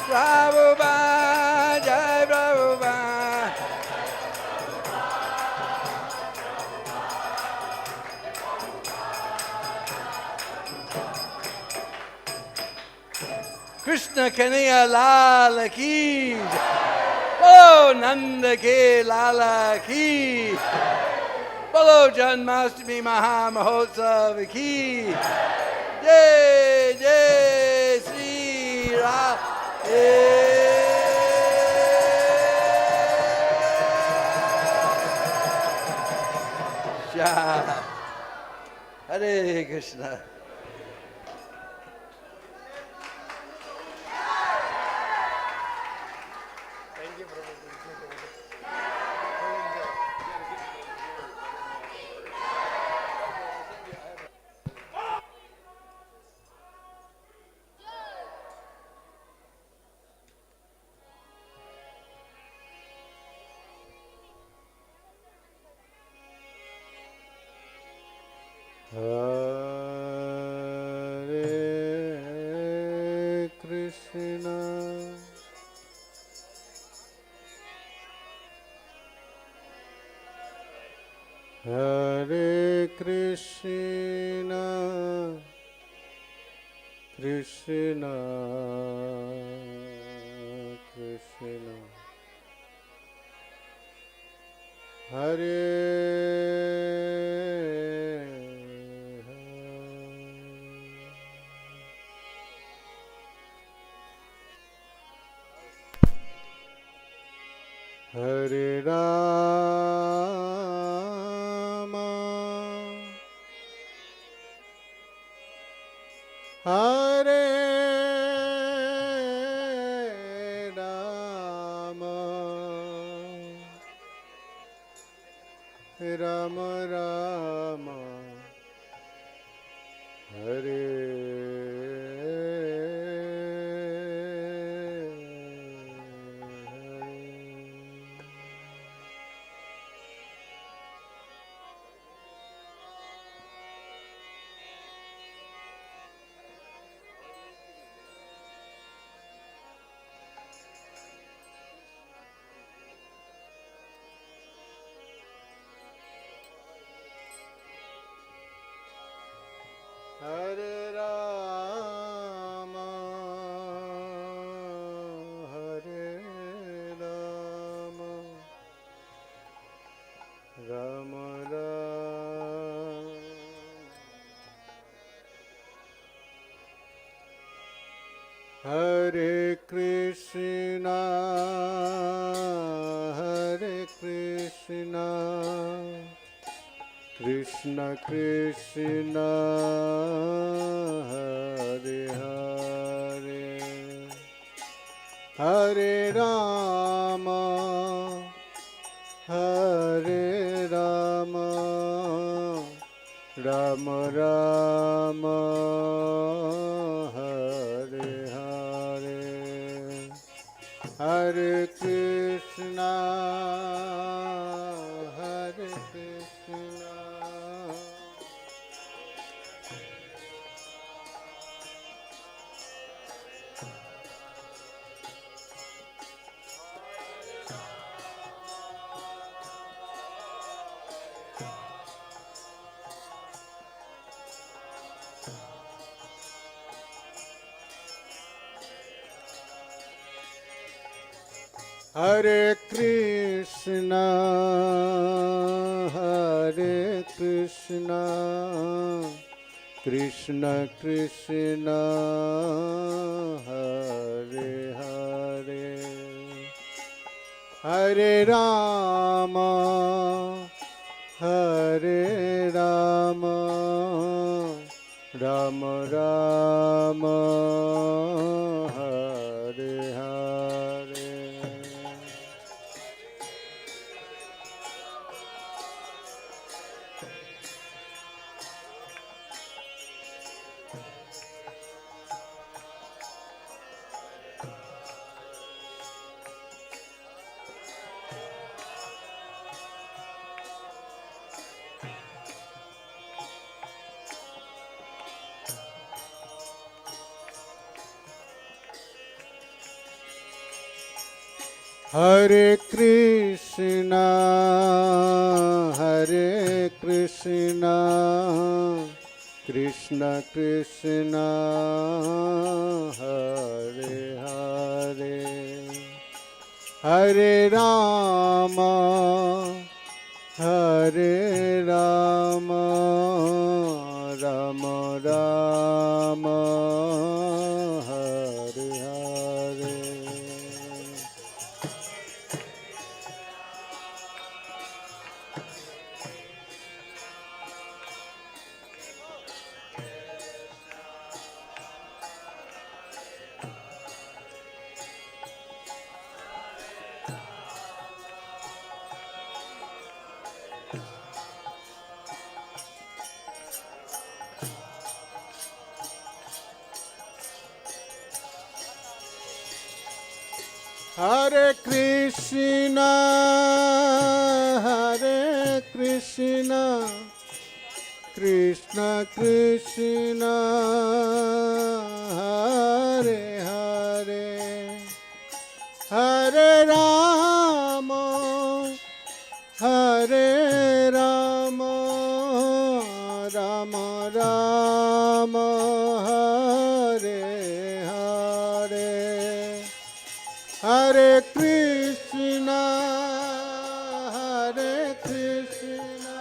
Prabhupada, Jaya Prabhupada. Krishna Kanhaiya Lal ki, oh Nanda ke Lala ki, bolo Janmashtami Maha Mahotsav ki, Jai Jai Sri Radhe. Hare Krishna. Hare Krishna, Hare Krishna, Krishna Krishna, Hare Hare Rama, Hare Rama, Rama Rama, Hare Hare Rama, Hare Rama, Rama Rama, Hare Krishna, Hare Krishna, Krishna Krishna, Hare Hare, Hare Rama, Hare Rama, Rama Rama, Hare Hare, Hare Krishna, Hare Krishna, Hare Krishna, Hare Krishna, Krishna Krishna, Hare Hare, Hare Rama, Hare Rama, Rama Rama, Hare Hare. Hare Krishna, Hare Krishna, Krishna Krishna, Hare Hare, Hare Rama, Hare Rama, Rama Rama, Hare Hare. Hare Krishna, Hare Krishna, Krishna Krishna, Hare Hare, Hare Rama, Hare Rama, Krishna